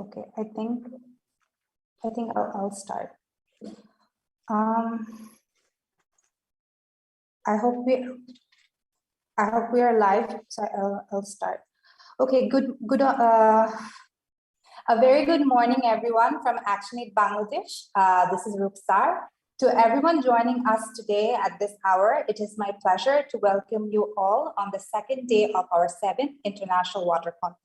Okay, I think I'll start. I hope we are live, so I'll start. Okay, a very good morning, everyone from ActionAid Bangladesh. This is Rukhsar. To everyone joining us today at this hour, it is my pleasure to welcome you all on the second day of our 7th International Water Conference.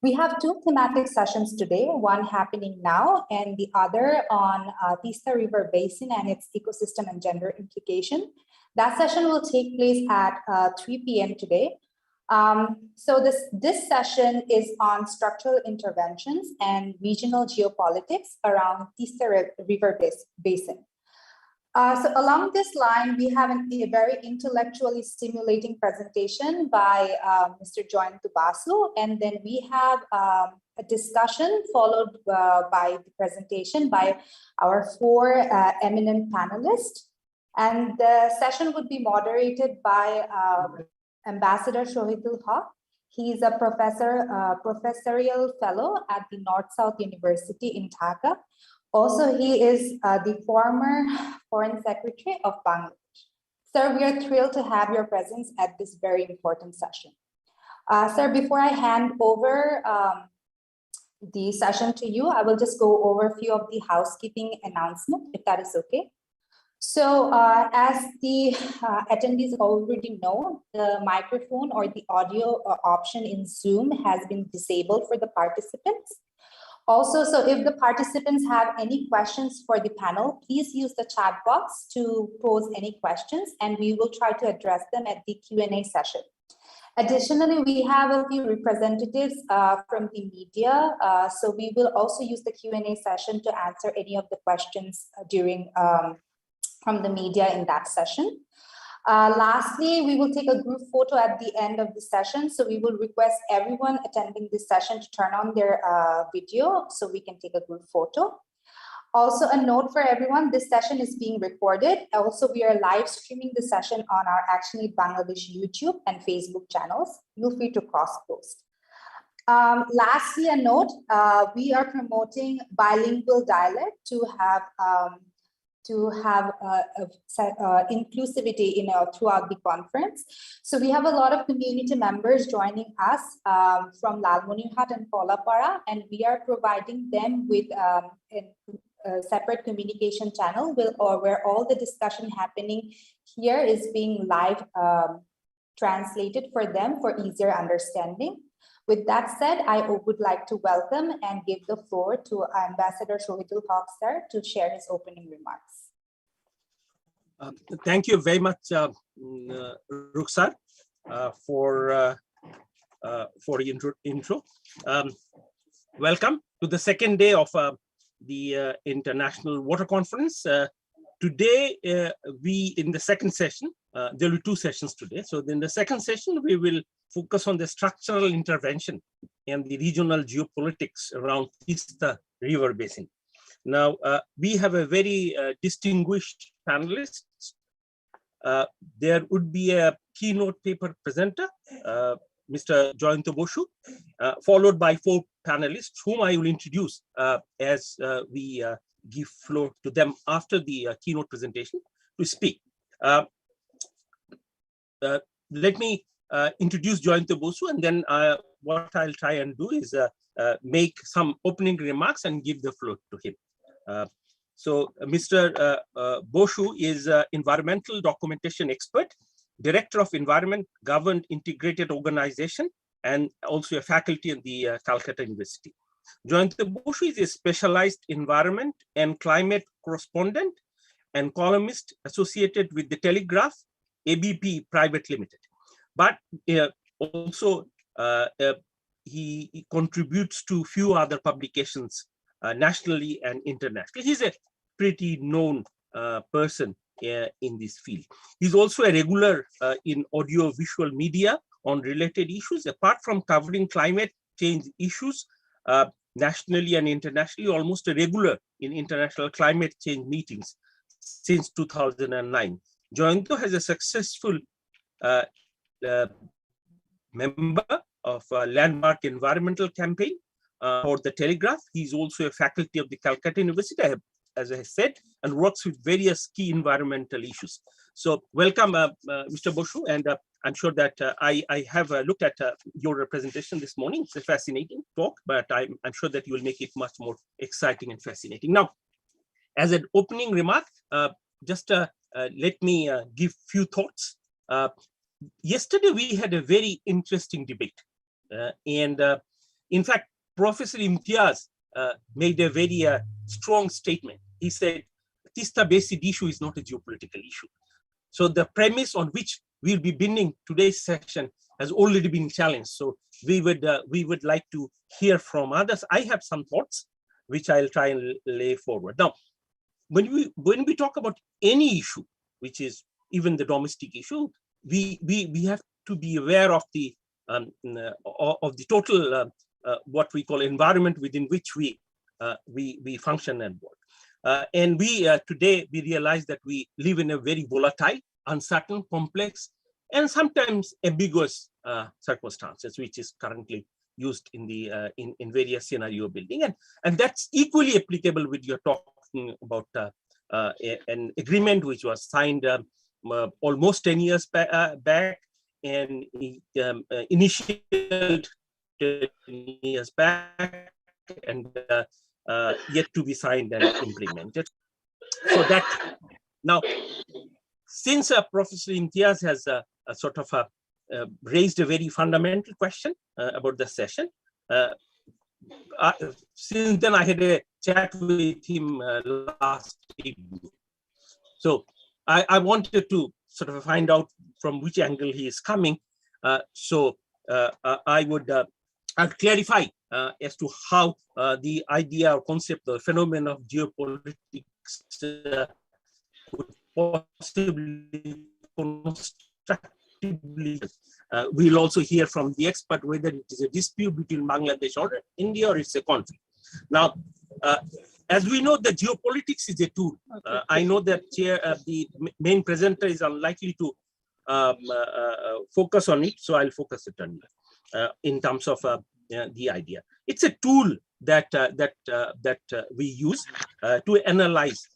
We have two thematic sessions today, one happening now and the other on Teesta River Basin and its ecosystem and gender implication. That session will take place at 3 p.m. today. So this session is on structural interventions and regional geopolitics around Teesta River Basin. So along this line, we have a very intellectually stimulating presentation by Mr. Joyanto Basu, and then we have a discussion followed by the presentation by our 4 eminent panelists. And the session would be moderated by Ambassador Shohidul Haq. He's a professorial fellow at the North-South University in Dhaka. Also, he is the former Foreign Secretary of Bangladesh. Sir, we are thrilled to have your presence at this very important session. Sir, before I hand over the session to you, I will just go over a few of the housekeeping announcements, if that is okay. So as the attendees already know, the microphone or the audio option in Zoom has been disabled for the participants. Also, so if the participants have any questions for the panel, please use the chat box to pose any questions and we will try to address them at the Q&A session. Additionally, we have a few representatives from the media, so we will also use the Q&A session to answer any of the questions during from the media in that session. Lastly, we will take a group photo at the end of the session. So we will request everyone attending this session to turn on their video so we can take a group photo. Also a note for everyone, this session is being recorded. Also, we are live streaming the session on our ActionAid Bangladesh YouTube and Facebook channels. Feel free to cross-post. Lastly, a note, we are promoting bilingual dialect to have inclusivity throughout the conference. So we have a lot of community members joining us from Lalmonirhat and Kolapara, and we are providing them with a separate communication channel where all the discussion happening here is being live translated for them for easier understanding. With that said, I would like to welcome and give the floor to Ambassador Shohidul Haq, sir, to share his opening remarks. Thank you very much, Rukhsar, for intro. Welcome to the second day of the International Water Conference. Today, in the second session, there will be 2 sessions today. So in the second session, we will focus on the structural intervention and the regional geopolitics around Teesta River Basin. Now, we have a very distinguished panelists. There would be a keynote paper presenter, Mr. Joyanto Basu, followed by 4 panelists, whom I will introduce as we give floor to them after the keynote presentation to speak. Let me introduce Joyanto Basu, and then what I'll try and do is make some opening remarks and give the floor to him. So Mr. Basu is an environmental documentation expert, Director of Environment Governed Integrated Organization, and also a faculty at the Calcutta University. Joyanto Basu is a specialized environment and climate correspondent and columnist associated with the Telegraph ABP Private Limited. But also he contributes to few other publications nationally and internationally. He's a pretty known person in this field. He's also a regular in audio-visual media on related issues. Apart from covering climate change issues nationally and internationally, almost a regular in international climate change meetings since 2009. Joyanto has a successful member of a landmark environmental campaign for the Telegraph. He's also a faculty of the Calcutta University, as I said, and works with various key environmental issues. So welcome, Mr. Bosu, and I'm sure that I have looked at your presentation this morning. It's a fascinating talk, but I'm sure that you will make it much more exciting and fascinating. Now, as an opening remark, just let me give few thoughts. Yesterday, we had a very interesting debate. And in fact, Professor Imtiaz made a very strong statement. He said, Teesta Basin issue is not a geopolitical issue. So the premise on which we'll be beginning today's session has already been challenged. So we would like to hear from others. I have some thoughts which I'll try and lay forward. Now, when we talk about any issue, which is even the domestic issue, we have to be aware of the total what we call environment within which we function and work. And today we realize that we live in a very volatile, uncertain, complex, and sometimes ambiguous circumstances, which is currently used in the in various scenario building, and that's equally applicable with your talking about an agreement which was signed almost 10 years back and initiated 10 years back and yet to be signed and implemented. So that now, since Professor Imtiaz has sort of raised a very fundamental question about the session, since then I had a chat with him last evening. So I wanted to sort of find out from which angle he is coming. So I'll clarify as to how the idea or concept, the phenomenon of geopolitics could possibly constructively. We'll also hear from the expert whether it is a dispute between Bangladesh or India or it's a conflict. Now, as we know, the geopolitics is a tool. I know that the main presenter is unlikely to focus on it, so I'll focus it on in terms of the idea. It's a tool that we use to analyze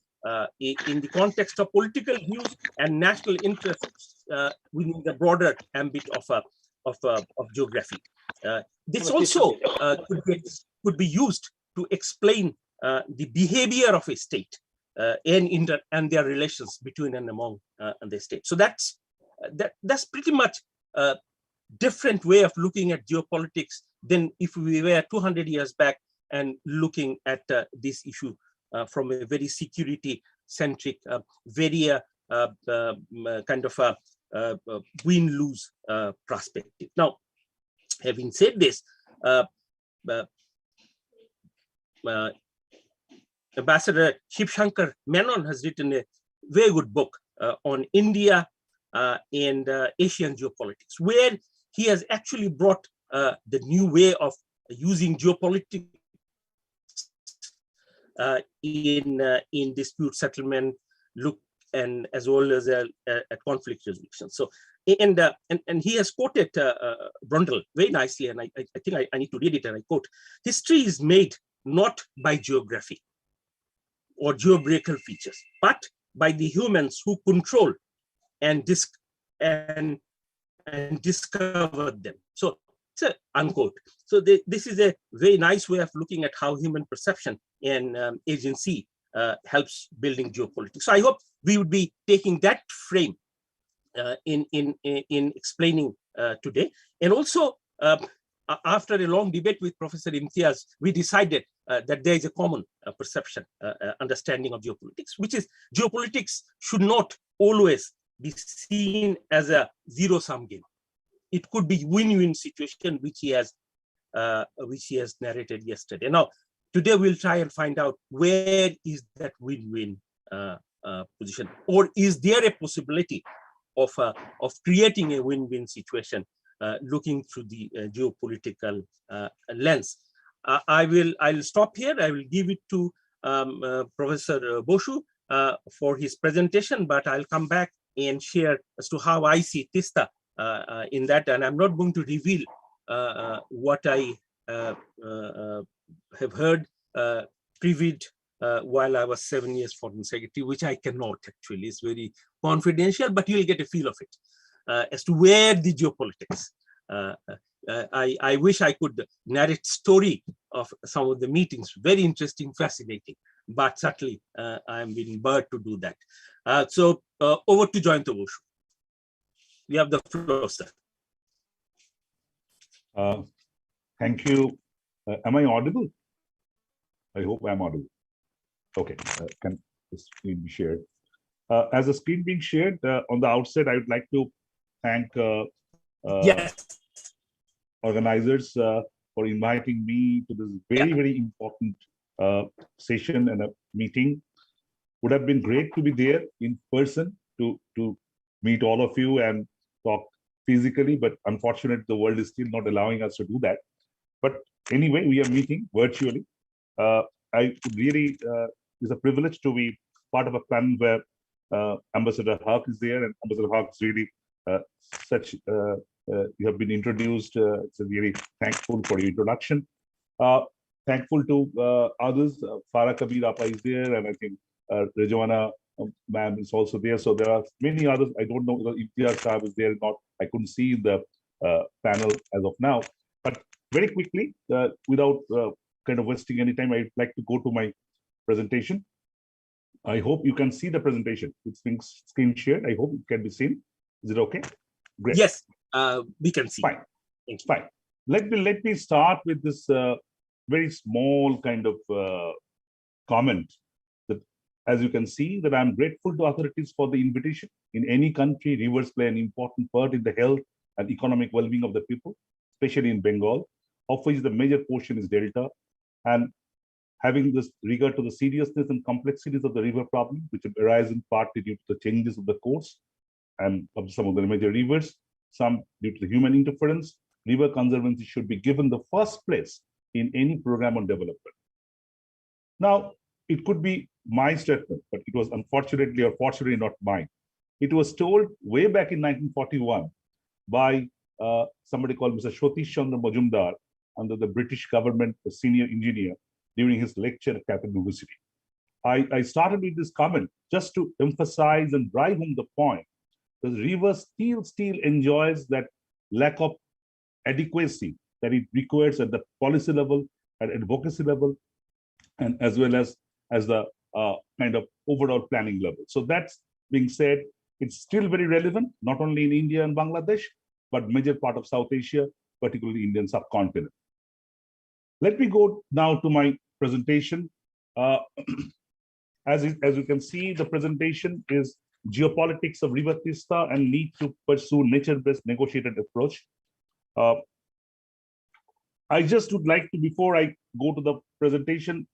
in the context of political views and national interests within the broader ambit of geography. This also could be used to explain the behavior of a state and their relations between and among the state. So that's pretty much a different way of looking at geopolitics than if we were 200 years back and looking at this issue from a very security-centric, very kind of a win-lose perspective. Now, having said this, Ambassador Shiv Shankar Menon has written a very good book on India and Asian geopolitics, where he has actually brought the new way of using geopolitics in dispute settlement, and as well as at conflict resolution. So, and he has quoted Brundle very nicely, and I think I need to read it. And I quote: "History is made not by geography or geographical features, but by the humans who control and discover them." So it's an unquote. So this is a very nice way of looking at how human perception and agency helps building geopolitics. So I hope we would be taking that frame in explaining today. And also, after a long debate with Professor Imtiaz, we decided that there is a common perception, understanding of geopolitics, which is geopolitics should not always be seen as a zero-sum game. It could be win-win situation, which he has narrated yesterday. Now, today we'll try and find out where is that win-win position, or is there a possibility of creating a win-win situation looking through the geopolitical lens. I'll stop here. I will give it to Professor Bosu for his presentation, but I'll come back and share as to how I see Teesta in that. And I'm not going to reveal what I have heard previewed while I was 7 years foreign secretary, which I cannot actually. It's very confidential, but you'll get a feel of it as to where the geopolitics. I wish I could narrate story of some of the meetings. Very interesting, fascinating, but certainly I am being barred to do that. So over to Jayanta Bosu. You have the floor, sir. Thank you. Am I audible? I hope I'm audible. Okay, can the screen be shared? As the screen being shared, on the outset, I would like to thank Yes. organizers for inviting me to this very, very important session and a meeting. Would have been great to be there in person to meet all of you and talk physically, but unfortunately, the world is still not allowing us to do that. But anyway, we are meeting virtually. I really, it's a privilege to be part of a panel where Ambassador Haq is there, and Ambassador Haq is really you have been introduced. It's really thankful for your introduction. Thankful to others. Farah Kabir Appa is there, and I think Rejwana ma'am is also there. So there are many others. I don't know whether Imtiaz Saab is there or not. I couldn't see the panel as of now. But very quickly, without kind of wasting any time, I'd like to go to my presentation. I hope you can see the presentation. It's being screen shared. I hope it can be seen. Is it okay? Great. Yes, we can see. Fine. Thank you. Fine. Let me start with this very small kind of comment. That, as you can see, that I'm grateful to authorities for the invitation. In any country, rivers play an important part in the health and economic well-being of the people, especially in Bengal, of which the major portion is delta. And having this regard to the seriousness and complexities of the river problem, which arise in part due to the changes of the course and of some of the major rivers, some due to the human interference, river conservancy should be given the first place in any program on development. Now, it could be my statement, but it was unfortunately or fortunately not mine. It was told way back in 1941 by somebody called Mr. Satish Chandra Majumdar, under the British government, a senior engineer, during his lecture at Capital University. I started with this comment just to emphasize and drive home the point that the river still enjoys that lack of adequacy that it requires at the policy level, at advocacy level, and as well as the kind of overall planning level. So that's being said, it's still very relevant, not only in India and Bangladesh, but major part of South Asia, particularly Indian subcontinent. Let me go now to my presentation. As you can see, the presentation is Geopolitics of River Teesta and Need to Pursue Nature-Based Negotiated Approach. I just would like to, before I go to the presentation,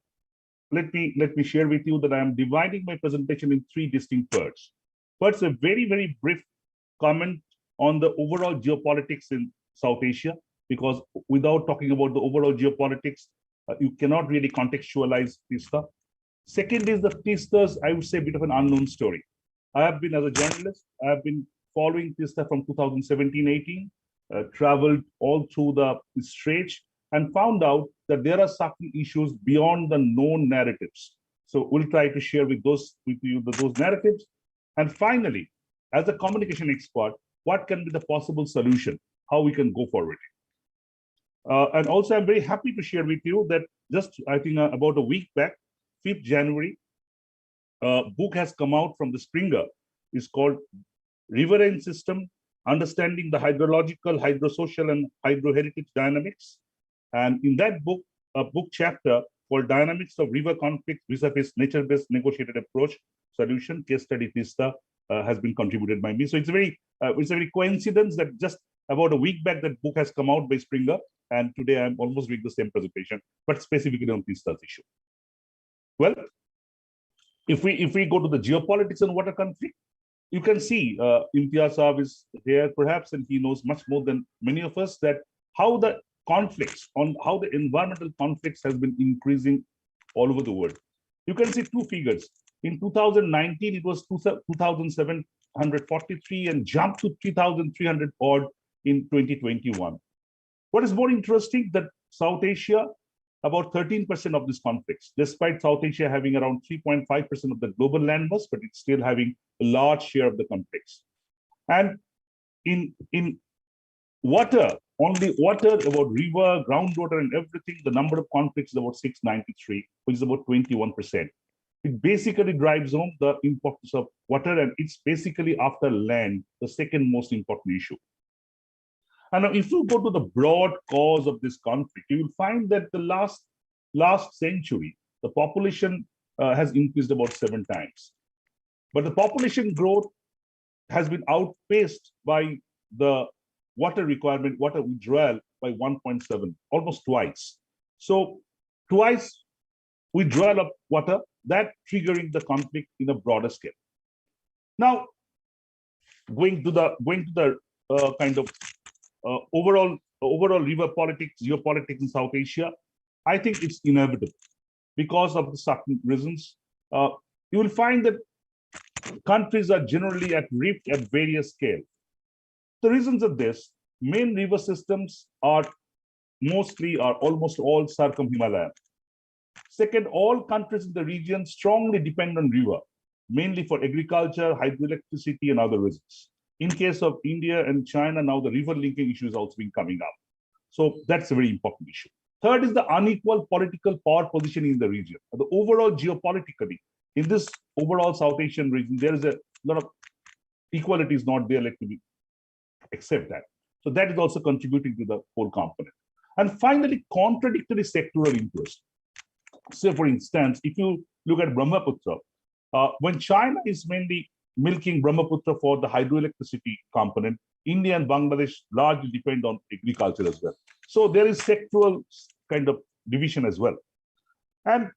let me share with you that I am dividing my presentation in 3 distinct parts. First, a very, very brief comment on the overall geopolitics in South Asia, because without talking about the overall geopolitics, you cannot really contextualize Teesta. Second is the Teesta's, I would say, a bit of an unknown story. I have been, as a journalist, I have been following Teesta from 2017-18, traveled all through the stretch, and found out that there are certain issues beyond the known narratives. So we'll try to share with you those narratives. And finally, as a communication expert, what can be the possible solution, how we can go forward. And also, I'm very happy to share with you that just, I think, about a week back, 5th January, a book has come out from the Springer. It's called Riverine System, Understanding the Hydrological, Hydrosocial, and Hydroheritage Dynamics. And in that book, a book chapter called Dynamics of River Conflict vis-a-vis Nature-Based Negotiated Approach Solution, Case Study Teesta, has been contributed by me. So it's a very coincidence that just about a week back, that book has come out by Springer, and today I'm almost doing the same presentation, but specifically on Teesta's issue. Well, if we go to the geopolitics and water conflict, you can see Imtiaz Saab is here perhaps, and he knows much more than many of us that how the conflicts, how the environmental conflicts has been increasing all over the world. You can see 2 figures. In 2019, it was 2,743 and jumped to 3,300 odd in 2021. What is more interesting, that South Asia about 13% of these conflicts, despite South Asia having around 3.5% of the global landmass, but it's still having a large share of the conflicts. And in water, only water, about river, groundwater, and everything, the number of conflicts is about 693, which is about 21%. It basically drives home the importance of water, and it's basically after land, the second most important issue. And now if you go to the broad cause of this conflict, you will find that the last century, the population has increased about 7 times. But the population growth has been outpaced by the water requirement, water withdrawal by 1.7, almost twice. So twice withdrawal of water, that triggering the conflict in a broader scale. Now, going to the kind of overall river politics, geopolitics in South Asia, I think it's inevitable because of the certain reasons. You will find that countries are generally at rift at various scales. The reasons of this, main river systems are mostly or almost all circum-Himalayan. Second, all countries in the region strongly depend on river, mainly for agriculture, hydroelectricity, and other reasons. In case of India and China, now the river linking issue is also been coming up. So that's a very important issue. Third is the unequal political power positioning in the region. The overall geopolitically, in this overall South Asian region, there is a lot of equality is not there, let me accept that. So that is also contributing to the whole component. And finally, contradictory sectoral interest. Say, for instance, if you look at Brahmaputra, when China is mainly milking Brahmaputra for the hydroelectricity component, India and Bangladesh largely depend on agriculture as well. So there is sectoral kind of division as well. And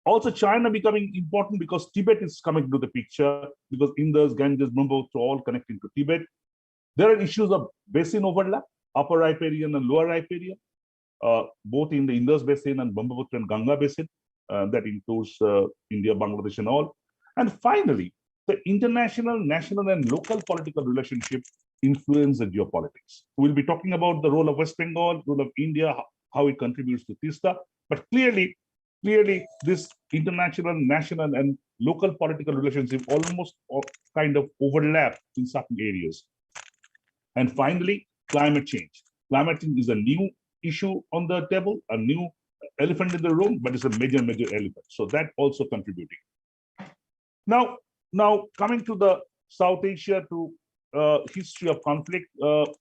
also China becoming important because Tibet is coming into the picture, because Indus, Ganges, Brahmaputra all connecting to Tibet. There are issues of basin overlap, upper riparian and lower riparian, both in the Indus Basin and Brahmaputra and Ganga Basin. That includes India, Bangladesh, and all. And finally, the international, national, and local political relationship influence the geopolitics. We'll be talking about the role of West Bengal, role of India, how it contributes to Teesta. But clearly, this international, national, and local political relationship almost kind of overlap in certain areas. And finally, climate change. Climate change is a new issue on the table, a new elephant in the room, but it's a major elephant. So that also contributing. Now coming to the South Asia, to history of conflict, don't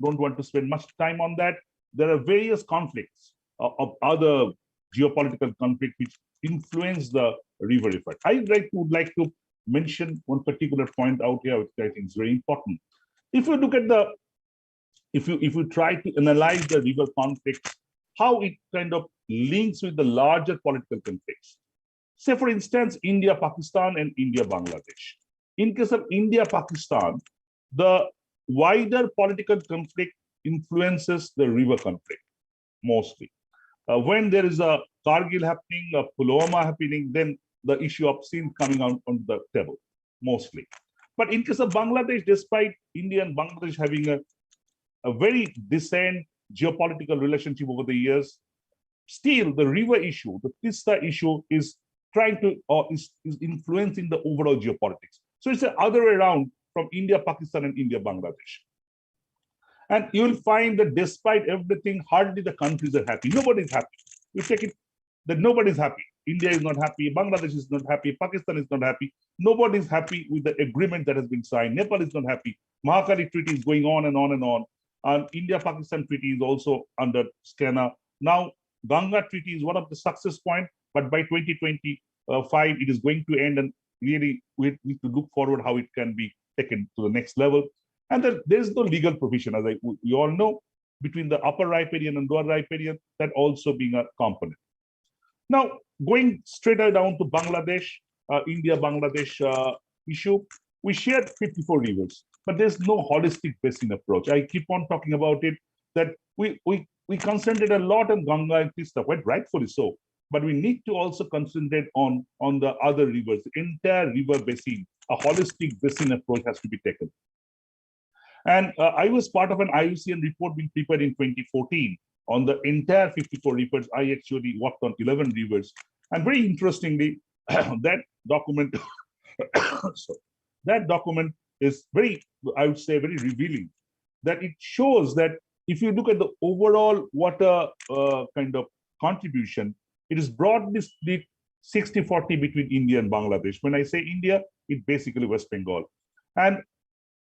want to spend much time on that. There are various conflicts of other geopolitical conflict which influence the river effect. I would like to mention one particular point out here, which I think is very important. If you look at if you try to analyze the river conflicts, how it kind of links with the larger political conflicts. Say, for instance, India-Pakistan and India-Bangladesh. In case of India-Pakistan, the wider political conflict influences the river conflict mostly. When there is a Kargil happening, a Pulwama happening, then the issue of Sindh coming out on the table mostly. But in case of Bangladesh, despite India and Bangladesh having a very decent geopolitical relationship over the years, still the river issue, the Teesta issue is trying to, or is influencing the overall geopolitics. So it's the other way around from India, Pakistan, and India, Bangladesh. And you will find that despite everything, hardly the countries are happy. Nobody is happy. You check it, that nobody is happy. India is not happy, Bangladesh is not happy, Pakistan is not happy. Nobody is happy with the agreement that has been signed. Nepal is not happy. Mahakali Treaty is going on and on and on. And India-Pakistan Treaty is also under scanner. Now, Ganga Treaty is one of the success points, but by 2025, it is going to end, and really we need to look forward how it can be taken to the next level. And then there is no legal provision, as we all know, between the upper riparian and lower riparian, that also being a component. Now, going straight down to Bangladesh, India-Bangladesh issue, we shared 54 rivers, but there's no holistic basin approach. I keep on talking about it, that we concentrate a lot on Ganga and Teesta, quite rightfully so, but we need to also concentrate on the other rivers. The entire river basin, a holistic basin approach has to be taken. And I was part of an IUCN report being prepared in 2014, on the entire 54 rivers. I actually worked on 11 rivers. And very interestingly, that document, so that document is very, I would say, very revealing, that it shows that if you look at the overall water kind of contribution, it is broadly split 60-40 between India and Bangladesh. When I say India, it basically West Bengal. And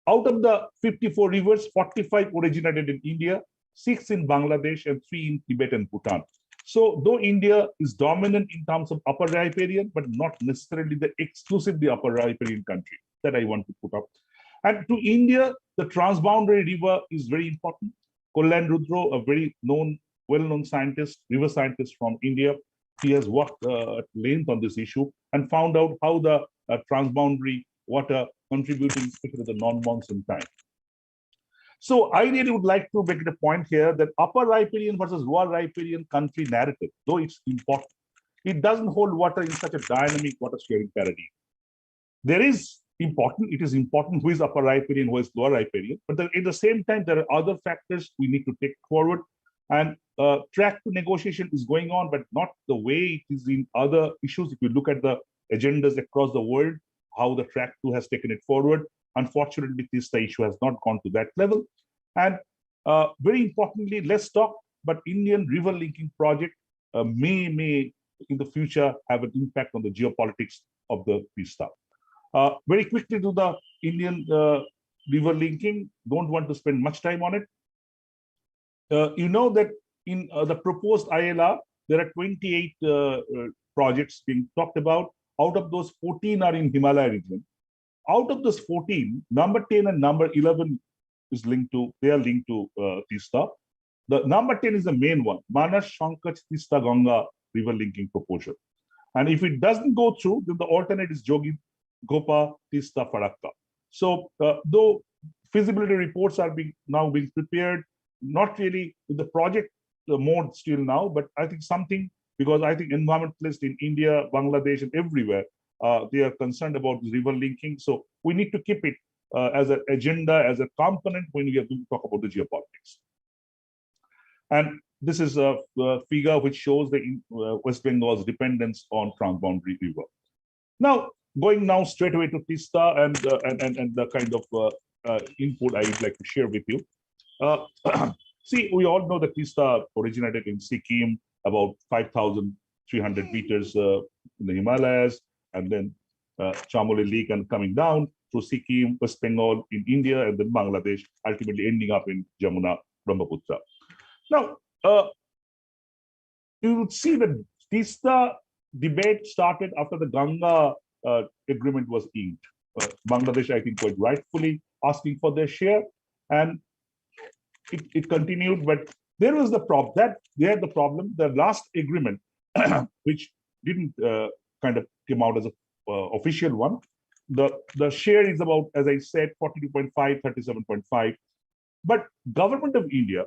out of the 54 rivers, 45 originated in India, 6 in Bangladesh, and 3 in Tibet and Bhutan. So though India is dominant in terms of upper riparian, but not necessarily the exclusively upper riparian country that I want to put up. And to India, the transboundary river is very important. Kalyan Rudro, a very well-known scientist, river scientist from India, he has worked at length on this issue and found out how the transboundary water contributing to the non-monsoon time. So I really would like to make it a point here that upper riparian versus lower riparian country narrative, though it's important, it doesn't hold water in such a dynamic water sharing paradigm. It is important who is upper riparian, who is lower riparian, but at the same time, there are other factors we need to take forward. And track to negotiation is going on, but not the way it is in other issues. If you look at the agendas across the world, how the track to has taken it forward, unfortunately, this issue has not gone to that level. And very importantly, let's talk, but Indian river linking project may in the future have an impact on the geopolitics of the Teesta. Very quickly to the Indian river linking, don't want to spend much time on it. You know that in the proposed ILR, there are 28 projects being talked about. Out of those, 14 are in Himalaya region. Out of those 14, number 10 and number 11 is linked to, they are linked to Teesta. The number 10 is the main one, Manas Shankach Teesta Ganga river linking proposal. And if it doesn't go through, then the alternate is Jogi Gopa Teesta Farakka. So though feasibility reports are now being prepared, not really in the project mode still now, but I think something, because I think environmentalists in India, Bangladesh, and everywhere, they are concerned about the river linking. So we need to keep it as an agenda, as a component when we are going to talk about the geopolitics. And this is a figure which shows the West Bengal's dependence on transboundary river. Now, going now straight away to Teesta and the kind of input I would like to share with you. See, we all know that Teesta originated in Sikkim, about 5,300 meters in the Himalayas, and then Chamoli Lake and coming down through Sikkim, West Bengal in India, and then Bangladesh, ultimately ending up in Jamuna, Brahmaputra. Now, you would see that Teesta debate started after the Ganga agreement was inked. Bangladesh, I think, quite rightfully asking for their share, and it continued, but there was the problem. The last agreement, which didn't kind of came out as an official one. The share is about, as I said, 42.5, 37.5. But government of India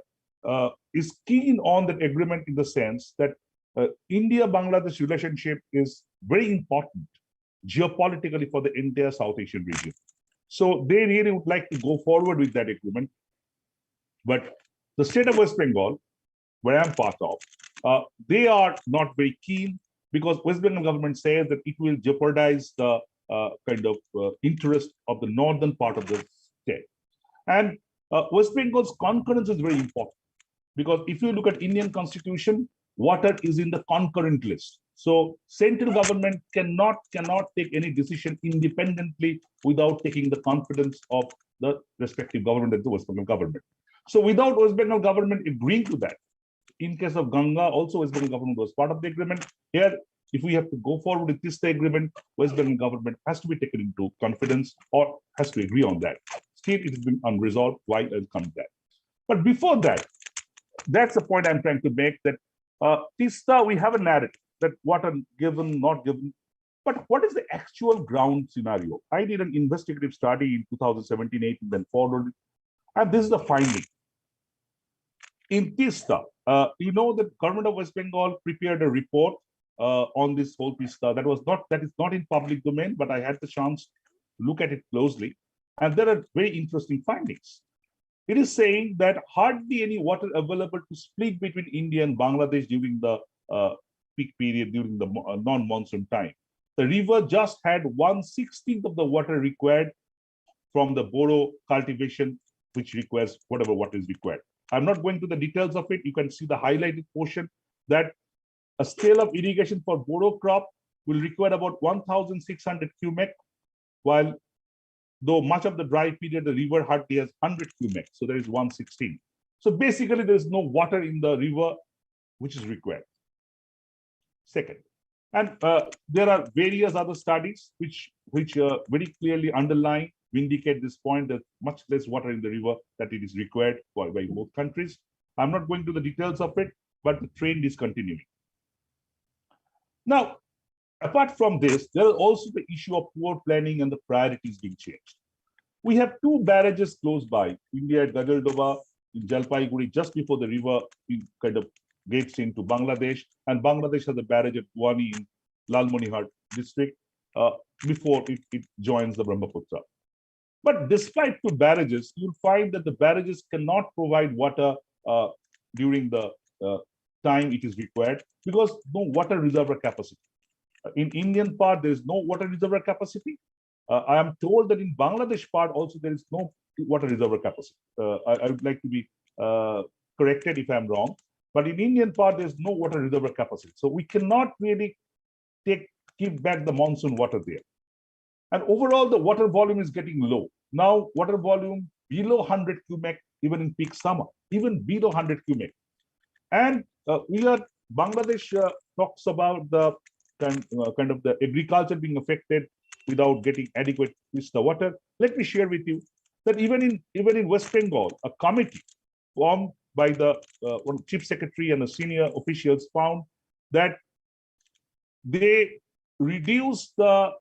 is keen on that agreement in the sense that India-Bangladesh relationship is very important geopolitically for the entire South Asian region. So they really would like to go forward with that agreement. But the state of West Bengal, where I'm part of, they are not very keen, because West Bengal government says that it will jeopardize the kind of interest of the northern part of the state. And West Bengal's concurrence is very important, because if you look at Indian constitution, water is in the concurrent list. So central government cannot take any decision independently without taking the confidence of the respective government and the West Bengal government. So without West Bengal government agreeing to that, in case of Ganga, also West Bengal government was part of the agreement. Here, if we have to go forward with this agreement, West Bengal government has to be taken into confidence or has to agree on that. Still, it has been unresolved. Why? I'll come to that. But before that, that's the point I'm trying to make, that Teesta, we have a narrative that what are given, not given. But what is the actual ground scenario? I did an investigative study in 2017-18, then followed it. And this is the finding. In Teesta, you know, the government of West Bengal prepared a report on this whole Teesta. That is not in public domain, but I had the chance to look at it closely. And there are very interesting findings. it is saying that hardly any water available to split between India and Bangladesh during the peak period, during the non-monsoon time. The river just had 1/16 of the water required from the Boro cultivation, which requires whatever water is required. I'm not going to the details of it. You can see the highlighted portion that a scale of irrigation for Boro crop will require about 1,600 cubic, while though much of the dry period, the river hardly has 100 cubic. So there is 1/16. So basically, there is no water in the river, which is required. Second, and there are various other studies which very clearly underline, indicate this point that much less water in the river that it is required by both countries. I'm not going to the details of it, but the trend is continuing. Now, apart from this, there is also the issue of poor planning and the priorities being changed. We have two barrages close by, India at Gajaldoba in Jalpaiguri, just before the river kind of gets into Bangladesh, and Bangladesh has a barrage at Guwani in Lalmonihar district before it joins the Brahmaputra. But despite two barrages, you'll find that the barrages cannot provide water during the time it is required because no water reservoir capacity. In Indian part, there is no water reservoir capacity. I am told that in Bangladesh part also there is no water reservoir capacity. I would like to be corrected if I'm wrong. But in Indian part, there's no water reservoir capacity. So we cannot really give back the monsoon water there. And overall, the water volume is getting low. Now, water volume below 100 cubic, even in peak summer, even below 100 cubic. And Bangladesh talks about the kind of the agriculture being affected without getting adequate Teesta water. Let me share with you that even in West Bengal, a committee formed by the chief secretary and the senior officials found that they reduced the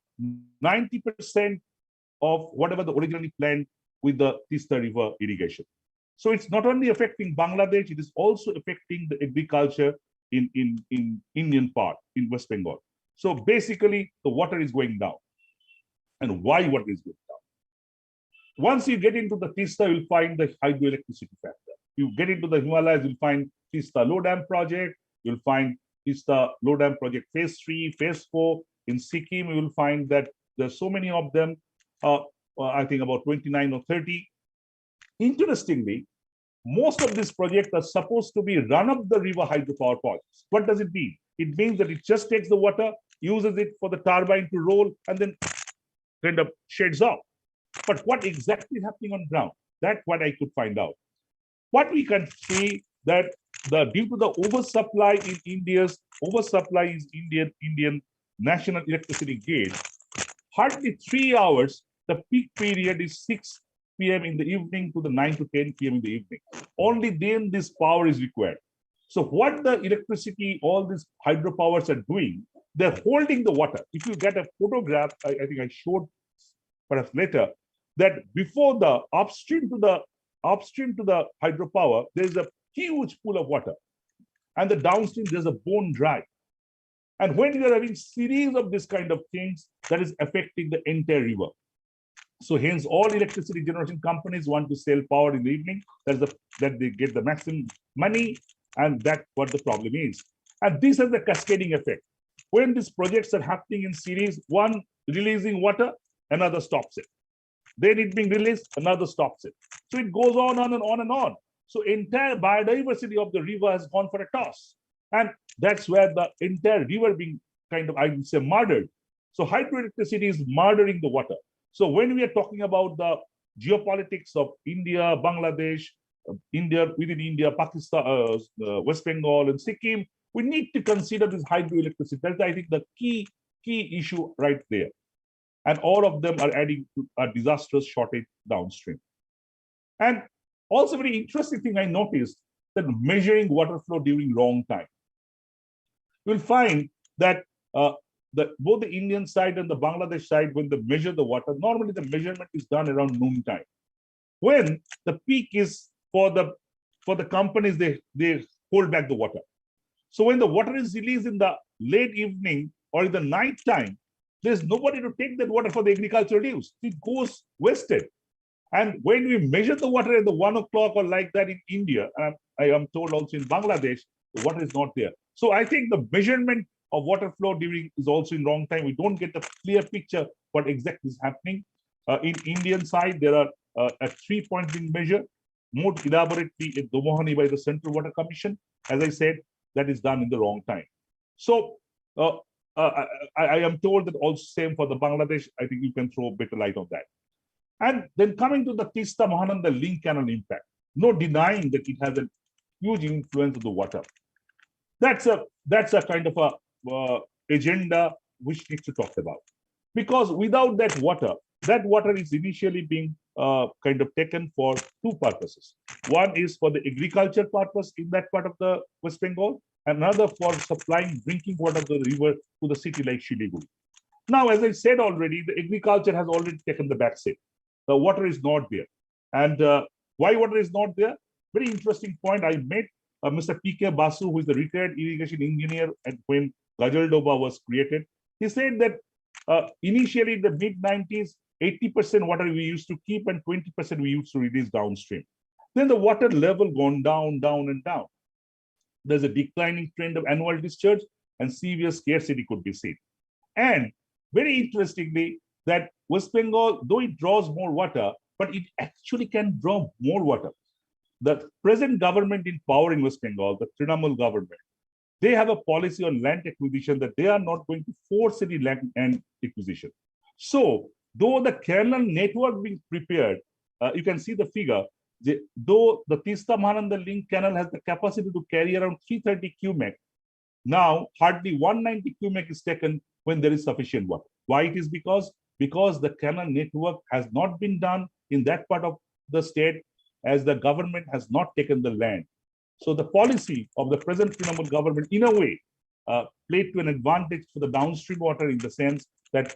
90% of whatever the originally planned with the Teesta River irrigation. So it's not only affecting Bangladesh, it is also affecting the agriculture in Indian part, in West Bengal. So basically, the water is going down. And why water is going down? Once you get into the Teesta, you'll find the hydroelectricity factor. You get into the Himalayas, you'll find Teesta Low Dam project, you'll find Teesta Low Dam project phase 3, phase 4. In Sikkim, you will find that there's so many of them, I think about 29 or 30. Interestingly, most of these projects are supposed to be run-up-the-river hydropower projects. What does it mean? It means that it just takes the water, uses it for the turbine to roll, and then kind of sheds off. But what exactly is happening on ground? That's what I could find out. What we can see that due to the oversupply in Indian national electricity grid, hardly 3 hours, the peak period is 6 p.m. in the evening to the 9 to 10 p.m. in the evening. Only then this power is required. So what the electricity, all these hydropowers are doing, they're holding the water. If you get a photograph, I think I showed perhaps later, that before the upstream to the hydropower, there's a huge pool of water. And the downstream, there's a bone dry. And when you are having series of this kind of things, that is affecting the entire river. So hence, all electricity generation companies want to sell power in the evening. That they get the maximum money, and that's what the problem is. And this has a cascading effect. When these projects are happening in series, one releasing water, another stops it. Then it being released, another stops it. So it goes on and on and on. So entire biodiversity of the river has gone for a toss. And that's where the entire river being kind of, I would say, murdered. So hydroelectricity is murdering the water. So when we are talking about the geopolitics of India, Bangladesh, within India, Pakistan, West Bengal, and Sikkim, we need to consider this hydroelectricity. That's, I think, the key issue right there. And all of them are adding to a disastrous shortage downstream. And also, very interesting thing I noticed that measuring water flow during wrong time. You'll find that both the Indian side and the Bangladesh side, when they measure the water, normally the measurement is done around noon time. When the peak is for the companies, they hold back the water. So when the water is released in the late evening or in the night time, there's nobody to take that water for the agricultural use. It goes wasted. And when we measure the water at the 1 o'clock or like that in India, and I am told also in Bangladesh, the water is not there. So I think the measurement of water flow during is also in wrong time. We don't get a clear picture what exactly is happening. In Indian side, there are at 3 points being measured, more elaborately in Domohani by the Central Water Commission. As I said, that is done in the wrong time. So I am told that also same for the Bangladesh. I think you can throw a better light on that. And then coming to the Teesta Mahananda link canal impact, no denying that it has a huge influence of the water. That's a kind of a agenda which needs to talk about, because without that water is initially being kind of taken for two purposes. One is for the agriculture purpose in that part of the West Bengal, and another for supplying drinking water of the river to the city like Shiliguri. Now, as I said already, the agriculture has already taken the back seat. The water is not there. And why water is not there? Very interesting point. I met Mr. P.K. Basu, who is the retired irrigation engineer and when Gajaldoba was created. He said that initially in the mid-90s, 80% water we used to keep and 20% we used to release downstream. Then the water level gone down, down and down. There's a declining trend of annual discharge and severe scarcity could be seen. And very interestingly, that West Bengal, though it draws more water, but it actually can draw more water. The present government in power in West Bengal, the Trinamool government, they have a policy on land acquisition that they are not going to force any land acquisition. So, though the canal network being prepared, you can see the figure, though the Teesta Mahananda link canal has the capacity to carry around 330 cubic, now hardly 190 cubic is taken when there is sufficient water. Why it is? Because the canal network has not been done in that part of the state, as the government has not taken the land. So the policy of the present Trinamool government, in a way, played to an advantage for the downstream water in the sense that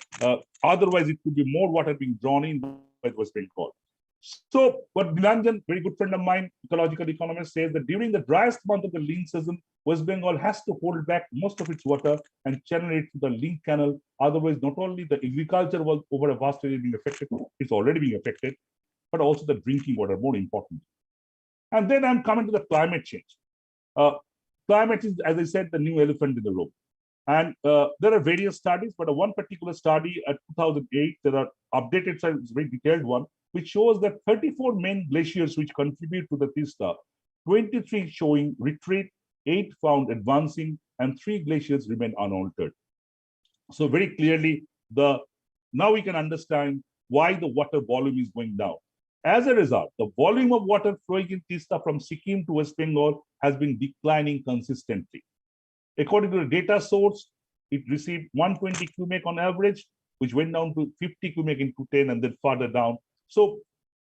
otherwise it could be more water being drawn in by West Bengal. So what Nilanjan, very good friend of mine, ecological economist, says that during the driest month of the lean season, West Bengal has to hold back most of its water and channel it to the link canal. Otherwise, not only the agriculture was over a vast area being affected, it's already being affected, but also the drinking water, more important. And then I'm coming to the climate change. Climate is, as I said, the new elephant in the room. And there are various studies, but one particular study at 2008, there are updated, so it's a very detailed one, which shows that 34 main glaciers which contribute to the Teesta, 23 showing retreat, 8 found advancing, and 3 glaciers remain unaltered. So very clearly, now we can understand why the water volume is going down. As a result, the volume of water flowing in Teesta from Sikkim to West Bengal has been declining consistently. According to the data source, it received 120 cubic on average, which went down to 50 cubic in 2010 and then further down. So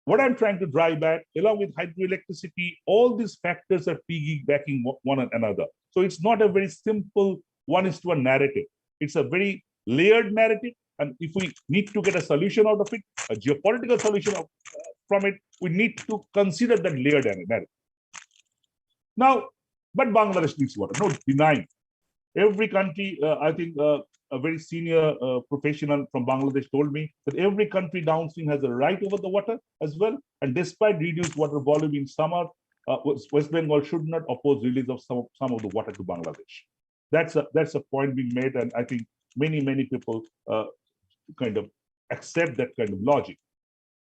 what I'm trying to drive at, along with hydroelectricity, all these factors are piggybacking one another. So it's not a very simple one-to-one narrative. It's a very layered narrative. And if we need to get a solution out of it, a geopolitical solution from it, we need to consider that layered narrative. Now, but Bangladesh needs water, no denying. Every country, I think a very senior professional from Bangladesh told me that every country downstream has a right over the water as well. And despite reduced water volume in summer, West Bengal should not oppose release of some of the water to Bangladesh. That's a point being made, and I think many people kind of accept that kind of logic.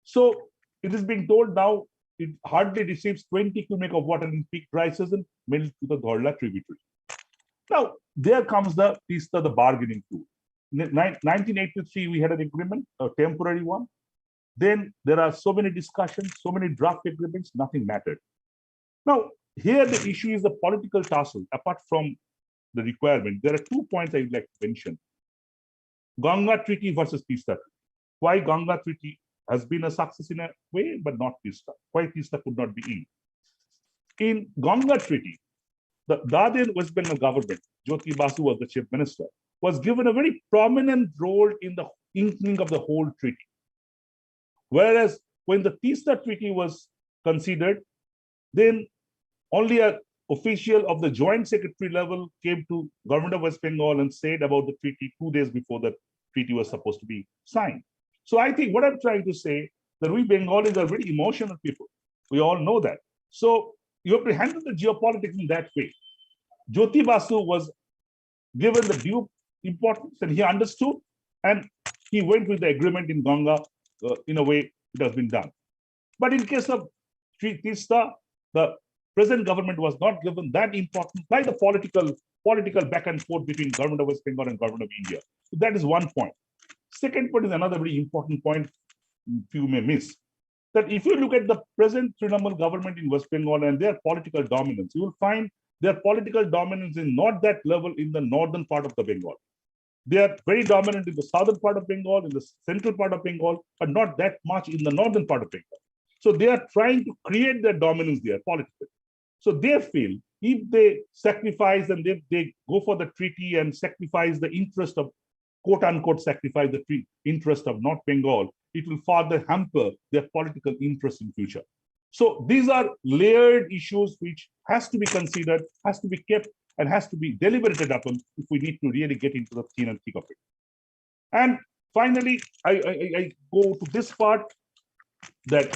So it is being told now it hardly receives 20 cubic of water in peak dry season, mainly to the Dhorla tributary. Now, there comes the Teesta, the bargaining tool. In 1983, we had an agreement, a temporary one. Then there are so many discussions, so many draft agreements, nothing mattered. Now, here the issue is the political tussle. Apart from the requirement, there are 2 points I would like to mention. Ganga Treaty versus Teesta. Why Ganga Treaty has been a success in a way, but not Teesta. Why Teesta could not be in? In Ganga Treaty, the Dadin West Bengal government, Jyoti Basu was the chief minister, was given a very prominent role in the inking of the whole treaty. Whereas when the Teesta Treaty was considered, then only an official of the joint secretary level came to government of West Bengal and said about the treaty 2 days before the treaty was supposed to be signed. So I think what I'm trying to say, that we Bengalis are very emotional people. We all know that. So you have to handle the geopolitics in that way. Jyoti Basu was given the due importance and he understood, and he went with the agreement in Ganga in a way it has been done. But in case of Teesta, the present government was not given that importance by the political back and forth between government of West Bengal and government of India. So that is one point. Second point is another very important point few may miss. That if you look at the present Trinamool government in West Bengal and their political dominance, you will find their political dominance is not that level in the northern part of the Bengal. They are very dominant in the southern part of Bengal, in the central part of Bengal, but not that much in the northern part of Bengal. So they are trying to create their dominance there politically. So they feel if they sacrifice and they go for the treaty and sacrifice the interest of, quote unquote, sacrifice the interest of North Bengal, it will further hamper their political interest in future. So these are layered issues which has to be considered, has to be kept, and has to be deliberated upon if we need to really get into the thin and thick of it. And finally, I go to this part that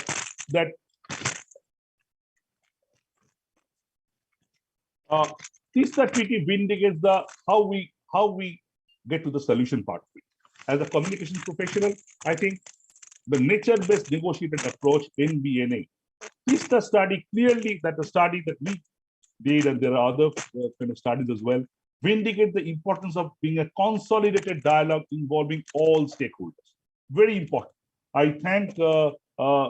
Teesta Treaty vindicates the how we get to the solution part of it. As a communication professional, I think the nature-based negotiated approach, NBNA, Teesta study clearly that the study that we did, and there are other kind of studies as well, vindicate the importance of being a consolidated dialogue involving all stakeholders. Very important. I thank Farah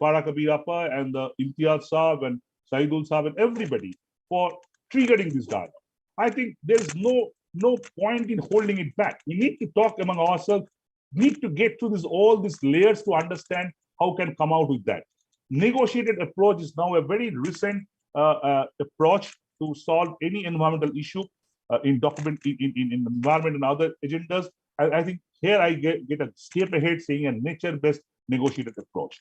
Kabir Appa and Imtiaz Saab and Saidul Saab and everybody for triggering this dialogue. I think there's no point in holding it back. We need to talk among ourselves, need to get to all these layers to understand how we can come out with that. Negotiated approach is now a very recent approach to solve any environmental issue in environment and other agendas. I think here I get a step ahead saying a nature-based negotiated approach.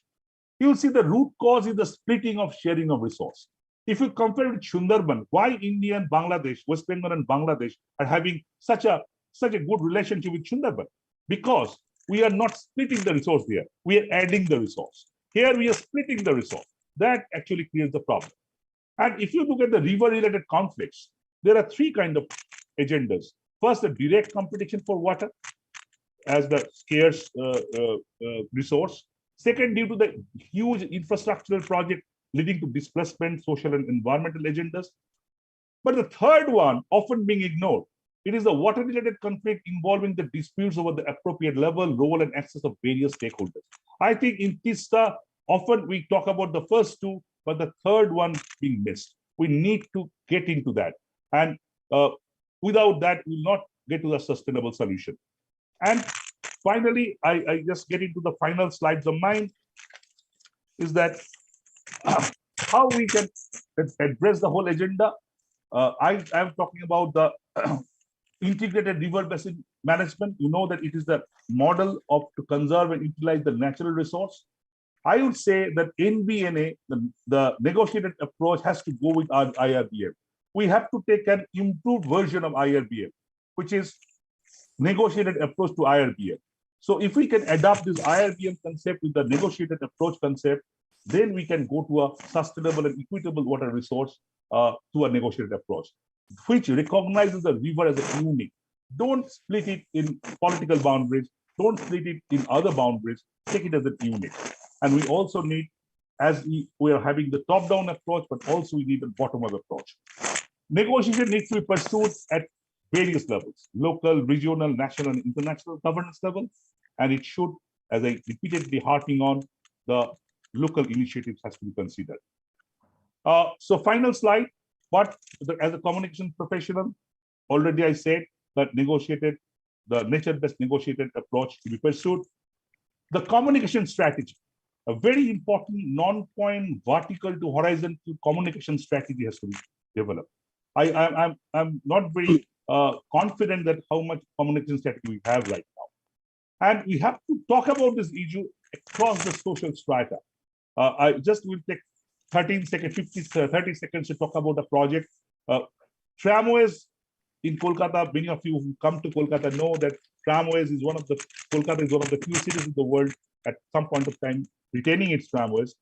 You will see the root cause is the splitting of sharing of resource. If you compare with Sundarban, why India and Bangladesh, West Bengal and Bangladesh are having such a good relationship with Sundarban? Because we are not splitting the resource there. We are adding the resource. Here we are splitting the resource. That actually creates the problem. And if you look at the river-related conflicts, there are three kinds of agendas. First, the direct competition for water as the scarce resource. Second, due to the huge infrastructural project leading to displacement, social and environmental agendas. But the third one, often being ignored, it is the water-related conflict involving the disputes over the appropriate level, role, and access of various stakeholders. I think in Teesta, often we talk about the first two, but the third one being missed. We need to get into that. And without that, we will not get to a sustainable solution. And finally, I just get into the final slides of mine, is that how we can address the whole agenda. I am talking about the integrated river basin management. You know that it is the model of to conserve and utilize the natural resource. I would say that NBNA, the negotiated approach, has to go with our IRBM. We have to take an improved version of IRBM, which is negotiated approach to IRBM. So if we can adopt this IRBM concept with the negotiated approach concept, then we can go to a sustainable and equitable water resource to a negotiated approach, which recognizes the river as a unit. Don't split it in political boundaries. Don't split it in other boundaries. Take it as a unit. And we also need, as we are having the top-down approach, but also we need a bottom-up approach. Negotiation needs to be pursued at various levels: local, regional, national, and international governance level. And it should, as I repeatedly harping on, the local initiatives has to be considered. So final slide, but as a communication professional, already I said that the nature-based negotiated approach to be pursued. The communication strategy, a very important non-point vertical to horizontal communication strategy has to be developed. I'm not very confident that how much communication strategy we have right now. And we have to talk about this issue across the social strata. I just will take 30 seconds to talk about the project. Tramways in Kolkata, many of you who come to Kolkata know that tramways is Kolkata is one of the few cities in the world at some point of time retaining its tramways.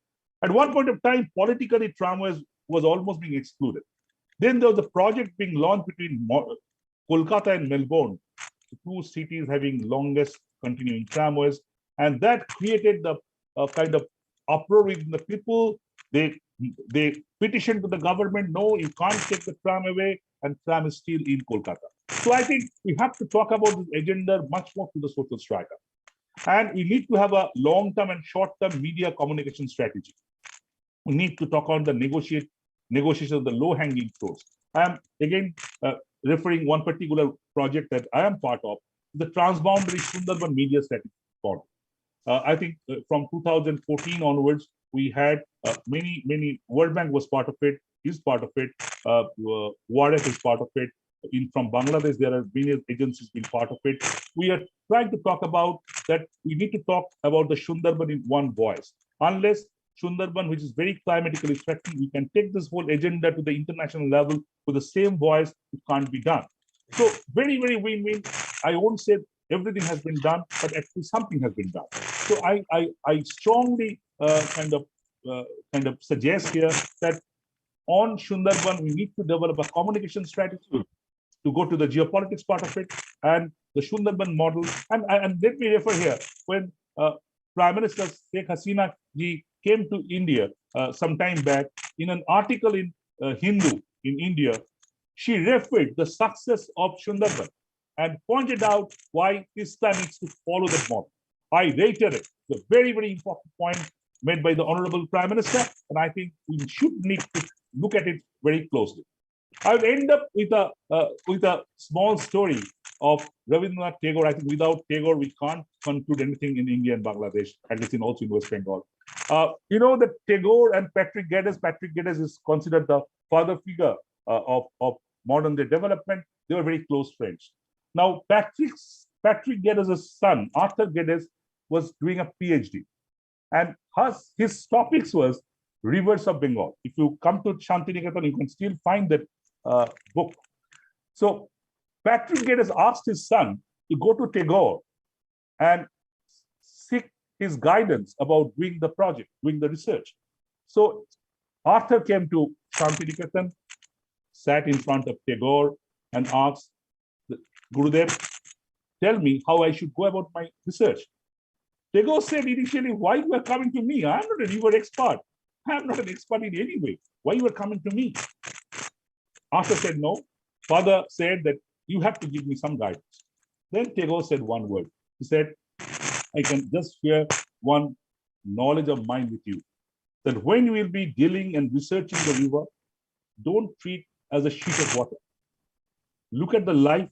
At one point of time, politically, tramways was almost being excluded. Then there was a project being launched between Kolkata and Melbourne, two cities having longest continuing tramways, and that created the kind of uproar within the people. They petitioned to the government, no, you can't take the tram away, and tram is still in Kolkata. So I think we have to talk about this agenda much more to the social strata. And we need to have a long-term and short-term media communication strategy. We need to talk on the negotiation of the low-hanging fruits. I am again referring one particular project that I am part of, the Transboundary Sundarban Media Strategy Project. I think from 2014 onwards, we had many, World Bank was part of it, is part of it, WARF is part of it. From Bangladesh, there are various agencies being part of it. We are trying to talk about that we need to talk about the Sundarban in one voice. Unless Sundarban, which is very climatically threatened, we can take this whole agenda to the international level with the same voice, it can't be done. So very, very win-win. I won't say everything has been done, but at least something has been done. So I strongly kind of suggest here that on Sundarban, we need to develop a communication strategy to go to the geopolitics part of it and the Sundarban model. And let me refer here, when Prime Minister Sheikh Hasina ji came to India some time back, in an article in Hindu in India, she referred the success of Sundarban and pointed out why Teesta needs to follow that model. I reiterate the very, very important point made by the Honorable Prime Minister, and I think we should need to look at it very closely. I'll end up with a small story of Rabindranath Tagore. I think without Tagore, we can't conclude anything in India and Bangladesh, at least also in West Bengal. You know that Tagore and Patrick Geddes is considered the father figure of modern day development. They were very close friends. Now, Patrick Geddes' son, Arthur Geddes, was doing a PhD. And his topics was rivers of Bengal. If you come to Shantiniketan, you can still find that book. So Patrick Geddes asked his son to go to Tagore and seek his guidance about doing the project, doing the research. So Arthur came to Shantiniketan, sat in front of Tagore and asked, Gurudev, tell me how I should go about my research. Tagore said initially, why you are coming to me? I am not a river expert. I am not an expert in any way. Why you are coming to me? Arthur said, no. Father said that you have to give me some guidance. Then Tagore said one word. He said, I can just share one knowledge of mine with you, that when you will be dealing and researching the river, don't treat as a sheet of water. Look at the life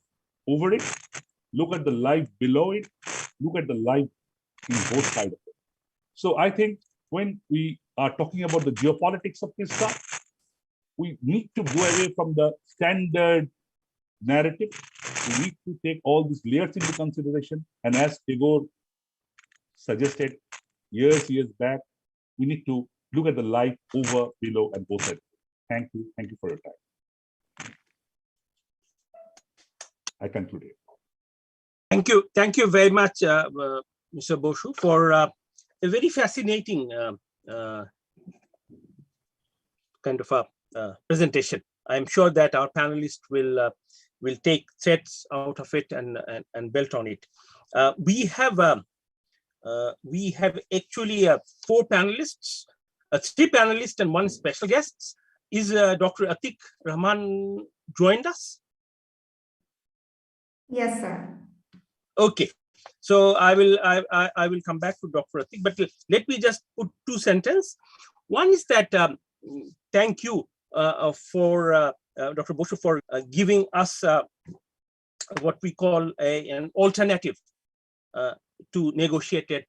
over it, look at the life below it, look at the life in both sides of it. So I think when we are talking about the geopolitics of this stuff, we need to go away from the standard narrative. We need to take all these layers into consideration. And as Tagore suggested years back, we need to look at the life over, below, and both sides. Thank you. Thank you for your time. I conclude it. Thank you very much, Mr. Bosu, for a very fascinating kind of a presentation. I'm sure that our panelists will take threads out of it and build on it. We have actually 4 panelists, 3 panelists and 1 special guest. Is Dr. Atik Rahman joined us? Yes, sir. Okay, so I will come back to Dr. Atik, but let me just put 2 sentences. One is that thank you for Dr. Bosu for giving us what we call an alternative to negotiated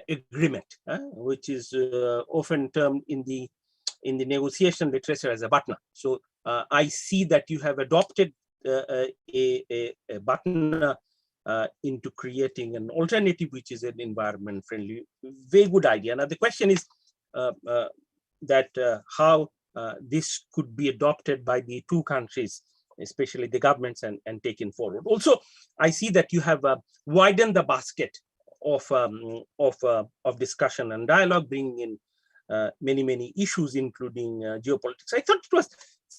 agreement, which is often termed in the negotiation literature as a BATNA. So I see that you have adopted a BATNA into creating an alternative which is an environment friendly. Very good idea. Now the question is that how this could be adopted by the 2 countries especially the governments, and taken forward. Also, I see that you have widened the basket of discussion and dialogue, bringing in many issues, including geopolitics. I thought it was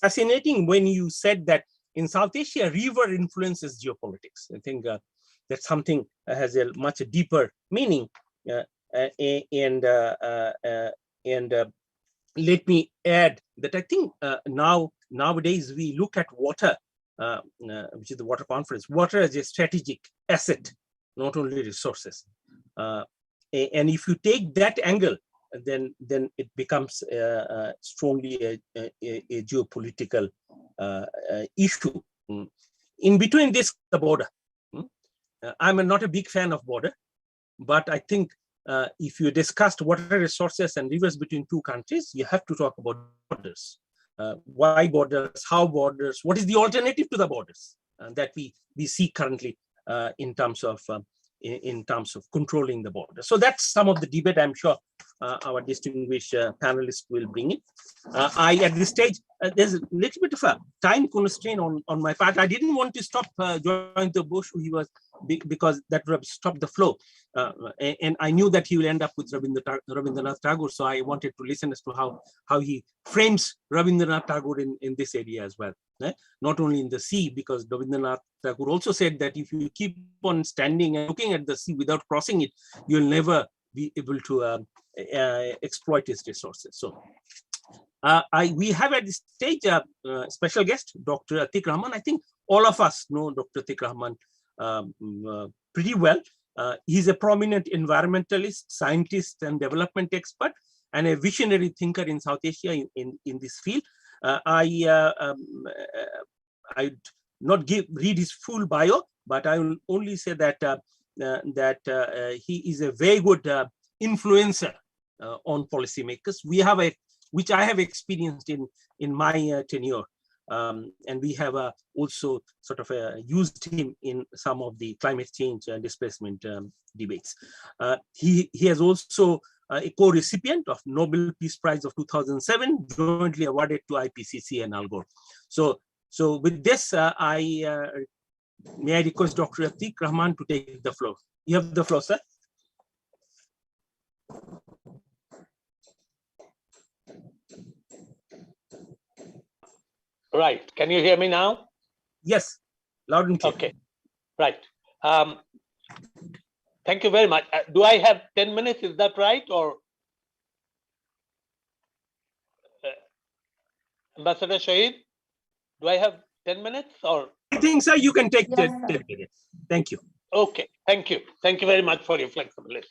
fascinating when you said that in South Asia, river influences geopolitics. I think that's something that has a much deeper meaning. Let me add that I think nowadays we look at water, which is the water conference, water as a strategic asset, not only resources. And if you take that angle, then it becomes strongly a geopolitical issue. In between this, the border. I'm not a big fan of border, but I think if you discussed water resources and rivers between two countries, you have to talk about borders. Why borders? How borders? What is the alternative to the borders that we see currently in terms of controlling the border? So that's some of the debate I'm sure our distinguished panelists will bring in. At this stage, there's a little bit of a time constraint on my part. I didn't want to stop Jayanta Bosu. He was because that would have stopped the flow, and I knew that he will end up with Rabindranath Tagore. So I wanted to listen as to how he frames Rabindranath Tagore in this area as well. Not only in the sea, because Rabindranath Tagore also said that if you keep on standing and looking at the sea without crossing it, you'll never be able to exploit its resources. So we have at this stage a special guest, Dr. Atik Rahman. I think all of us know Dr. Atik Rahman pretty well. He's a prominent environmentalist, scientist, and development expert, and a visionary thinker in South Asia in this field. I'd not read his full bio, but I will only say that he is a very good influencer on policymakers. Which I have experienced in my tenure, and we have also sort of used him in some of the climate change and displacement debates. He has also a co-recipient of Nobel Peace Prize of 2007, jointly awarded to IPCC and Al Gore. So with this, may I request Dr. Atik Rahman to take the floor. You have the floor, sir. Right. Can you hear me now? Yes, loud and clear. Okay. Right. Thank you very much. Do I have 10 minutes? Is that right? Or Ambassador Shahid, do I have 10 minutes? Or I think, sir, you can take Yes, 10 minutes. Thank you. okay. Thank you. Thank you very much for your flexibility.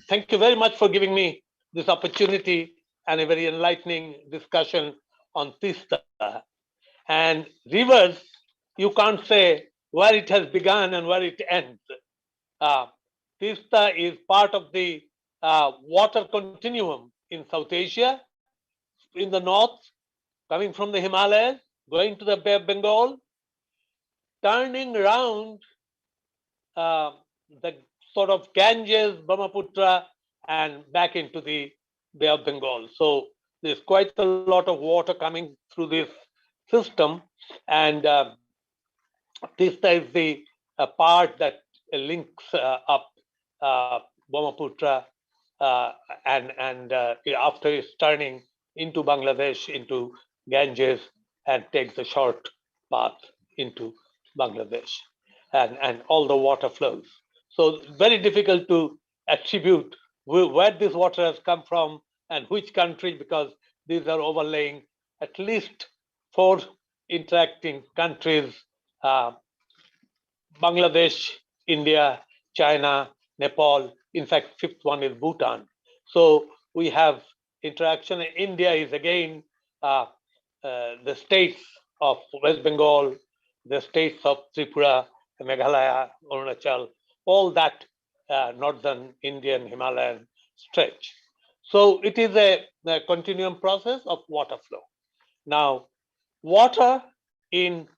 Thank you very much for giving me this opportunity and a very enlightening discussion on Teesta. And rivers, you can't say where it has begun and where it ends. Teesta is part of the water continuum in South Asia, in the north, coming from the Himalayas, going to the Bay of Bengal, turning around the sort of Ganges, Brahmaputra, and back into the Bay of Bengal. So there's quite a lot of water coming through this system, and Teesta is the part that links up Brahmaputra and after it's turning into Bangladesh, into Ganges, and takes a short path into Bangladesh, and all the water flows. So very difficult to attribute where this water has come from and which country, because these are overlaying at least 4 interacting countries: Bangladesh, India, China, Nepal. In fact, 5th one is Bhutan. So we have interaction. India is again the states of West Bengal, the states of Tripura, Meghalaya, Arunachal, all that northern Indian Himalayan stretch. So it is a continuum process of water flow. Now, water in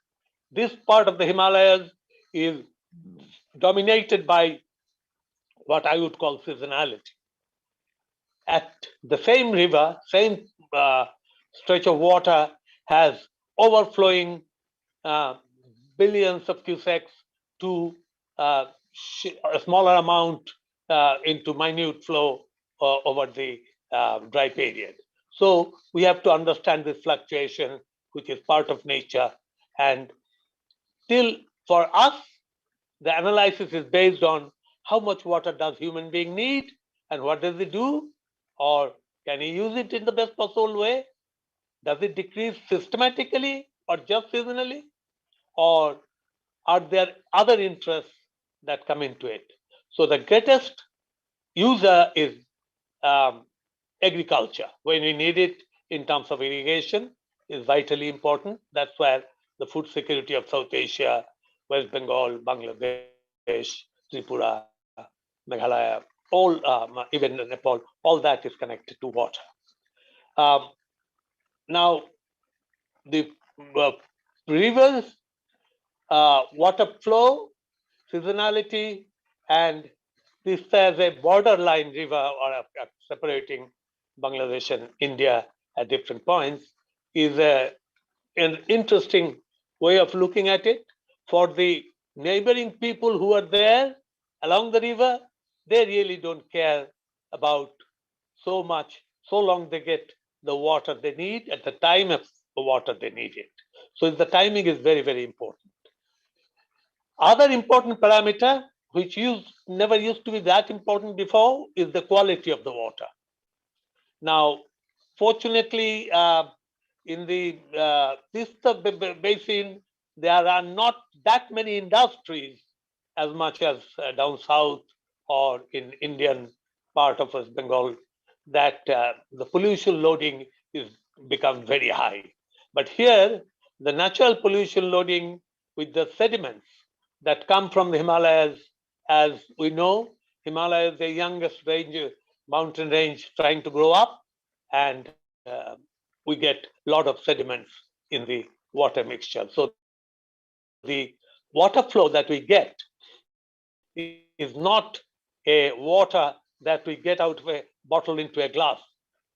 this part of the Himalayas is dominated by what I would call seasonality. At the same river, same stretch of water has overflowing billions of cusecs to a smaller amount into minute flow over the dry period. So we have to understand this fluctuation, which is part of nature. And still, for us, the analysis is based on how much water does human being need and what does it do? Or can he use it in the best possible way? Does it decrease systematically or just seasonally? Or are there other interests that come into it? So the greatest user is agriculture. When we need it in terms of irrigation is vitally important. That's where the food security of South Asia, West Bengal, Bangladesh, Tripura, Meghalaya, all, even Nepal, all that is connected to water. Now, the rivers, water flow, seasonality, and this as a borderline river or separating Bangladesh and India at different points is an interesting way of looking at it. For the neighboring people who are there along the river, they really don't care about so much, so long they get the water they need at the time of the water they need it. So the timing is very, very important. Other important parameter, which never used to be that important before, is the quality of the water. Now, fortunately, in the Teesta Basin, there are not that many industries as much as down south or in Indian part of West Bengal, that the pollution loading is become very high. But here, the natural pollution loading with the sediments that come from the Himalayas, as we know, Himalaya is the youngest mountain range trying to grow up, and we get a lot of sediments in the water mixture. So the water flow that we get is not a water that we get out of a bottle into a glass.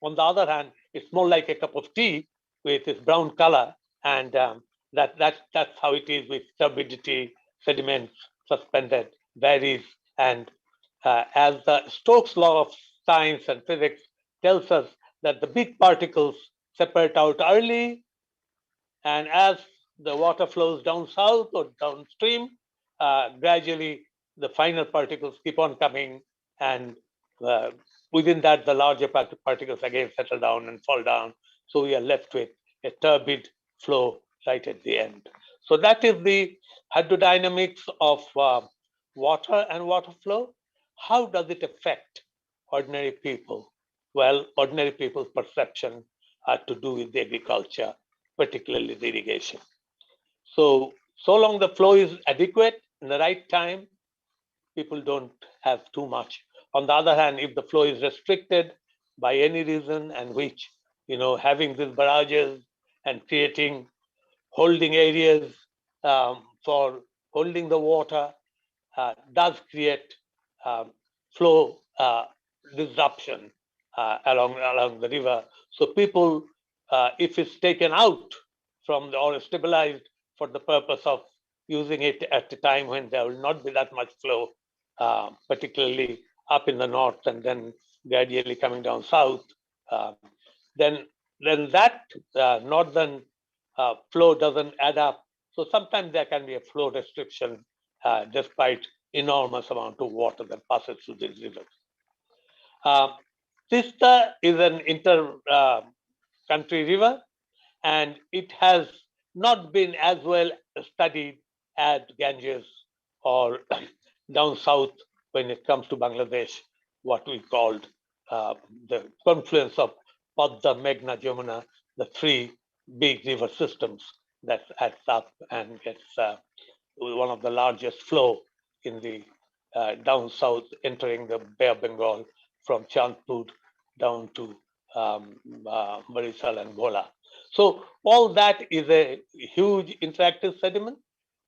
On the other hand, it's more like a cup of tea with its brown color, and that's how it is with turbidity, sediments, suspended, varies. And as the Stokes' law of science and physics tells us that the big particles separate out early, and as the water flows down south or downstream, gradually the finer particles keep on coming, and within that, the larger particles again settle down and fall down. So we are left with a turbid flow right at the end. So that is the hydrodynamics of water and water flow. How does it affect ordinary people? Well, ordinary people's perception had to do with the agriculture, particularly the irrigation. So long the flow is adequate in the right time, people don't have too much. On the other hand, if the flow is restricted by any reason, and which, having these barrages and creating holding areas for holding the water does create flow disruption along the river. So people, if it's taken out from or stabilized for the purpose of using it at a time when there will not be that much flow, particularly up in the north and then gradually coming down south, then that northern flow doesn't add up. So sometimes there can be a flow restriction despite enormous amount of water that passes through these rivers. Teesta is an inter-country river, and it has not been as well studied as Ganges or down south when it comes to Bangladesh, what we called the confluence of Padma, Meghna, Jamuna, the three big river systems that adds up and gets one of the largest flow in the down south, entering the Bay of Bengal from Chandpur down to Barisal and Bhola. So all that is a huge interactive sediment.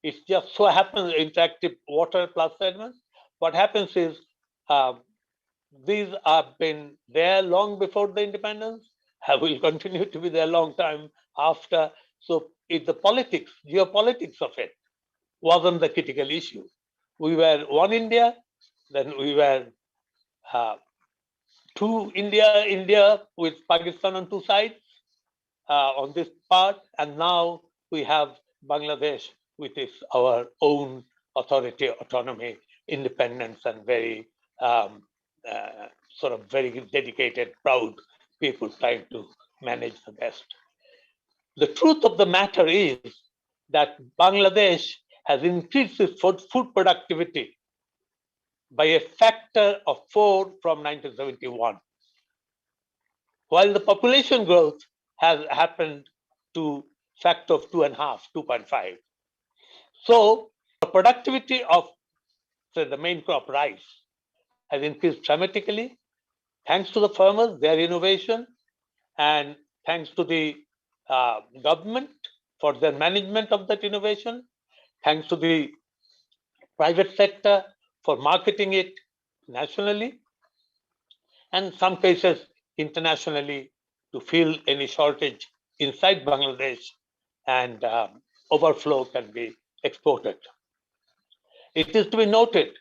It just so happens interactive water plus sediments. What happens is these have been there long before the independence, will continue to be there a long time after. So the politics, geopolitics of it wasn't the critical issue. We were one India, then we were two India with Pakistan on two sides on this part, and now we have Bangladesh with our own authority, autonomy, independence, and very sort of very dedicated, proud people trying to manage the best. The truth of the matter is that Bangladesh has increased its food productivity by a factor of 4 from 1971, while the population growth has happened to factor of 2.5, 2.5. So the productivity of, say, the main crop rice has increased dramatically, thanks to the farmers, their innovation, and thanks to the government for their management of that innovation, thanks to the private sector for marketing it nationally, and in some cases internationally to fill any shortage inside Bangladesh, and overflow can be exported. It is to be noted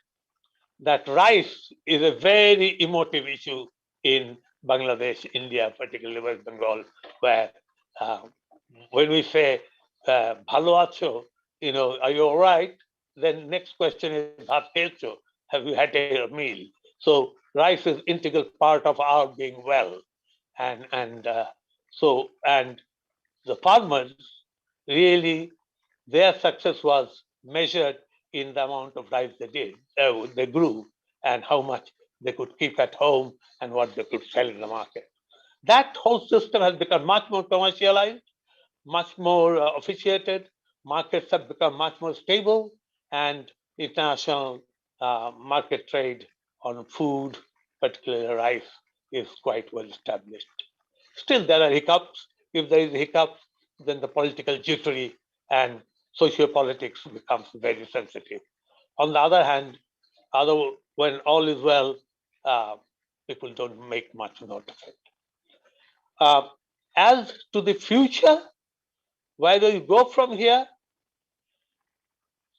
that rice is a very emotive issue in Bangladesh, India, particularly West Bengal, where when we say bhalo acho, are you all right? Then next question is bhat khecho, have you had a meal? So rice is integral part of our being well, and the farmers really, their success was measured in the amount of rice they grew, and how much they could keep at home and what they could sell in the market. That whole system has become much more commercialized, much more officiated. Markets have become much more stable, and international market trade on food, particularly rice, is quite well established. Still, there are hiccups. If there is hiccups, then the political jittery and socio-politics becomes very sensitive. On the other hand, when all is well, people don't make much note of it. As to the future, where do you go from here?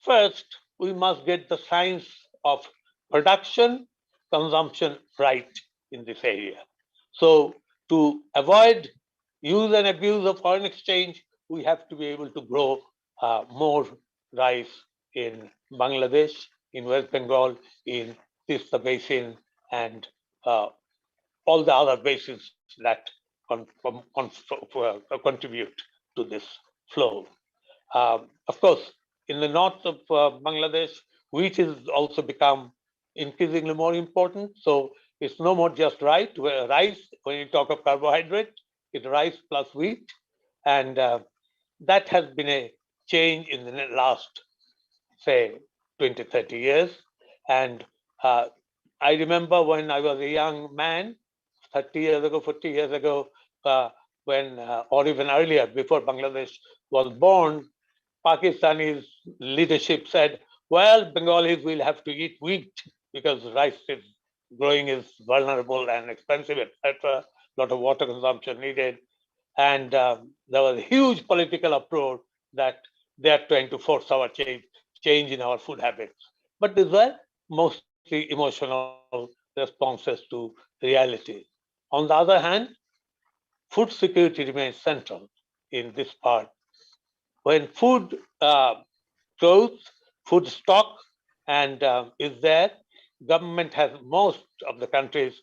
First, we must get the science of production, consumption right in this area. So to avoid use and abuse of foreign exchange, we have to be able to grow more rice in Bangladesh, in West Bengal, in Teesta Basin, and all the other basins that contribute to this flow. Of course, in the north of Bangladesh, wheat has also become increasingly more important. So it's no more just rice. When you talk of carbohydrate, it's rice plus wheat. And that has been a change in the last, say, 20, 30 years. And I remember when I was a young man, 30 years ago, 40 years ago, when, or even earlier, before Bangladesh was born, Pakistani leadership said, well, Bengalis will have to eat wheat because rice is growing is vulnerable and expensive, etc. A lot of water consumption needed. And there was a huge political uproar that they are trying to force our change in our food habits. But these were mostly emotional responses to reality. On the other hand, food security remains central in this part. When food grows, food stock and is there, government has most of the countries,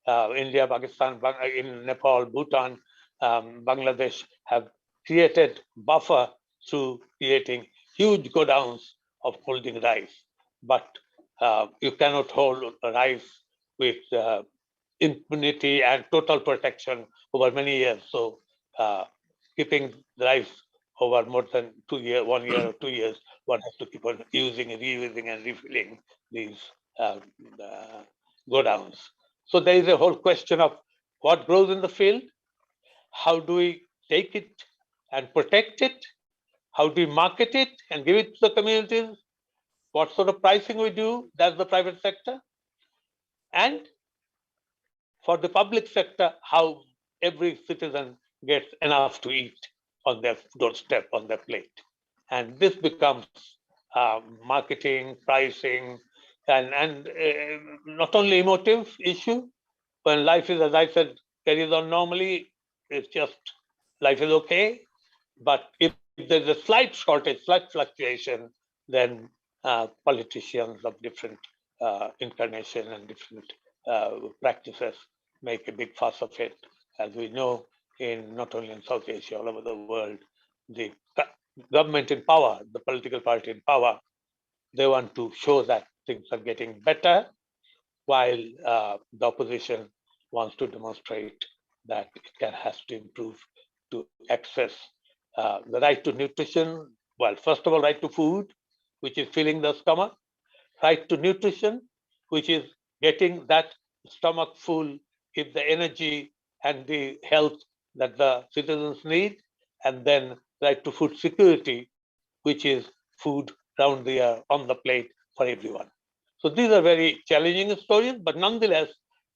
India, Pakistan, in Nepal, Bhutan, Bangladesh, have created buffer through creating huge godowns of holding rice. But you cannot hold rice with impunity and total protection over many years. So keeping the rice over more than 2 years, 1 year or 2 years, one has to keep on using and reusing and refilling these godowns. So there is a whole question of what grows in the field, how do we take it and protect it, how do we market it and give it to the communities, what sort of pricing we do, that's the private sector, and for the public sector, how every citizen gets enough to eat. on their doorstep, on their plate. And this becomes marketing, pricing, and not only emotive issue. When life is, as I said, carries on normally, it's just life is okay. But if there's a slight shortage, slight fluctuation, then politicians of different incarnation and different practices make a big fuss of it. As we know, in not only in South Asia, all over the world, the government in power, the political party in power, they want to show that things are getting better, while the opposition wants to demonstrate that it has to improve to access the right to nutrition. Well, first of all, right to food, which is filling the stomach, right to nutrition, which is getting that stomach full with the energy and the health that the citizens need, and then right to food security, which is food round the year on the plate for everyone. So these are very challenging stories, but nonetheless,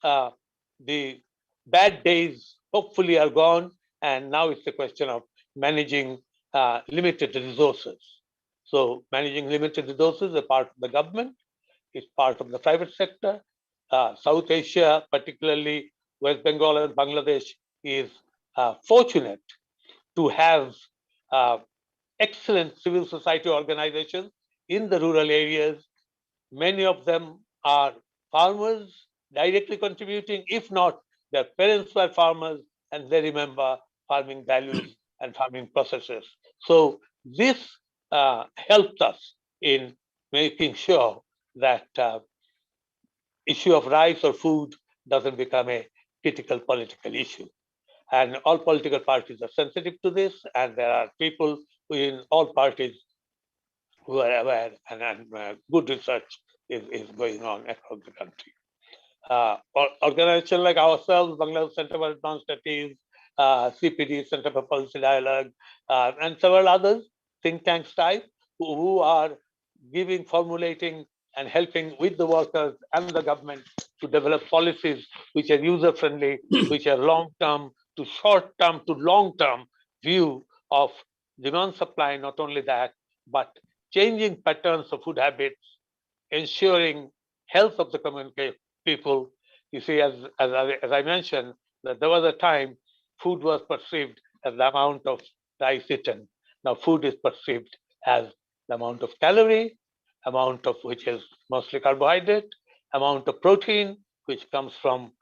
the bad days hopefully are gone, and now it's a question of managing limited resources. So managing limited resources is a part of the government, it's part of the private sector. South Asia, particularly West Bengal and Bangladesh, is fortunate to have excellent civil society organizations in the rural areas. Many of them are farmers directly contributing. If not, their parents were farmers and they remember farming values and farming processes. So this helped us in making sure that issue of rice or food doesn't become a critical political issue. And all political parties are sensitive to this, and there are people in all parties who are aware, and good research is going on across the country. Organizations like ourselves, Bangladesh Center for Advanced Studies, CPD, Center for Policy Dialogue, and several others, think tanks type, who are formulating and helping with the workers and the government to develop policies which are user-friendly, which are long-term to short-term to long-term view of demand supply. Not only that, but changing patterns of food habits, ensuring health of the community people. You see, as I mentioned, that there was a time food was perceived as the amount of rice eaten. Now food is perceived as the amount of calorie, amount of which is mostly carbohydrate, amount of protein, which comes from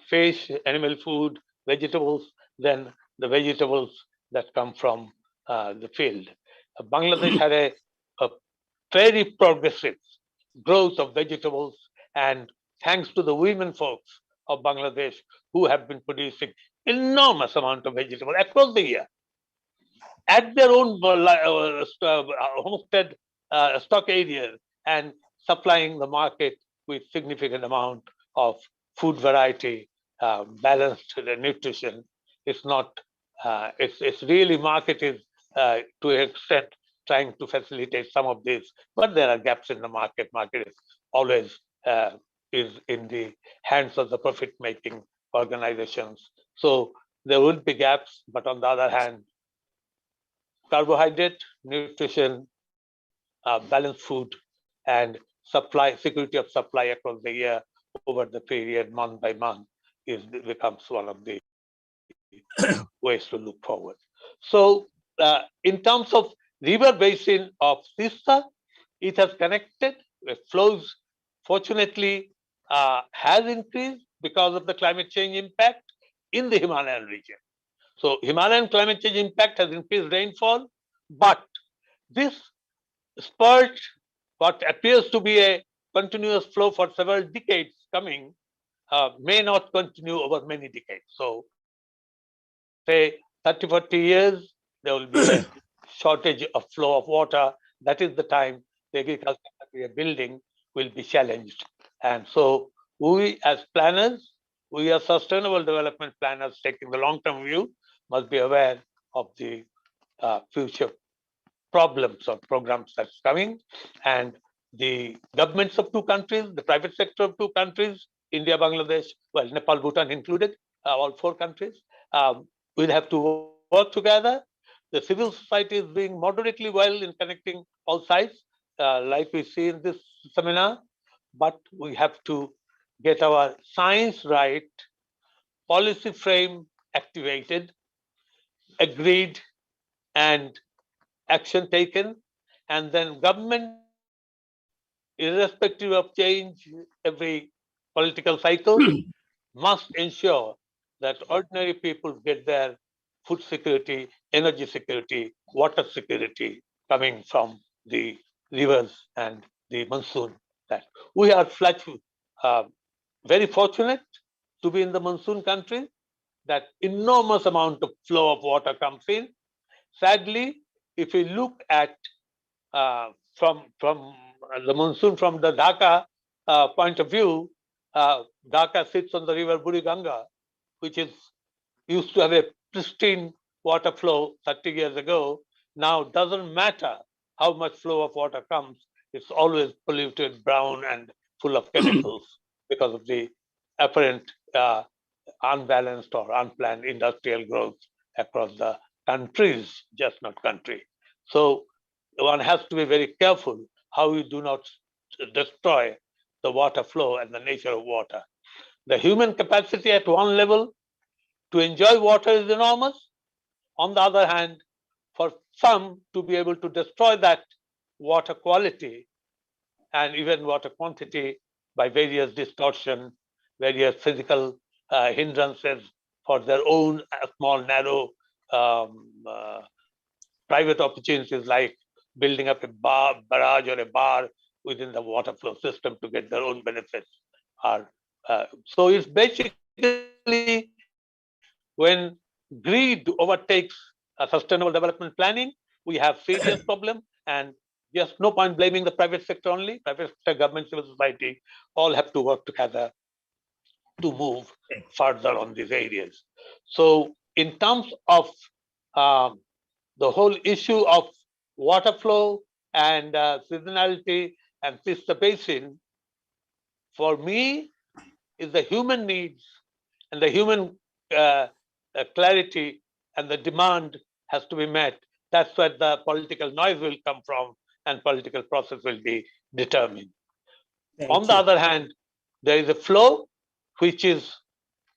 fish, animal food, vegetables, then the vegetables that come from the field. Bangladesh had a very progressive growth of vegetables, and thanks to the women folks of Bangladesh who have been producing enormous amount of vegetables across the year at their own homestead stock areas and supplying the market with significant amount of food variety, balanced nutrition. It's not, it's really marketed to an extent trying to facilitate some of this, but there are gaps in the market. Market is always is in the hands of the profit-making organizations. So there will be gaps, but on the other hand, carbohydrate, nutrition, balanced food, and supply, security of supply across the year over the period month by month becomes one of the ways to look forward. So in terms of river basin of Teesta, it has connected, it flows fortunately has increased because of the climate change impact in the Himalayan region. So Himalayan climate change impact has increased rainfall, but this spurt, what appears to be a continuous flow for several decades coming, may not continue over many decades. So say 30, 40 years, there will be a shortage of flow of water. That is the time the agriculture that we are building will be challenged. And so we as planners, we are sustainable development planners taking the long-term view, must be aware of the future problems or programs that's coming. And the governments of two countries, the private sector of two countries, India, Bangladesh, well, Nepal, Bhutan included, all four countries, will have to work together. The civil society is doing moderately well in connecting all sides, like we see in this seminar, but we have to get our science right, policy frame activated, agreed, and action taken, and then government, irrespective of change every political cycle, must ensure that ordinary people get their food security, energy security, water security coming from the rivers and the monsoon. That we are very fortunate to be in the monsoon country. That enormous amount of flow of water comes in. Sadly, if we look at from the monsoon from the Dhaka point of view, Dhaka sits on the river Buriganga, which is used to have a pristine water flow 30 years ago. Now doesn't matter how much flow of water comes, it's always polluted, brown, and full of chemicals because of the apparent unbalanced or unplanned industrial growth across the countries, just not country. So one has to be very careful how you do not destroy the water flow and the nature of water. The human capacity at one level to enjoy water is enormous. On the other hand, for some to be able to destroy that water quality and even water quantity by various distortion, various physical hindrances for their own small, narrow private opportunities, like building up a barrage or a bar within the water flow system to get their own benefits. So it's basically when greed overtakes a sustainable development planning, we have serious problem, and just no point blaming the private sector only. Private sector, government, civil society, all have to work together to move further on these areas. So in terms of the whole issue of water flow and seasonality and Teesta Basin, for me, is the human needs and the human clarity and the demand has to be met. That's where the political noise will come from and political process will be determined. On the other hand, there is a flow which is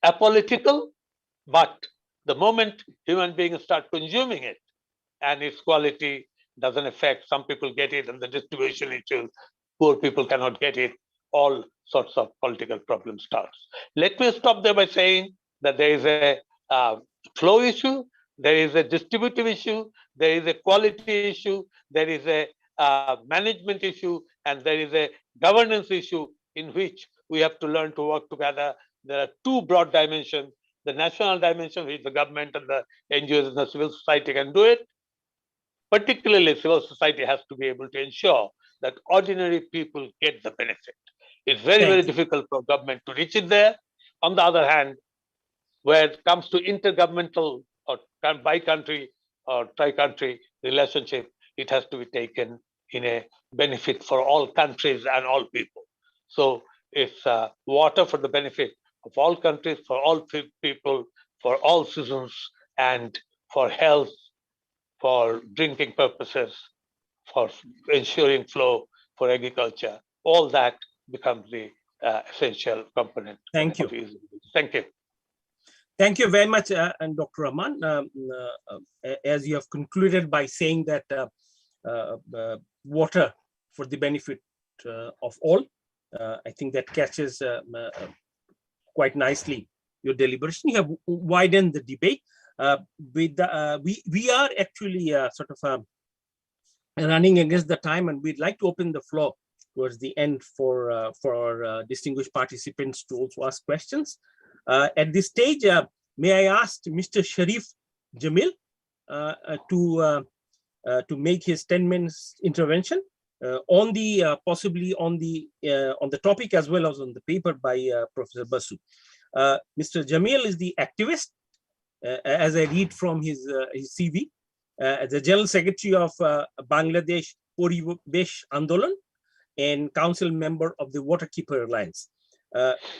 apolitical, but the moment human beings start consuming it and its quality doesn't affect, some people get it and the distribution issues, poor people cannot get it, all sorts of political problems starts. Let me stop there by saying that there is a flow issue, there is a distributive issue, there is a quality issue, there is a management issue, and there is a governance issue in which we have to learn to work together. There are two broad dimensions: the national dimension, which the government and the NGOs and the civil society can do it. Particularly, civil society has to be able to ensure that ordinary people get the benefit. It's very, very difficult for government to reach it there. On the other hand, where it comes to intergovernmental or by-country or tri-country relationship, it has to be taken in a benefit for all countries and all people. So it's water for the benefit of all countries, for all people, for all seasons, and for health, for drinking purposes, for ensuring flow, for agriculture. All that becomes the essential component. Thank you. Thank you. Thank you very much, and Dr. Rahman. As you have concluded by saying that water for the benefit of all, I think that catches quite nicely your deliberation. You have widened the debate. We are actually sort of running against the time, and we'd like to open the floor towards the end for our distinguished participants to also ask questions. At this stage, may I ask Mr. Sharif Jamil to make his 10 minutes intervention on the possibly on the topic as well as on the paper by Professor Basu. Mr. Jamil is the activist, as I read from his CV, the General Secretary of Bangladesh Poribesh Andolan and Council Member of the Waterkeeper Alliance.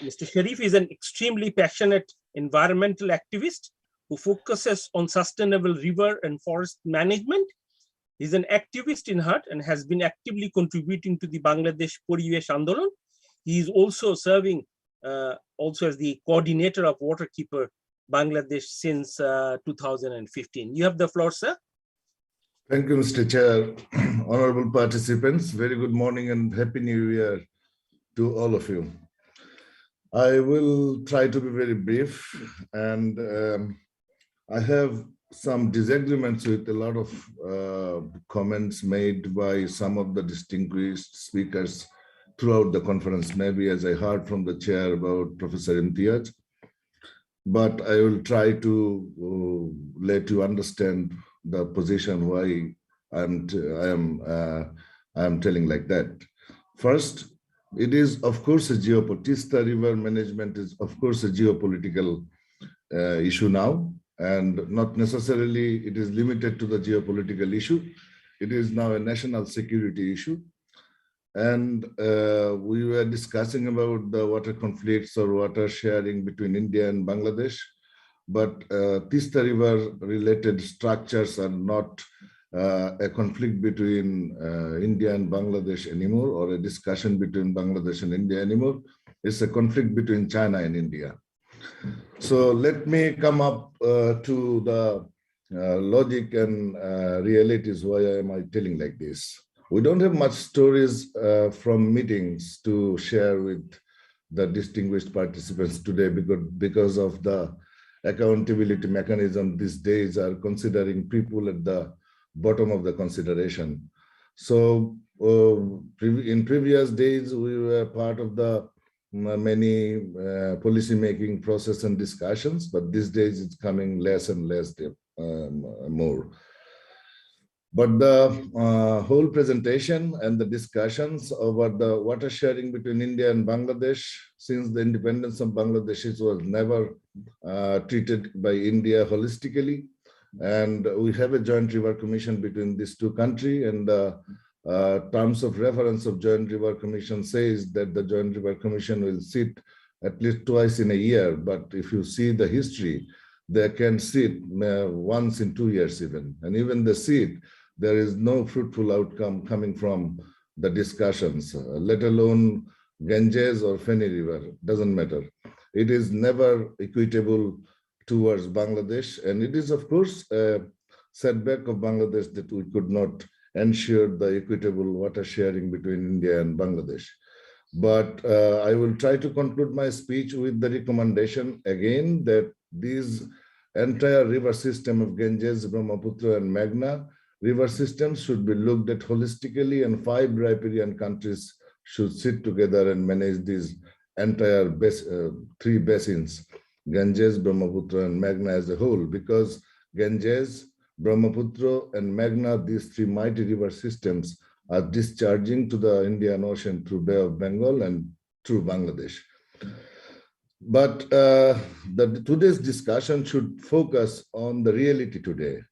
Mr. Sharif is an extremely passionate environmental activist who focuses on sustainable river and forest management. He's an activist in heart and has been actively contributing to the Bangladesh Parivesh Andolan. He is also serving also as the coordinator of Waterkeeper Bangladesh since 2015. You have the floor, sir. Thank you, Mr. Chair. Honorable participants, very good morning and Happy New Year to all of you. I will try to be very brief, and I have some disagreements with a lot of comments made by some of the distinguished speakers throughout the conference, maybe as I heard from the chair about Professor Imtiaz. But I will try to let you understand the position why I am telling like that. First, it is of course a Teesta river management is of course a geopolitical issue now, and not necessarily it is limited to the geopolitical issue. It is now a national security issue. And we were discussing about the water conflicts or water sharing between India and Bangladesh, but Teesta river related structures are not a conflict between India and Bangladesh anymore, or a discussion between Bangladesh and India anymore. It's a conflict between China and India. So let me come up to the logic and realities. Why am I telling like this? We don't have much stories from meetings to share with the distinguished participants today because of the accountability mechanism these days are considering people at the bottom of the consideration. So in previous days, we were part of the many policy making process and discussions, but these days it's coming less and less more. But the whole presentation and the discussions about the water sharing between India and Bangladesh since the independence of Bangladesh was never treated by India holistically. And we have a joint river commission between these two countries, and the terms of reference of joint river commission says that the joint river commission will sit at least twice in a year. But if you see the history, they can sit once in 2 years even. And even the sit, there is no fruitful outcome coming from the discussions, let alone Ganges or Feni River, doesn't matter. It is never equitable towards Bangladesh. And it is, of course, a setback of Bangladesh that we could not ensure the equitable water sharing between India and Bangladesh. But I will try to conclude my speech with the recommendation again that this entire river system of Ganges, Brahmaputra, and Meghna river systems should be looked at holistically, and 5 riparian countries should sit together and manage these entire 3 basins, Ganges, Brahmaputra, and Meghna as a whole, because Ganges, Brahmaputra, and Meghna, these 3 mighty river systems, are discharging to the Indian Ocean through Bay of Bengal and through Bangladesh. But today's discussion should focus on the reality today.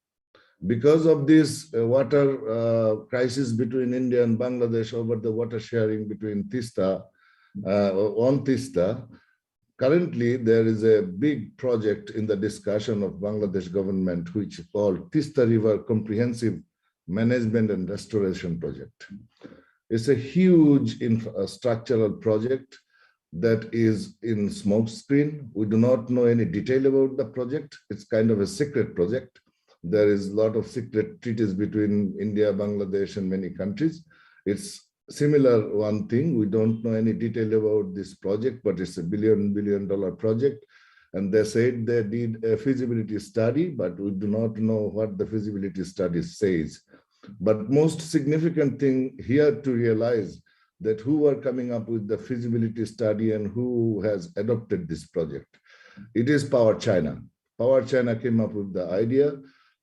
Because of this water crisis between India and Bangladesh over the water sharing between Teesta, on Teesta, currently there is a big project in the discussion of Bangladesh government, which is called Teesta River Comprehensive Management and Restoration Project. It's a huge structural project that is in smoke screen. We do not know any detail about the project. It's kind of a secret project. There is a lot of secret treaties between India, Bangladesh, and many countries. It's similar one thing. We don't know any detail about this project, but it's a $1 billion project. And they said they did a feasibility study, but we do not know what the feasibility study says. But most significant thing here to realize that who are coming up with the feasibility study and who has adopted this project. It is Power China. Power China came up with the idea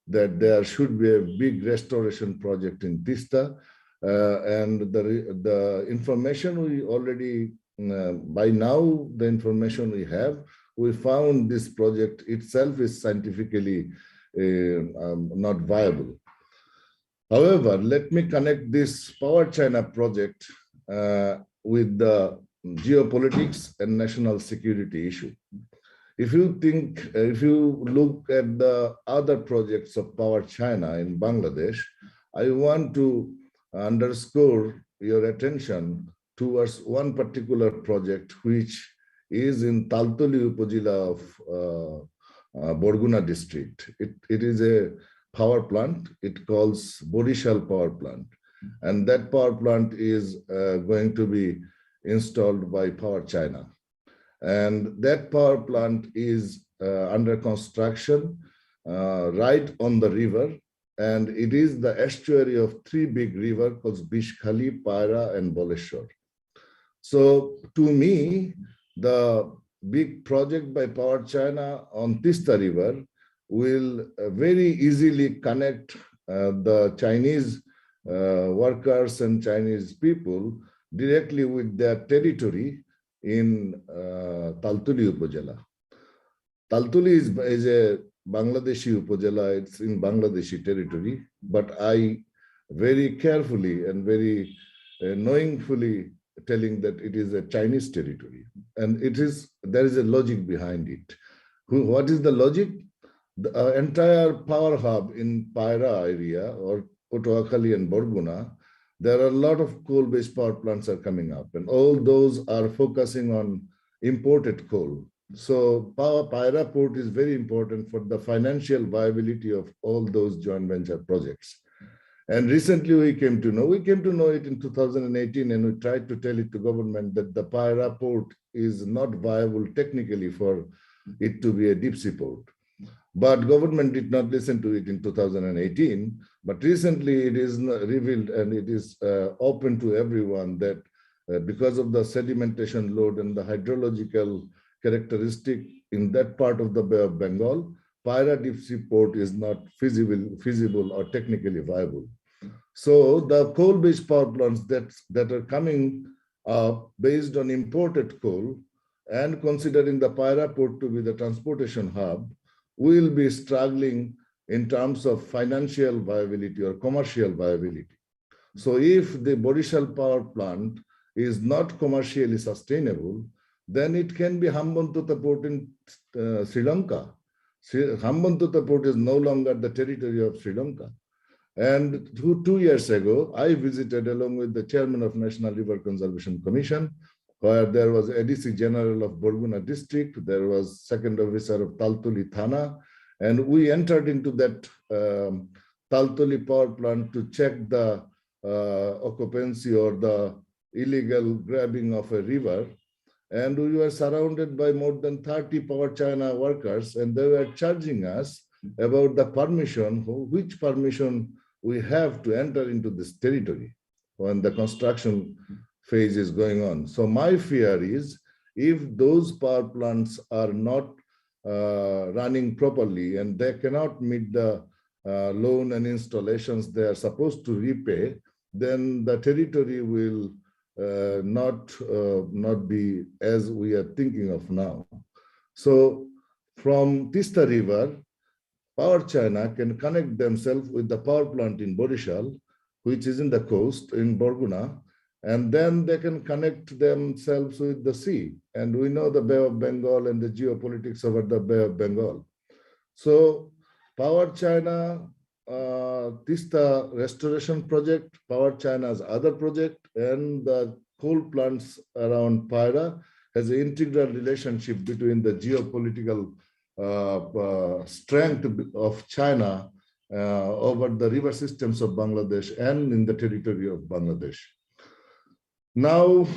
that there should be a big restoration project in Teesta. And the information we already, by now, the information we have, we found this project itself is scientifically not viable. However, let me connect this Power China project with the geopolitics and national security issue. if you look at the other projects of Power China in Bangladesh, I want to underscore your attention towards one particular project, which is in Taltoli Upazila of Borguna district. It is a power plant. It calls Borishal Power Plant. And that power plant is going to be installed by Power China. And that power plant is under construction right on the river. And it is the estuary of three big rivers called Bishkhali, Paira, and Boleshwar. So to me, the big project by Power China on Teesta River will very easily connect the Chinese workers and Chinese people directly with their territory in Taltoli Upazila. Taltoli is a Bangladeshi Upazila, it's in Bangladeshi territory, but I very carefully and very knowingly telling that it is a Chinese territory. And there is a logic behind it. What is the logic? The entire power hub in Paira area or Otoakali and Borguna, there are a lot of coal-based power plants are coming up, and all those are focusing on imported coal. So Paira port is very important for the financial viability of all those joint venture projects. And recently we came to know it in 2018, and we tried to tell it to government that the Paira port is not viable technically for it to be a deep sea port. But government did not listen to it in 2018. But recently it is revealed and it is open to everyone that because of the sedimentation load and the hydrological characteristic in that part of the Bay of Bengal, Paira deep sea port is not feasible or technically viable. So the coal-based power plants that are coming based on imported coal and considering the Paira port to be the transportation hub, will be struggling in terms of financial viability or commercial viability. So if the Borishal power plant is not commercially sustainable, then it can be Hambantota port in Sri Lanka. Hambantota port is no longer the territory of Sri Lanka. And 2 years ago, I visited along with the chairman of National River Conservation Commission, where there was ADC General of Borguna district, there was second officer of Taltoli Thana, and we entered into that Taltoli power plant to check the occupancy or the illegal grabbing of a river. And we were surrounded by more than 30 Power China workers, and they were charging us about the permission, which permission we have to enter into this territory when the construction phase is going on. So my fear is if those power plants are not running properly and they cannot meet the loan and installations they are supposed to repay, then the territory will not be as we are thinking of now. So from Teesta River, Power China can connect themselves with the power plant in Borishal, which is in the coast in Borguna, and then they can connect themselves with the sea. And we know the Bay of Bengal and the geopolitics over the Bay of Bengal. So Power China, Teesta restoration project, Power China's other project, and the coal plants around Paira has an integral relationship between the geopolitical strength of China over the river systems of Bangladesh and in the territory of Bangladesh. Now,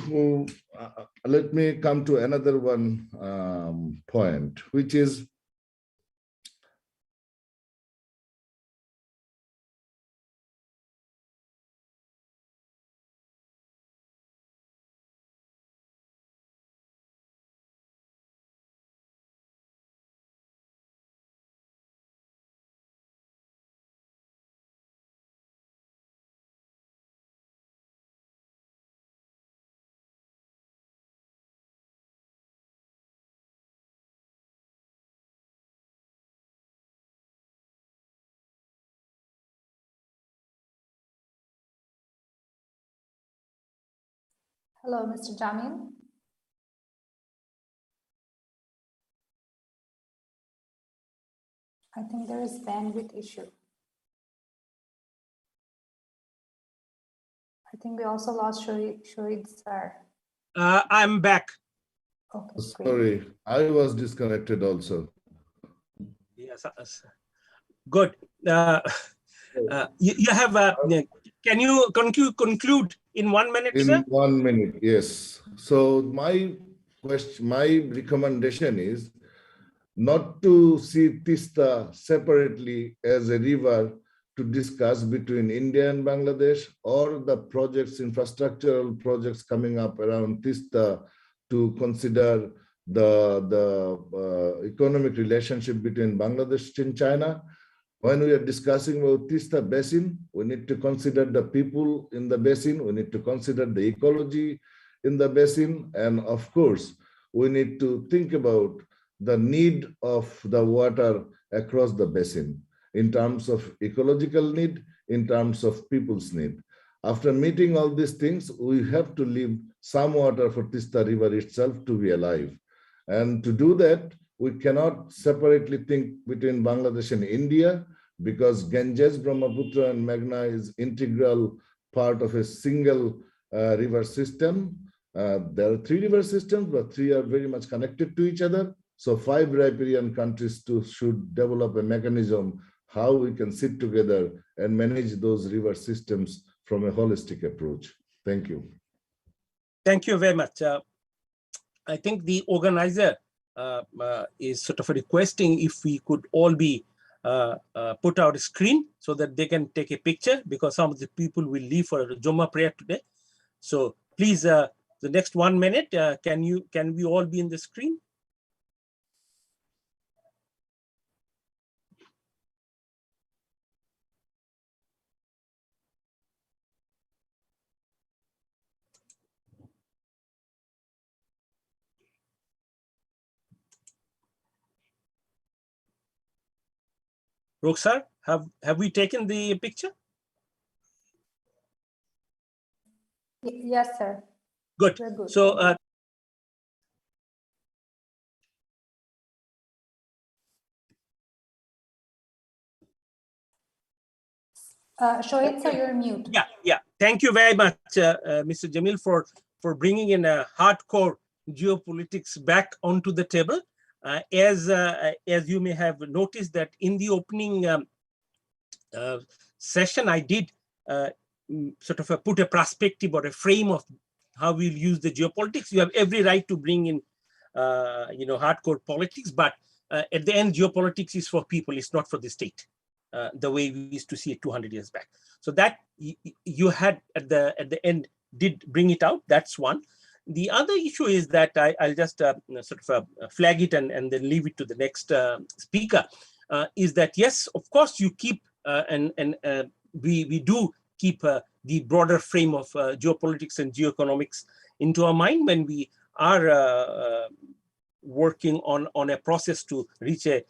let me come to another one point, which is Hello, Mr. Jamil. I think there is bandwidth issue. I think we also lost Shoaib sir. I'm back. Okay, great. Sorry, I was disconnected also. Yes, good. You have. Can you conclude in 1 minute, In sir? 1 minute, yes. So my recommendation is not to see Teesta separately as a river to discuss between India and Bangladesh, or the projects, infrastructural projects coming up around Teesta to consider the economic relationship between Bangladesh and China. When we are discussing about Teesta Basin, we need to consider the people in the basin, we need to consider the ecology in the basin, and of course, we need to think about the need of the water across the basin in terms of ecological need, in terms of people's need. After meeting all these things, we have to leave some water for Teesta River itself to be alive. And to do that, we cannot separately think between Bangladesh and India, because Ganges, Brahmaputra, and Meghna is integral part of a single river system. There are 3 river systems, but 3 are very much connected to each other. So 5 riparian countries should develop a mechanism how we can sit together and manage those river systems from a holistic approach. Thank you. Thank you very much. I think the organizer is sort of requesting if we could all be put out a screen so that they can take a picture, because some of the people will leave for a Jummah prayer today. So please, the next 1 minute, can we all be in the screen? Roxar, have we taken the picture? Yes, sir. Good. We're good. So Shoaib sir, you're mute. yeah. Thank you very much, Mr. Jamil, for bringing in a hardcore geopolitics back onto the table. As you may have noticed that in the opening session, I did sort of put a perspective or a frame of how we'll use the geopolitics. You have every right to bring in, hardcore politics, but at the end, geopolitics is for people. It's not for the state, the way we used to see it 200 years back. So that you had at the end did bring it out. That's one. The other issue is that I'll just sort of flag it and then leave it to the next speaker, is that, yes, of course, you keep we do keep the broader frame of geopolitics and geoeconomics into our mind when we are working on a process to reach a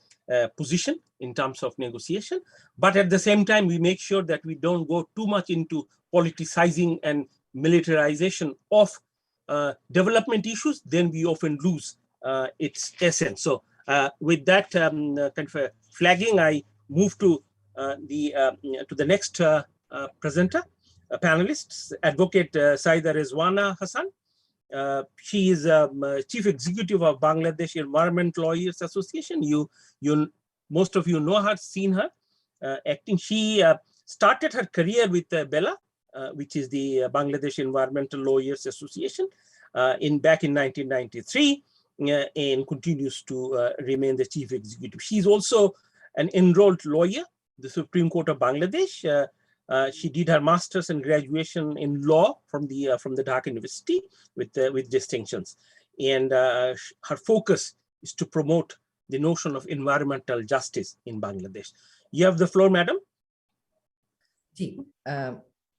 position in terms of negotiation. But at the same time, we make sure that we don't go too much into politicizing and militarization of development issues. Then we often lose its essence. So with that kind of a flagging, I move to the next presenter, panelist, Advocate Saida Rezwana Hassan. She is Chief Executive of Bangladesh Environment Lawyers Association. Most of you know her, seen her acting. She started her career with BELA, which is the Bangladesh Environmental Lawyers Association, back in 1993, and continues to remain the Chief Executive. She's also an enrolled lawyer, the Supreme Court of Bangladesh. She did her master's and graduation in law from the Dhaka University with distinctions, and her focus is to promote the notion of environmental justice in Bangladesh. You have the floor, madam.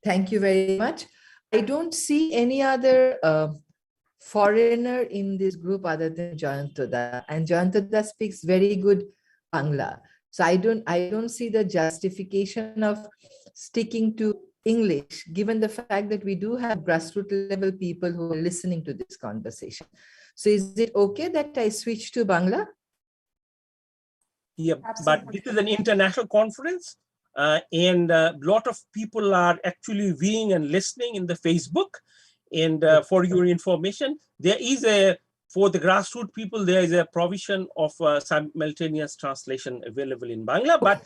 Thank you very much. I don't see any other foreigner in this group other than Jayantoda, and Jayantoda speaks very good Bangla. So I don't see the justification of sticking to English, given the fact that we do have grassroots level people who are listening to this conversation. So is it okay that I switch to Bangla? Yeah, but Absolutely. this is an international conference, and a lot of people are actually viewing and listening in the Facebook. And for your information, there is for the grassroots people, there is a provision of simultaneous translation available in Bangla. But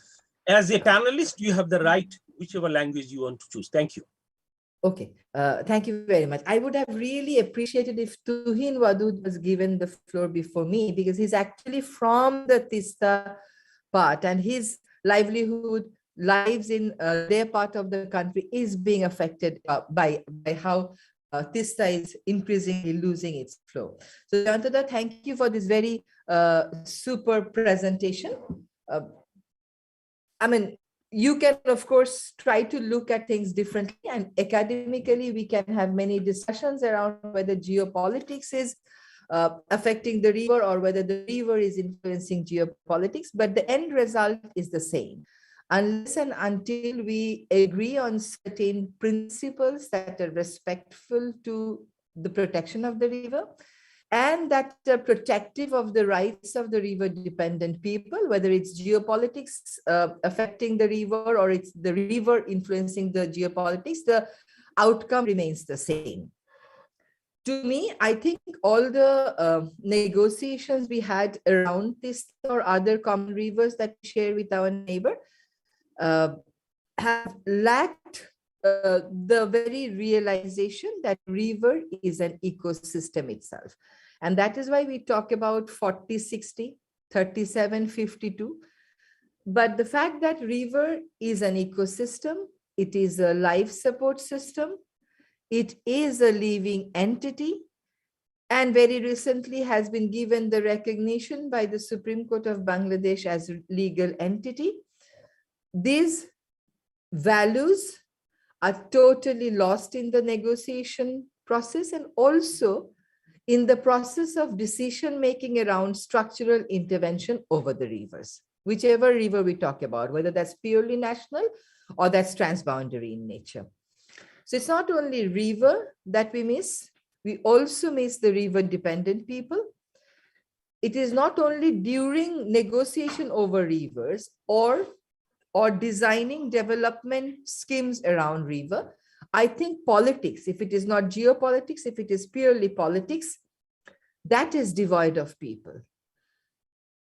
as a panelist, you have the right, whichever language you want to choose. Thank you. Okay, thank you very much. I would have really appreciated if Tuhin Wadud was given the floor before me, because he's actually from the Teesta part, and his livelihood, lives in their part of the country is being affected by how Teesta is increasingly losing its flow. So Jantada, thank you for this very super presentation. I mean, you can, of course, try to look at things differently, and academically, we can have many discussions around whether geopolitics is affecting the river or whether the river is influencing geopolitics, but the end result is the same. Unless and until we agree on certain principles that are respectful to the protection of the river, and that are protective of the rights of the river-dependent people, whether it's geopolitics affecting the river or it's the river influencing the geopolitics, the outcome remains the same. To me, I think all the negotiations we had around this or other common rivers that we share with our neighbor have lacked the very realization that river is an ecosystem itself. And that is why we talk about 40-60, 37-52. But the fact that river is an ecosystem, it is a life support system, it is a living entity, and very recently has been given the recognition by the Supreme Court of Bangladesh as a legal entity. These values are totally lost in the negotiation process, and also in the process of decision-making around structural intervention over the rivers, whichever river we talk about, whether that's purely national or that's transboundary in nature. So it's not only river that we miss, we also miss the river-dependent people. It is not only during negotiation over rivers or designing development schemes around river. I think politics, if it is not geopolitics, if it is purely politics, that is devoid of people.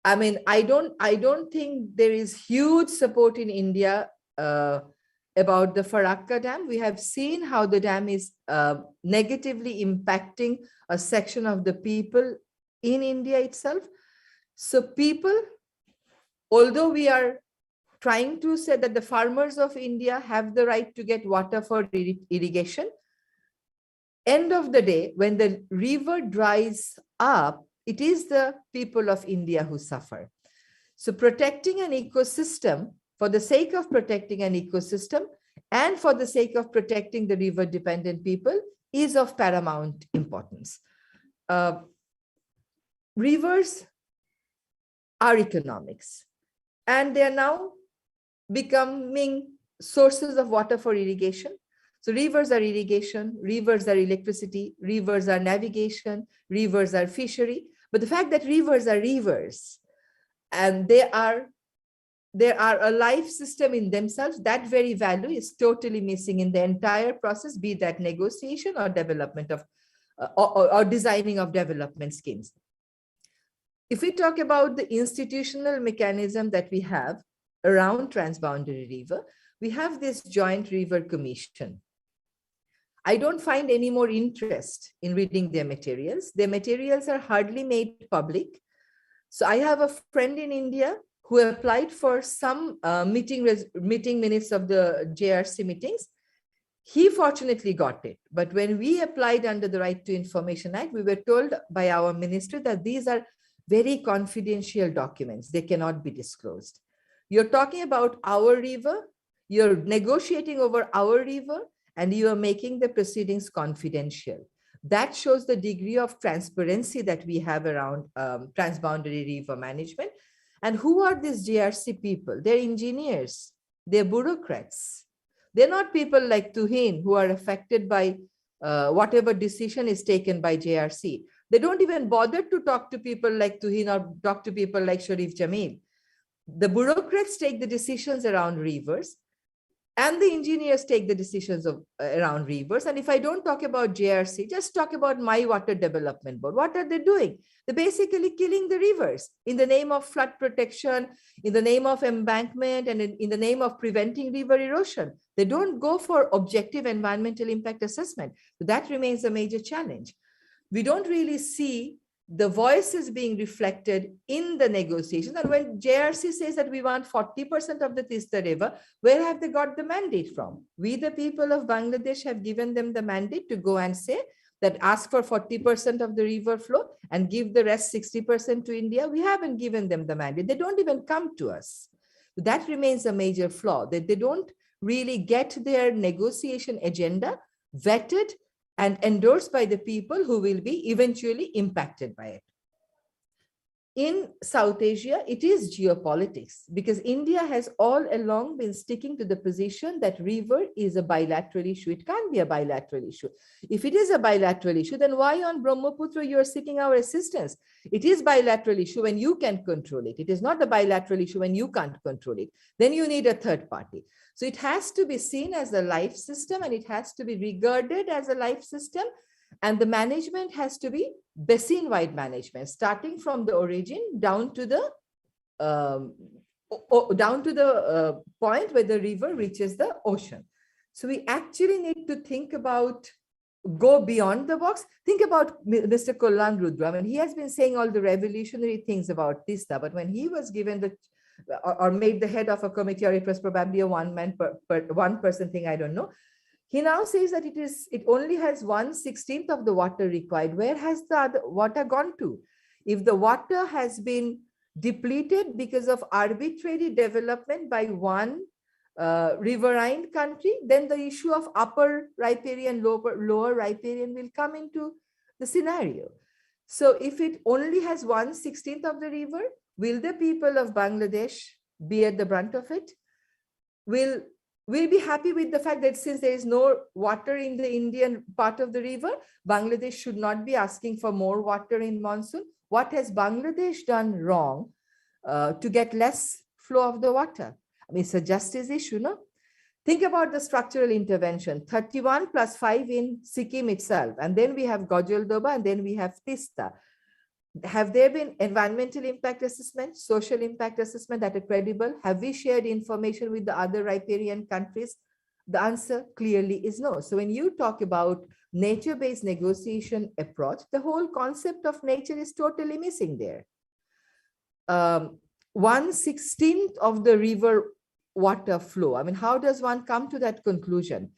I mean, I don't think there is huge support in India about the Farakka Dam. We have seen how the dam is negatively impacting a section of the people in India itself. So people, although we are trying to say that the farmers of India have the right to get water for irrigation, end of the day, when the river dries up, it is the people of India who suffer. So protecting an ecosystem, for the sake of protecting an ecosystem and for the sake of protecting the river-dependent people, is of paramount importance. Rivers are economics, and they are now becoming sources of water for irrigation. So rivers are irrigation, rivers are electricity, rivers are navigation, rivers are fishery. But the fact that rivers are rivers and they are a life system in themselves, that very value is totally missing in the entire process, be that negotiation or development of or designing of development schemes. If we talk about the institutional mechanism that we have around transboundary river, we have this joint river commission. I don't find any more interest in reading their materials. Their materials are hardly made public. So I have a friend in India who applied for some meeting minutes of the JRC meetings. He fortunately got it. But when we applied under the Right to Information Act, we were told by our minister that these are very confidential documents. They cannot be disclosed. You're talking about our river, you're negotiating over our river, and you are making the proceedings confidential. That shows the degree of transparency that we have around transboundary river management. And who are these JRC people? They're engineers, they're bureaucrats. They're not people like Tuhin who are affected by whatever decision is taken by JRC. They don't even bother to talk to people like Tuhin or talk to people like Sharif Jamil. The bureaucrats take the decisions around rivers, and the engineers take the decisions around rivers. And if I don't talk about JRC, just talk about my water development board. What are they doing? They're basically killing the rivers in the name of flood protection, in the name of embankment, and in the name of preventing river erosion. They don't go for objective environmental impact assessment. So that remains a major challenge. We don't really see the voices being reflected in the negotiations. And when JRC says that we want 40% of the Teesta River, where have they got the mandate from? We, the people of Bangladesh, have given them the mandate to go and say that ask for 40% of the river flow and give the rest 60% to India. We haven't given them the mandate. They don't even come to us. That remains a major flaw, that they don't really get their negotiation agenda vetted and endorsed by the people who will be eventually impacted by it. In South Asia, it is geopolitics, because India has all along been sticking to the position that river is a bilateral issue. It can't be a bilateral issue. If it is a bilateral issue, then why on Brahmaputra you are seeking our assistance? It is bilateral issue when you can control it. It is not a bilateral issue when you can't control it. Then you need a third party. So it has to be seen as a life system, and it has to be regarded as a life system. And the management has to be basin-wide management, starting from the origin down to the point where the river reaches the ocean. So we actually need to think about, go beyond the box. Think about Mr. Kollan Rudra. I mean, he has been saying all the revolutionary things about Teesta, but when he was given the or made the head of a committee, or it was probably a one person thing, I don't know. He now says that it only has 1/16 of the water required. Where has the other water gone to? If the water has been depleted because of arbitrary development by one riverine country, then the issue of upper riparian, lower riparian will come into the scenario. So if it only has 1/16 of the river, will the people of Bangladesh bear the brunt of it? We'll be happy with the fact that since there is no water in the Indian part of the river, Bangladesh should not be asking for more water in monsoon. What has Bangladesh done wrong to get less flow of the water? I mean, it's a justice issue, no? Think about the structural intervention, 31 plus 5 in Sikkim itself. And then we have Gajoldoba, and then we have Teesta. Have there been environmental impact assessment, social impact assessment that are credible? Have we shared information with the other riparian countries? The answer clearly is no. So when you talk about nature-based negotiation approach, the whole concept of nature is totally missing there. 1/16 of the river water flow. I mean, how does one come to that conclusion?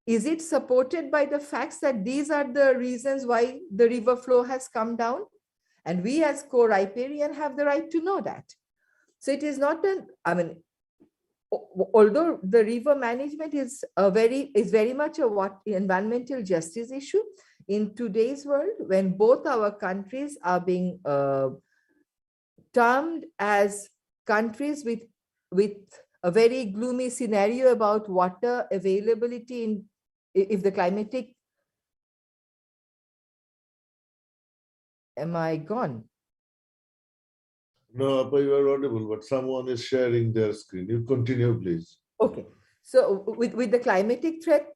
Is it supported by the facts that these are the reasons why the river flow has come down? And we as co-riparian have the right to know that. So it is not although the river management is very much a environmental justice issue in today's world, when both our countries are being termed as countries with a very gloomy scenario about water availability if the climatic. Am I gone? No, Appa, you are audible, but someone is sharing their screen. You continue, please. Okay. So with the climatic threat,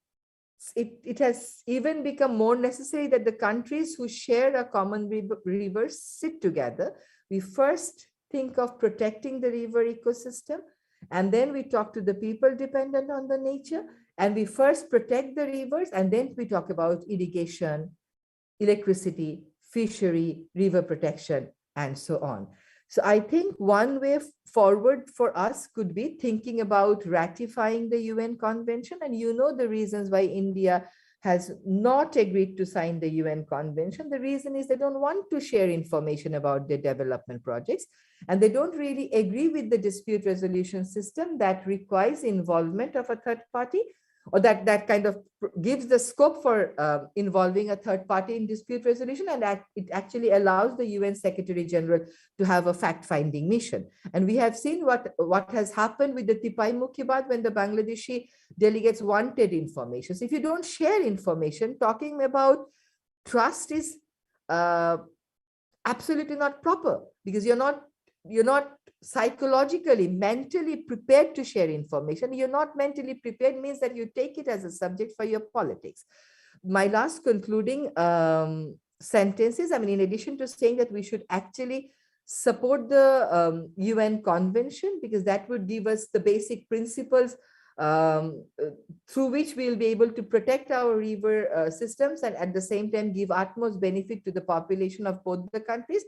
it has even become more necessary that the countries who share a common river sit together. We first think of protecting the river ecosystem, and then we talk to the people dependent on the nature, and we first protect the rivers, and then we talk about irrigation, electricity, fishery, river protection, and so on. So I think one way forward for us could be thinking about ratifying the UN Convention. And you know the reasons why India has not agreed to sign the UN Convention. The reason is they don't want to share information about their development projects. And they don't really agree with the dispute resolution system that requires involvement of a third party, or that kind of gives the scope for involving a third party in dispute resolution, and it actually allows the UN Secretary General to have a fact-finding mission. And we have seen what has happened with the Tipai Mukhibad when the Bangladeshi delegates wanted information. So if you don't share information, talking about trust is absolutely not proper, because you're not you're not psychologically, mentally prepared to share information. You're not mentally prepared means that you take it as a subject for your politics. My last concluding sentences, I mean, in addition to saying that we should actually support the UN Convention, because that would give us the basic principles through which we'll be able to protect our river systems and at the same time give utmost benefit to the population of both the countries.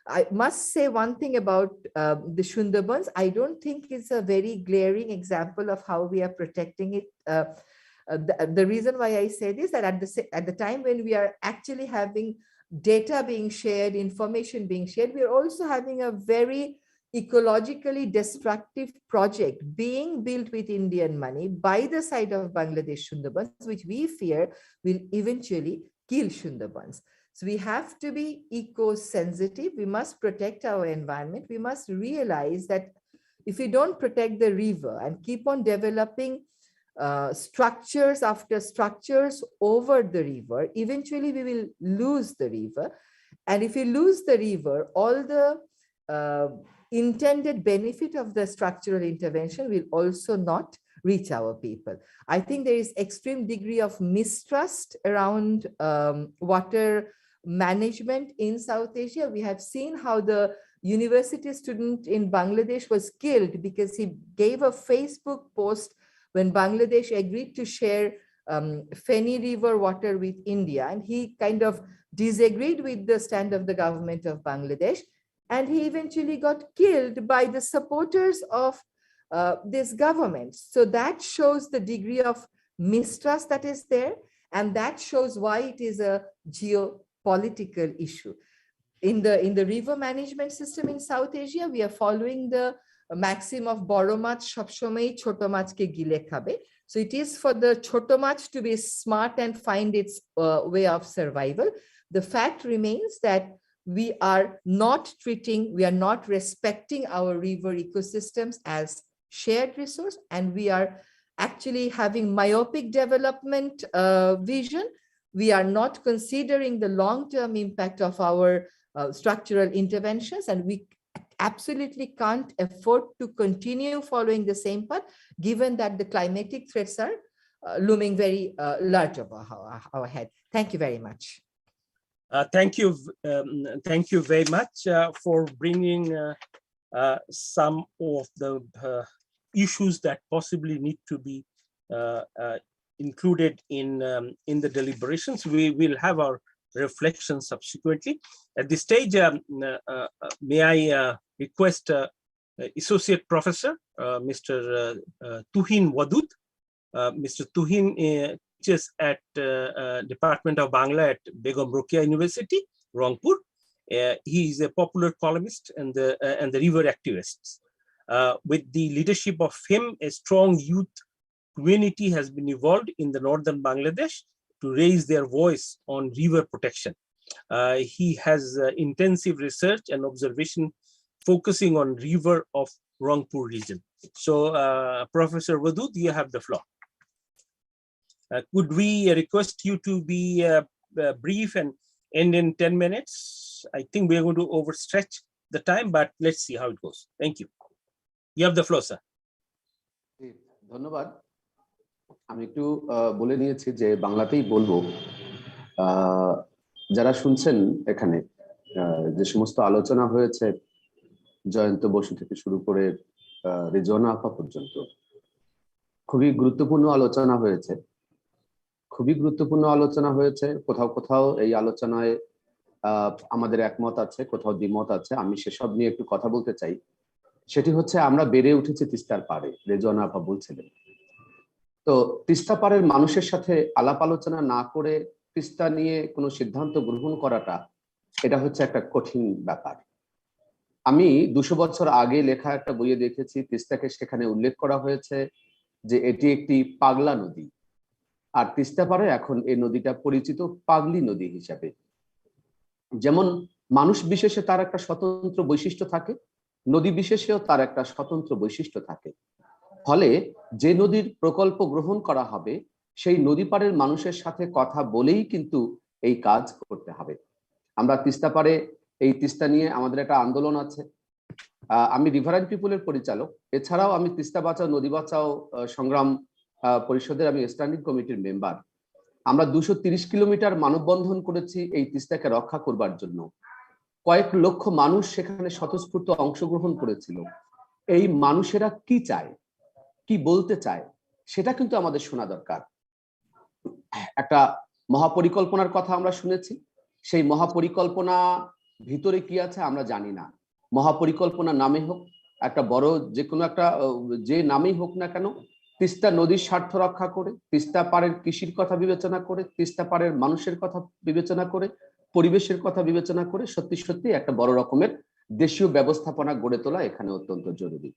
I must say one thing about the Sundarbans. I don't think it's a very glaring example of how we are protecting it. The reason why I say this, that at the time when we are actually having data being shared, information being shared, we are also having a very ecologically destructive project being built with Indian money by the side of Bangladesh Sundarbans, which we fear will eventually kill Sundarbans. So we have to be eco-sensitive. We must protect our environment. We must realize that if we don't protect the river and keep on developing structures after structures over the river, eventually we will lose the river. And if we lose the river, all the intended benefit of the structural intervention will also not reach our people. I think there is extreme degree of mistrust around water management in South Asia. We have seen how the university student in Bangladesh was killed because he gave a Facebook post when Bangladesh agreed to share Feni River water with India, and he kind of disagreed with the stand of the government of Bangladesh, and he eventually got killed by the supporters of this government. So that shows the degree of mistrust that is there, and that shows why it is a geopolitical issue. In the river management system in South Asia, we are following the maxim of boro mach sob shomoy choto machke gile khabe. So it is for the choto mach to be smart and find its way of survival. The fact remains that we are not respecting our river ecosystems as shared resource, and we are actually having myopic development vision. We are not considering the long-term impact of our structural interventions, and we absolutely can't afford to continue following the same path, given that the climatic threats are looming very large above our head. Thank you very much. Thank you very much for bringing some of the issues that possibly need to be included in the deliberations. We will have our reflections subsequently. At this stage, may I request Associate Professor Mr. Tuhin Wadud. Mr. Tuhin teaches at Department of Bangla at Begum Rokeya University, Rangpur. He is a popular columnist and the river activist. With the leadership of him, a strong youth community has been evolved in the northern Bangladesh to raise their voice on river protection. He has intensive research and observation focusing on river of Rangpur region. So, Professor Wadud, you have the floor. Could we request you to be brief and end in 10 minutes? I think we are going to overstretch the time, but let's see how it goes. Thank you. You have the floor, sir. ধন্যবাদ। আমি একটু বলে নিয়েছি যে বাংলাতেই বলবো। যারা শুনছেন এখানে যে সমস্ত আলোচনা হয়েছে জয়ন্ত বসু থেকে শুরু করে রেজওয়ানা আপা পর্যন্ত, খুবই গুরুত্বপূর্ণ আলোচনা হয়েছে। কোথাও কোথাও এই আলোচনায় আমাদের একমত আছে, কোথাও দ্বিমত আছে। আমি সেসব নিয়ে একটু কথা বলতে চাই। সেটি হচ্ছে আমরা বেড়ে উঠেছি তিস্তার পাড়ে, রেজওয়ানা আপা বলছিলেন। তো তিস্তা পাড়ের মানুষের সাথে আলাপ আলোচনা না করে তিস্তা নিয়ে কোনো সিদ্ধান্ত গ্রহণ করাটা, এটা হচ্ছে একটা কঠিন ব্যাপার। আমি 200 বছর আগে লেখা একটা বইয়ে দেখেছি তিস্তাকে সেখানে উল্লেখ করা হয়েছে যে এটি একটি পাগলা নদী, আর তিস্তা পাড়ে এখন এই নদীটা পরিচিত পাগলি নদী হিসাবে। যেমন মানুষ বিশেষে তার একটা স্বতন্ত্র বৈশিষ্ট্য থাকে, নদী বিশেষেও তার একটা স্বতন্ত্র বৈশিষ্ট্য থাকে। ফলে যে নদীর প্রকল্প গ্রহণ করা হবে সেই নদী পাড়ের মানুষের সাথে কথা বলেই কিন্তু এই কাজ করতে হবে। আমরা তিস্তা পাড়ে এই তিস্তা নিয়ে আমাদের একটা আন্দোলন আছে, আমি রিভার অ্যান্ড পিপলের পরিচালক। এছাড়াও আমি তিস্তা বাঁচাও নদী বাঁচাও সংগ্রাম পরিষদের আমি স্ট্যান্ডিং কমিটির মেম্বার। আমরা 230 কিলোমিটার মানববন্ধন করেছি এই তিস্তাকে রক্ষা করবার জন্য। কয়েক লক্ষ মানুষ সেখানে স্বতঃস্ফূর্ত অংশগ্রহণ করেছিল। এই মানুষেরা কি চায়, কি বলতে চায়, সেটা কিন্তু আমাদের শোনা দরকার। একটা মহাপরিকল্পনার কথা আমরা শুনেছি, সেই মহাপরিকল্পনা ভিতরে কি আছে আমরা জানি না। মহাপরিকল্পনা নামে হোক, একটা বড় যে কোনো একটা যে নামেই হোক না কেন, তিস্তা নদীর স্বার্থ রক্ষা করে, তিস্তা পাড়ের কৃষির কথা বিবেচনা করে, তিস্তা পাড়ের মানুষের কথা বিবেচনা করে, পরিবেশের কথা বিবেচনা করে সত্যি সত্যি একটা বড় রকমের দেশীয় ব্যবস্থাপনা গড়ে তোলা এখানে অত্যন্ত জরুরি।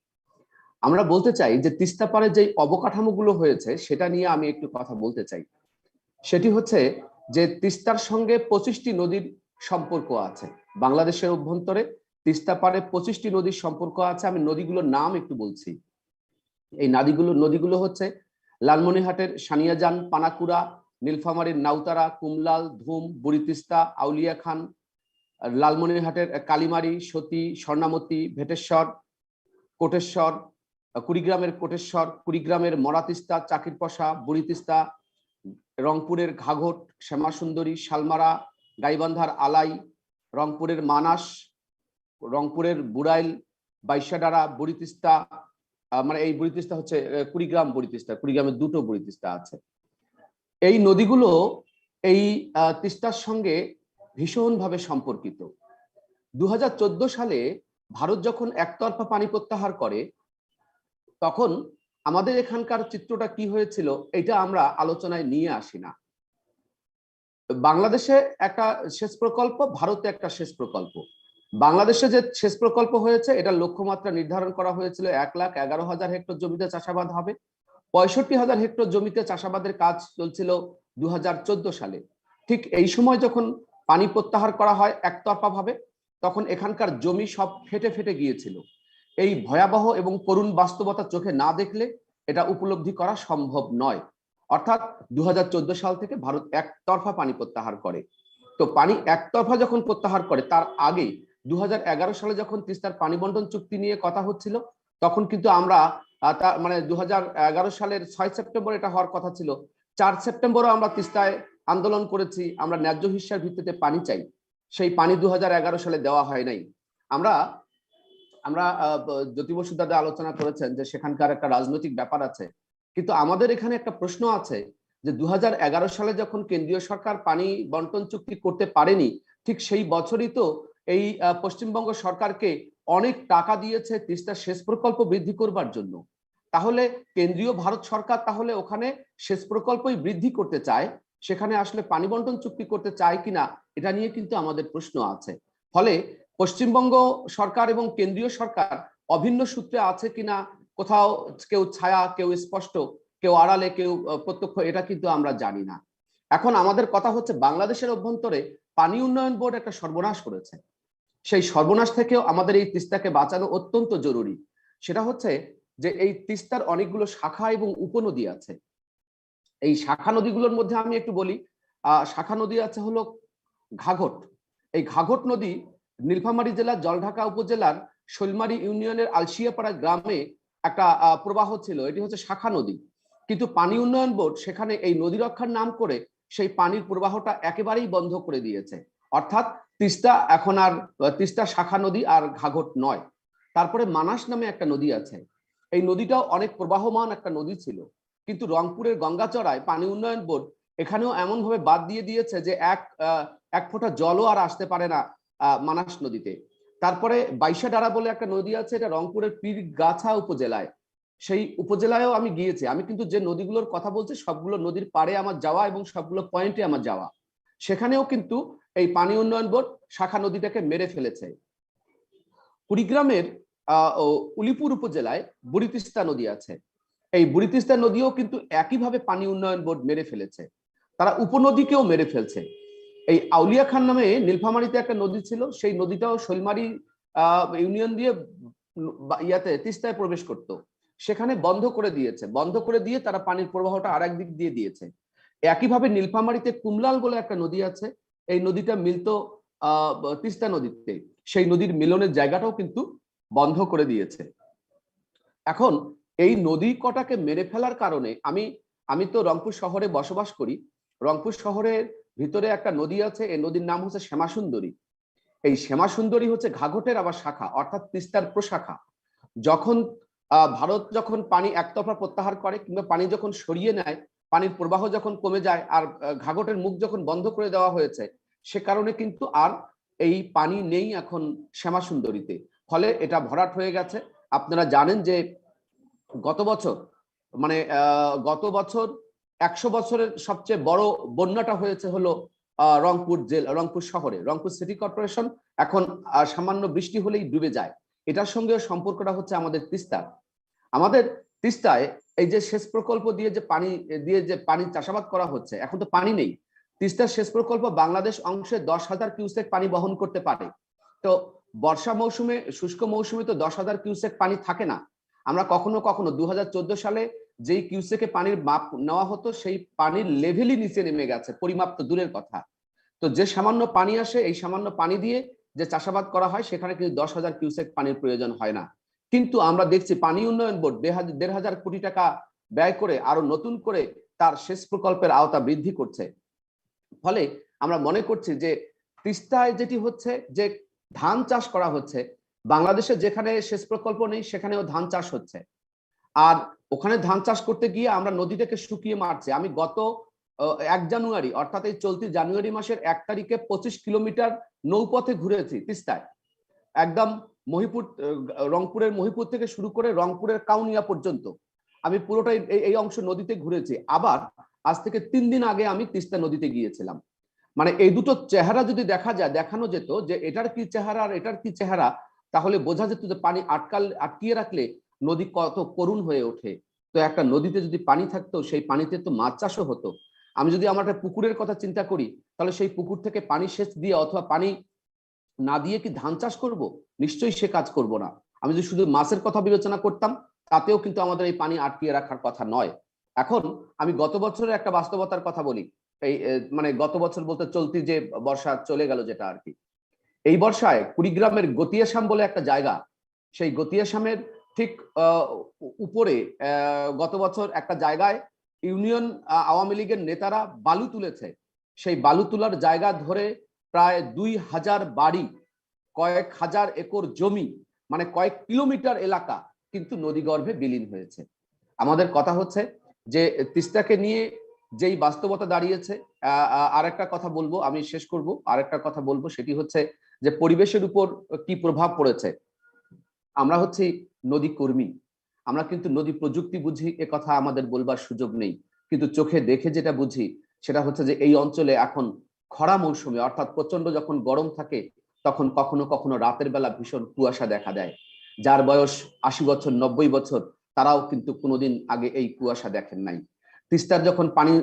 আমরা বলতে চাই যে তিস্তা পাড়ে যে অবকাঠামোগুলো হয়েছে সেটা নিয়ে আমি একটু কথা বলতে চাই। সেটি হচ্ছে যে তিস্তার সঙ্গে 25টি নদীর সম্পর্ক আছে। বাংলাদেশের অভ্যন্তরে তিস্তা পাড়ে 25টি নদীর সম্পর্ক আছে। আমি নদীগুলোর নাম একটু বলছি। এই নদীগুলো হচ্ছে লালমনিরহাটের সানিয়াজান, পানাকুড়া, নীলফামারীর নাউতারা, কুমলাল, ধুম, বুড়ি তিস্তা, আউলিয়া খান, লালমনিরহাটের কালীমারি, সতী, স্বর্ণামতী, ভেটেশ্বর, কোটেশ্বর, কুড়িগ্রামের কোটেশ্বর, কুড়িগ্রামের মরা তিস্তা, চাকিরপশা, বুড়ি তিস্তা, রংপুরের ঘাঘট, শ্যামাসুন্দরী, শালমারা, গাইবান্ধার আলাই, রংপুরের মানাস, রংপুরের বুড়াইল, বাইশাডারা, বুড়ি তিস্তা, মানে এই বুড়ি তিস্তা হচ্ছে কুড়িগ্রাম বুড়ি তিস্তা, কুড়িগ্রামের দুটো বুড়ি তিস্তা আছে। এই নদীগুলো এই তিস্তার সঙ্গে ভীষণভাবে সম্পর্কিত। 2014 সালে ভারত যখন একতরফা পানি প্রত্যাহার করে তখন আমাদের এখানকার চিত্রটা কি হয়েছিল এটা আমরা আলোচনায় নিয়ে আসি না। বাংলাদেশে একটা সেচ প্রকল্প, ভারতে একটা সেচ প্রকল্প। বাংলাদেশে যে সেচ প্রকল্প হয়েছে এটা লক্ষ্যমাত্রা নির্ধারণ করা হয়েছিল 1,11,000 হেক্টর জমিতে চাষাবাদ হবে। 65,000 হেক্টর জমিতে চাষাবাদের কাজ চলছিল 2014 সালে। ঠিক এই সময় যখন পানি প্রত্যাহার করা হয় একতরফা ভাবে, তখন এখানকার জমি সব ফেটে ফেটে গিয়েছিল। এই ভয়াবহ এবং করুণ বাস্তবতা চোখে না দেখলে এটা উপলব্ধি করা সম্ভব নয়। অর্থাৎ 2014 সাল থেকে ভারত একতরফা পানি প্রত্যাহার করে। তো পানি একতরফা যখন প্রত্যাহার করে তার আগে 2011 সালে যখন তিস্তার পানি বন্টন চুক্তি নিয়ে কথা হচ্ছিল তখন কিন্তু আমরা মানে 2011 সালের 6 সেপ্টেম্বর এটা হওয়ার কথা ছিল। 4 সেপ্টেম্বরও আমরা তিস্তায় আন্দোলন করেছি, আমরা ন্যায্য হিস্যার ভিত্তিতে পানি চাই। সেই পানি 2011 সালে দেওয়া হয় নাই। আমরা জ্যোতি বসু দাদা আলোচনা করেছেন যে সেখানকার একটা রাজনৈতিক ব্যাপার আছে, কিন্তু আমাদের এখানে একটা প্রশ্ন আছে যে 2011 সালে যখন কেন্দ্রীয় সরকার পানি বন্টন চুক্তি করতে পারেনি, ঠিক সেই বছরই তো এই পশ্চিমবঙ্গ সরকারকে অনেক টাকা দিয়েছে তিস্তা সেচ প্রকল্প বৃদ্ধি করবার জন্য। তাহলে কেন্দ্রীয় ভারত সরকার তাহলে ওখানে সেচ প্রকল্পই বৃদ্ধি করতে চায়, সেখানে আসলে পানি বন্টন চুক্তি করতে চায় কিনা এটা নিয়ে কিন্তু আমাদের প্রশ্ন আছে। ফলে পশ্চিমবঙ্গ সরকার এবং কেন্দ্রীয় সরকার অভিন্ন সূত্রে আছে কিনা, কোথাও কেউ ছায়া, কেউ স্পষ্ট, কেউ আড়ালে, কেউ প্রত্যক্ষ, এটা কিন্তু আমরা জানি না। এখন আমাদের কথা হচ্ছে বাংলাদেশের অভ্যন্তরে পানি উন্নয়ন বোর্ড একটা সর্বনাশ করেছে। সেই সর্বনাশ থেকেও আমাদের এই তিস্তাকে বাঁচানো অত্যন্ত জরুরি। সেটা হচ্ছে যে এই তিস্তার অনেকগুলো শাখা এবং উপনদী আছে। এই শাখা নদীগুলোর মধ্যে আমি একটু বলি। শাখা নদী আছে হলো ঘাঘট। এই ঘাঘট নদী নীলফামারী জেলার জলঢাকা উপজেলার শৈলমারী ইউনিয়নের আলশিয়াপাড়া গ্রামে একটা প্রবাহ ছিল, এটি হচ্ছে শাখা নদী। কিন্তু পানি উন্নয়ন বোর্ড সেখানে এই নদী রক্ষার নাম করে সেই পানির প্রবাহটা একেবারেই বন্ধ করে দিয়েছে। অর্থাৎ তিস্তা এখন আর তিস্তা শাখা নদী আর ঘাঘট নয়। তারপরে মানাস নামে একটা নদী আছে, এই নদীটাও অনেক প্রবাহমান একটা নদী ছিল, কিন্তু রংপুরের গঙ্গাচড়ায় পানি উন্নয়ন বোর্ড এখানেও এমন ভাবে বাদ দিয়ে দিয়েছে যে এক ফোঁটা জলও আর আসতে পারে না মানাস নদীতে। তারপরে বাইশাডারা বলে একটা নদী আছে, এটা রংপুরের পীরগাছা উপজেলায়। সেই উপজেলায়ও আমি গিয়েছি। আমি কিন্তু যে নদীগুলোর কথা বলছি সবগুলো নদীর পাড়ে আমার যাওয়া এবং সবগুলো পয়েন্টে আমার যাওয়া। সেখানেও কিন্তু এই পানি উন্নয়ন বোর্ড শাখা নদীটাকে মেরে ফেলেছে। কুড়িগ্রামের উলিপুর উপজেলায় বুড়ি তিস্তা নদী আছে। এই বুড়ি তিস্তা নদীও কিন্তু একইভাবে পানি উন্নয়ন বোর্ড মেরে ফেলেছে, তারা উপনদীকেও মেরে ফেলছে। এই আউলিয়া খান নামে নীলফামারীতে একটা নদী ছিল, সেই নদীটাও শৈলমারী ইউনিয়ন দিয়ে তিস্তায় প্রবেশ করত, সেখানে বন্ধ করে দিয়েছে। বন্ধ করে দিয়ে তারা পানির প্রবাহটা আর একদিক দিয়ে দিয়েছে। একইভাবে নীলফামারীতে কুমলাল বলে একটা নদী আছে, এই নদীটা মিলতো তিস্তা নদীতে, সেই নদীর মিলনের জায়গাটাও কিন্তু বন্ধ করে দিয়েছে। এখন এই নদী কটাকে মেরে ফেলার কারণে আমি তো রংপুর শহরে বসবাস করি। রংপুর শহরের ভিতরে একটা নদী আছে, এই নদীর নাম হচ্ছে শ্যামাসুন্দরী। এই শ্যামাসুন্দরী হচ্ছে ঘাঘটের আবার শাখা, অর্থাৎ তিস্তার প্রশাখা। যখন ভারত যখন পানি একতরফা প্রত্যাহার করে কিংবা পানি যখন সরিয়ে নেয়, পানির প্রবাহ যখন কমে যায় আর ঘাঘটের মুখ যখন বন্ধ করে দেওয়া হয়েছে, সে কারণে কিন্তু আর এই পানি নেই এখন শ্যামাসুন্দরীতে, ফলে এটা ভরাট হয়ে গেছে। আপনারা জানেন যে গত বছর 100 বছরের সবচেয়ে বড় বন্যাটা হয়েছে হলো রংপুর শহরে। রংপুর সিটি কর্পোরেশন এখন সামান্য বৃষ্টি হলেই ডুবে যায়। এটার সঙ্গে সম্পর্কটা হচ্ছে আমাদের তিস্তায় এই যে সেচ প্রকল্প দিয়ে যে পানি চাষাবাদ করা হচ্ছে, এখন তো পানি নেই। তিস্তার সেচ প্রকল্প বাংলাদেশ অংশে 10,000 কিউসেক পানি বহন করতে পারে। তো বর্ষা মৌসুমে, শুষ্ক মৌসুমে তো 10,000 কিউসেক পানি থাকে না। আমরা কখনো 2014 সালে যেই কিউসেকে পানির মাপ নেওয়া হতো, সেই পানির লেভেলই নিচে নেমে গেছে, পরিমাপ তো দূরের কথা। তো যে সামান্য পানি আসে, এই সামান্য পানি দিয়ে যে চাষাবাদ করা হয়, সেখানে কিন্তু 10,000 কিউসেক পানির প্রয়োজন হয় না। কিন্তু আমরা দেখছি পানি উন্নয়ন বোর্ড 1,500 কোটি টাকা ব্যয় করে আরো নতুন করে তার সেচ প্রকল্পের আওতা বৃদ্ধি করছে। ফলে আমরা মনে করছি যে তিস্তায় যেটি হচ্ছে যে ধান চাষ করা হচ্ছে, বাংলাদেশে যেখানে সেচ প্রকল্প নেই সেখানেও ধান চাষ হচ্ছে। আর ওখানে ধান চাষ করতে গিয়ে আমরা নদীটাকে শুকিয়ে মারছে। আমি গত 1 জানুয়ারি, অর্থাৎ এই চলতি জানুয়ারি মাসের 1 তারিখে 25 কিলোমিটার নৌপথে ঘুরেছি তিস্তায়, একদম রংপুরের মহিপুর থেকে শুরু করে রংপুরের কাউনিয়া পর্যন্ত আমি পুরোটাই এই অংশ নদীতে ঘুরেছি। আবার আজ থেকে 3 দিন আগে আমি তিস্তা নদীতে গিয়েছিলাম। মানে এই দুটো চেহারা যদি দেখানো যেত যে এটার কি চেহারা আর এটার কি চেহারা, তাহলে বোঝা যেত যে পানি আটকিয়ে রাখলে নদী কত করুণ হয়ে ওঠে। তো একটা নদীতে যদি পানি থাকতো, সেই পানিতে তো মাছ চাষও হতো। আমি যদি আমার একটা পুকুরের কথা চিন্তা করি, তাহলে সেই পুকুর থেকে পানি সেচ দিয়ে অথবা পানি না দিয়ে কি ধান চাষ করব? নিশ্চয়ই সে কাজ করব না। আমি যদি শুধু মাছের কথা বিবেচনা করতাম, তাতেও কিন্তু আমাদের এই পানি আটকিয়ে রাখার কথা নয়। এখন আমি গত বছরের একটা বাস্তবতার কথা বলি। এই গত বছর বলতে চলতি যে বর্ষা চলে গেল যেটা আর কি, এই বর্ষায় কুড়িগ্রামের গতিয়াসাম বলে একটা জায়গা, সেই গতিয়াসামের ঠিক উপরে গত বছর একটা জায়গায় ইউনিয়ন আওয়ামী লীগের নেতারা বালু তুলেছে। সেই বালু তোলার জায়গা ধরে প্রায় 2,000 বাড়ি, কয়েক হাজার একর জমি, মানে কয়েক কিলোমিটার এলাকা কিন্তু নদীগর্ভে বিলীন হয়েছে। আমাদের কথা হচ্ছে যে তিস্তাকে নিয়ে যেই বাস্তবতা দাঁড়িয়েছে, আরেকটা কথা বলবো, আমি শেষ করব, আরেকটা কথা বলবো, সেটি হচ্ছে যে পরিবেশের উপর কি প্রভাব পড়েছে। আমরা হচ্ছে নদী কর্মী, আমরা কিন্তু নদী প্রযুক্তি বুঝি, এ কথা আমাদের বলবার সুযোগ নেই, কিন্তু চোখে দেখে যেটা বুঝি সেটা হচ্ছে যে এই অঞ্চলে এখন খরা মৌসুমে, অর্থাৎ প্রচন্ড যখন গরম থাকে, তখন কখনো কখনো রাতের বেলা ভীষণ কুয়াশা দেখা দেয়। যার বয়স 80 বছর 90 বছর, তারাও কিন্তু কোনোদিন আগে এই কুয়াশা দেখেন নাই। তিস্তার যখন পানি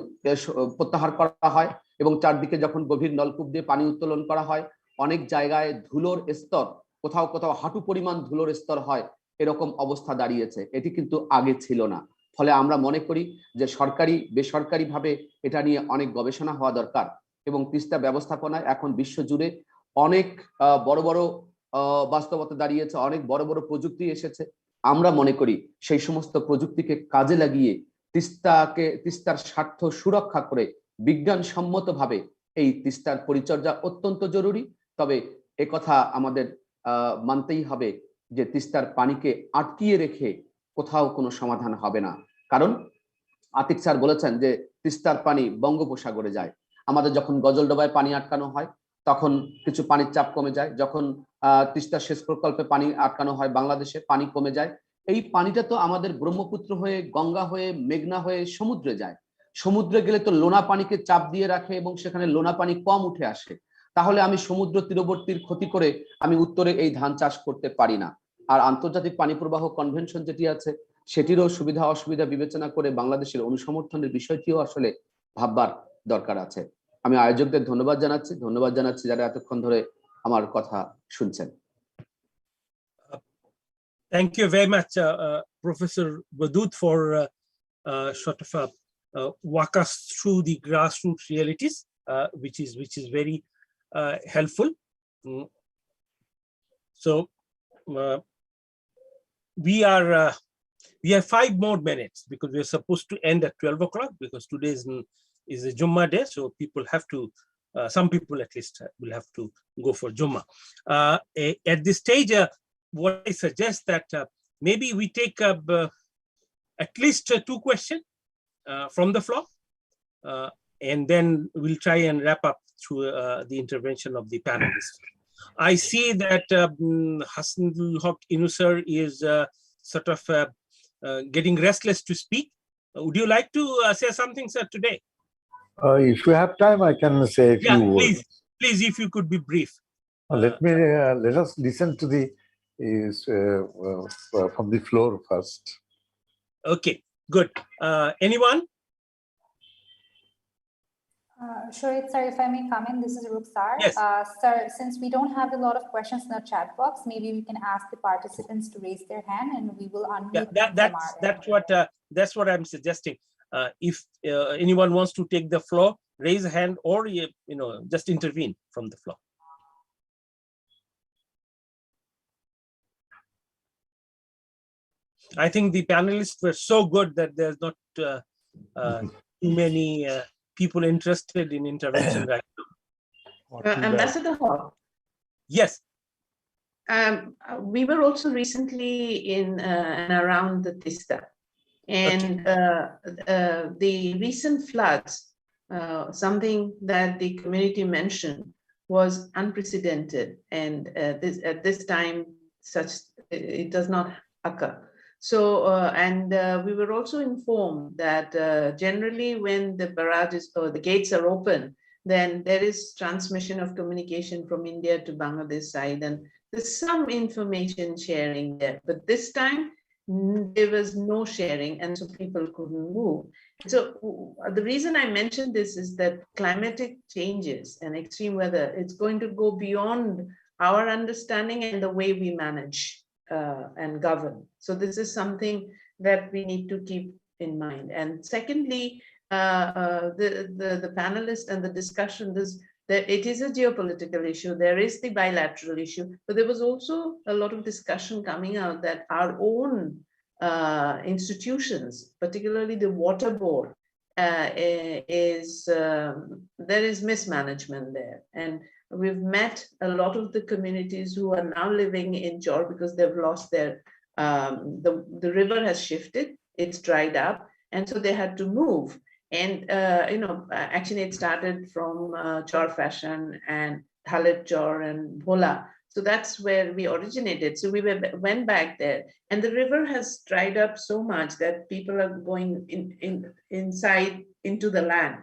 প্রত্যাহার করা হয় এবং চারদিকে যখন গভীর নলকূপ দিয়ে পানি উত্তোলন করা হয়, অনেক জায়গায় ধুলোর স্তর, কোথাও কোথাও হাঁটু পরিমাণ ধুলোর স্তর হয়, এরকম অবস্থা দাঁড়িয়েছে। এটি কিন্তু আগে ছিল না। ফলে আমরা মনে করি যে সরকারি বেসরকারি ভাবে এটা নিয়ে অনেক গবেষণা হওয়া দরকার এবং তিস্তা ব্যবস্থাপনায় এখন বিশ্বজুড়ে অনেক বড় বড় বাস্তবতা দাঁড়িয়েছে, অনেক বড় বড় প্রযুক্তি এসেছে। আমরা মনে করি সেই সমস্ত প্রযুক্তিকে কাজে লাগিয়ে তিস্তার স্বার্থ সুরক্ষা করে বিজ্ঞানসম্মতভাবে এই তিস্তার পরিচর্যা অত্যন্ত জরুরি। তবে একথা আমাদের মানতেই হবে যে তিস্তার পানিকে আটকিয়ে রেখে কোথাও কোনো সমাধান হবে না। কারণ আতিক স্যার বলেছেন যে তিস্তার পানি বঙ্গোপসাগরে যায়। আমাদের যখন গজলডোবায় পানি আটকানো হয় তখন কিছু পানির চাপ কমে যায়, যখন তিস্তার সেচ প্রকল্পে পানি আটকানো হয় বাংলাদেশে পানি কমে যায়। এই পানিটা তো আমাদের ব্রহ্মপুত্র হয়ে, গঙ্গা হয়ে, মেঘনা হয়ে সমুদ্রে যায়। সমুদ্রে গেলে তো লোনা পানিকে চাপ দিয়ে রাখে এবং সেখানে লোনা পানি কম উঠে আসে। তাহলে আমি সমুদ্র তীরবর্তীর ক্ষতি করে আমি উত্তরে এই ধান চাষ করতে পারি না। আর আন্তর্জাতিক পানি প্রবাহ কনভেনশন যেটি আছে, সেটিরও সুবিধা অসুবিধা বিবেচনা করে বাংলাদেশের অনুসমর্থনের বিষয়টিও আসলে ভাববার দরকার আছে। আমি আয়োজকদের ধন্যবাদ জানাচ্ছি যারা এতক্ষণ ধরে আমার কথা শুনছেন। Thank you very much, Professor Wadud, for sort of walk us through the grassroots realities, which is very helpful. So we have 5 more minutes because we're supposed to end at 12 o'clock because today is a Jummah day, so people have to, some people at least will have to go for Jummah. At this stage, what I suggest that maybe we take up at least 2 questions from the floor, and then we'll try and wrap up through the intervention of the panelists. I see that Hassanul Haq Inusar is sort of getting restless to speak. Would you like to say something, sir, today? If you have time, I can say a few words. Please, if you could be brief. Let us listen to the from the floor first. Okay, good. Anyone? Shoaib, sir, if I may come in, this is Rukhsar. Yes. Sir, since we don't have a lot of questions in the chat box, maybe we can ask the participants to raise their hand and we will unmute. That's what I'm suggesting. If anyone wants to take the floor, raise a hand or just intervene from the floor. I think the panelists were so good that there's not too many people interested in intervention right now. Ambassador Hall. Yes. We were also recently in and around the Teesta, and the recent floods, something that the community mentioned was unprecedented, and at this time, it does not occur. So, we were also informed that generally when the barrages or the gates are open, then there is transmission of communication from India to Bangladesh side, and there's some information sharing there. But this time, there was no sharing, and so people couldn't move. So the reason I mentioned this is that climatic changes and extreme weather, it's going to go beyond our understanding and the way we manage and govern. So this is something that we need to keep in mind. And secondly, the panelists and the discussion, that it is a geopolitical issue. There is the bilateral issue, but there was also a lot of discussion coming out that our own institutions, particularly the water board, there is mismanagement there. And we've met a lot of the communities who are now living in Jor because they've lost their, the river has shifted, it's dried up, and so they had to move. And, actually it started from Jor Fashion and Halet Jor and Bhola. So that's where we originated. So we went back there, and the river has dried up so much that people are going inside into the land.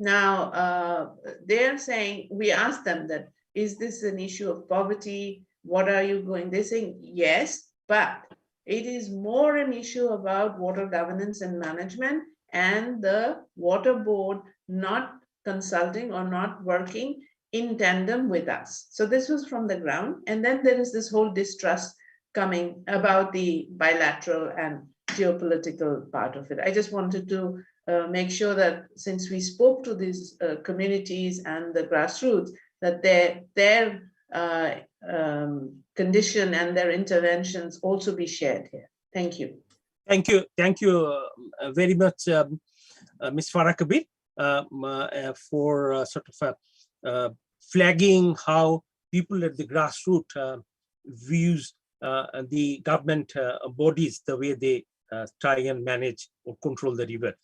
Now, they're saying, we asked them that, is this an issue of poverty? What are you going? They're saying, yes, but it is more an issue about water governance and management and the water board not consulting or not working in tandem with us. So this was from the ground. And then there is this whole distrust coming about the bilateral and geopolitical part of it. I just wanted to make sure that since we spoke to these communities and the grassroots, that their condition and their interventions also be shared here. Thank you. Thank you very much, Ms. Farah Kabir, for sort of flagging how people at the grassroots views the government bodies, the way they try and manage or control the river.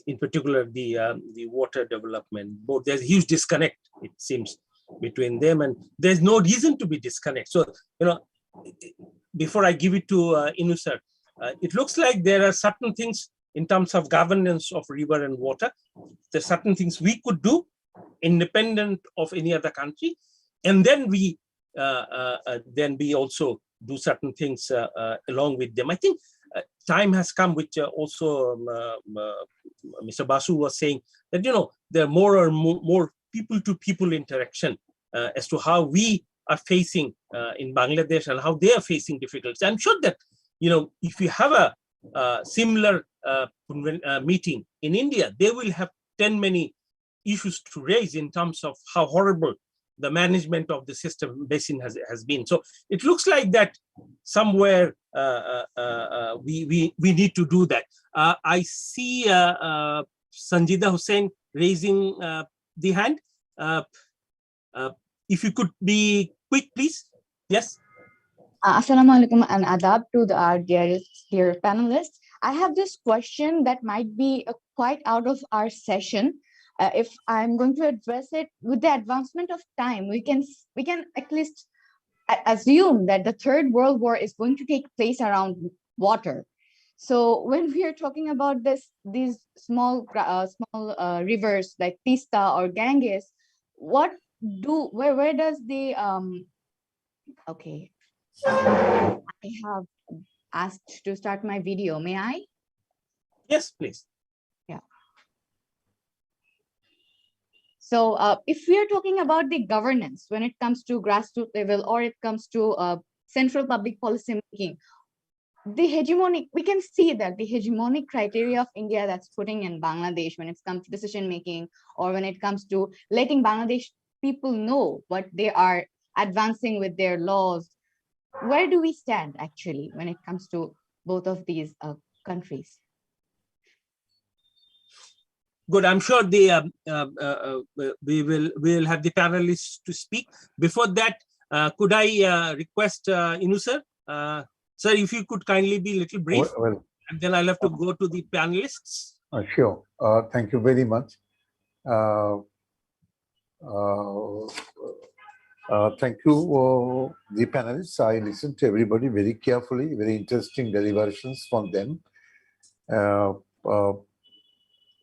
In particular, the water development board. There's a huge disconnect, it seems, between them, and there's no reason to be disconnect. So, before I give it to Inu sir, it looks like there are certain things in terms of governance of river and water. There's certain things we could do independent of any other country, and then we also do certain things along with them. I think time has come, which also Mr. Basu was saying, that there are more and more people-to-people interaction as to how we are facing in Bangladesh and how they are facing difficulties. I'm sure that if you have a similar meeting in India, they will have many issues to raise in terms of how horrible the management of the system basin has been. So it looks like that somewhere we need to do that. I see Sanjida Hussain raising the hand. If you could be quick, please. Yes. Assalamu alaikum and adab to our dear panelists. I have this question that might be quite out of our session. If I'm going to address it, with the advancement of time, we can at least assume that the Third World War is going to take place around water. So when we are talking about these small rivers like Teesta or Ganges, where does the okay, I have asked to start my video. May I? Yes, please. Yeah. So if we are talking about the governance when it comes to grassroots level or it comes to central public policy making, the hegemonic, we can see that the hegemonic criteria of India that's putting in Bangladesh when it comes to decision making or when it comes to letting Bangladesh people know what they are advancing with their laws, where do we stand actually when it comes to both of these countries? Good. I'm sure we will have the panelists to speak. Before that, could I request Inu sir? Sir, if you could kindly be a little brief, and then I'll have to go to the panelists. Sure. Thank you very much. Thank you, the panelists. I listened to everybody very carefully, very interesting deliberations from them.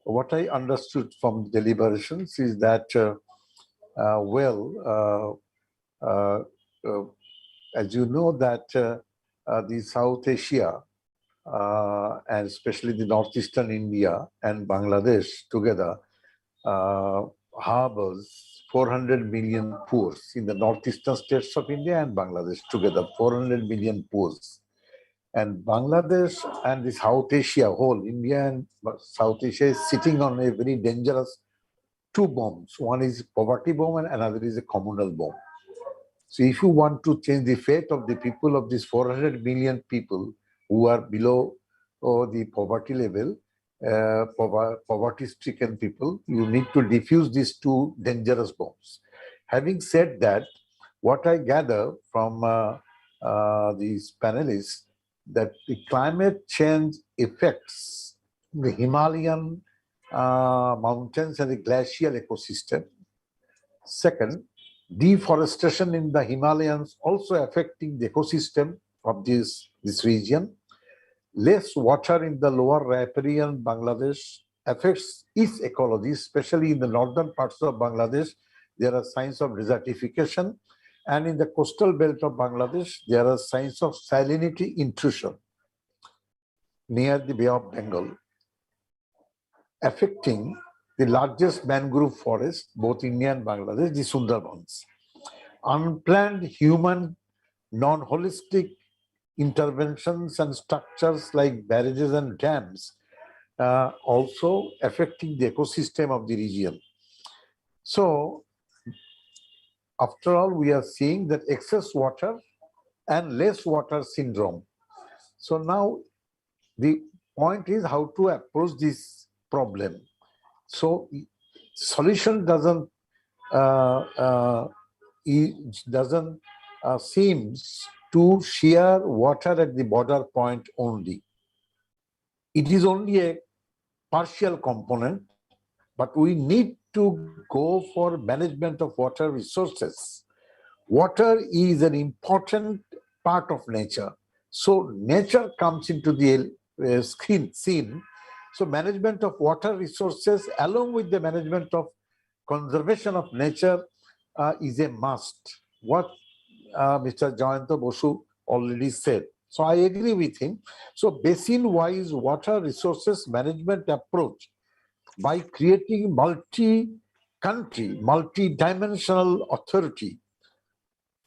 What I understood from deliberations is that, as you know that the South Asia, and especially the northeastern India and Bangladesh together harbors 400 million poor in the northeastern states of India and Bangladesh together, 400 million poor. And Bangladesh and the South Asia, whole India and South Asia is sitting on a very dangerous two bombs. One is poverty bomb and another is a communal bomb. So if you want to change the fate of the people of these 400 million people who are below the poverty level, poverty-stricken people, you need to defuse these two dangerous bombs. Having said that, what I gather from these panelists, that the climate change affects the Himalayan mountains and the glacial ecosystem. Second, deforestation in the Himalayas also affecting the ecosystem of this region. Less water in the lower riparian Bangladesh affects its ecology, especially in the northern parts of Bangladesh. There are signs of desertification, and in the coastal belt of Bangladesh, there are signs of salinity intrusion near the Bay of Bengal, affecting the largest mangrove forest, both India and Bangladesh, the Sundarbans. Unplanned human, non-holistic interventions and structures like barrages and dams also affecting the ecosystem of the region. So, after all, we are seeing that excess water and less water syndrome. So now the point is how to approach this problem. So solution doesn't seems to share water at the border point only. It is only a partial component, but we need to go for management of water resources. Water is an important part of nature. So nature comes into the scene. So management of water resources along with the management of conservation of nature is a must. What Mr. Jayanta Bosu already said. So I agree with him. So basin-wise water resources management approach by creating multi-country, multi-dimensional authority,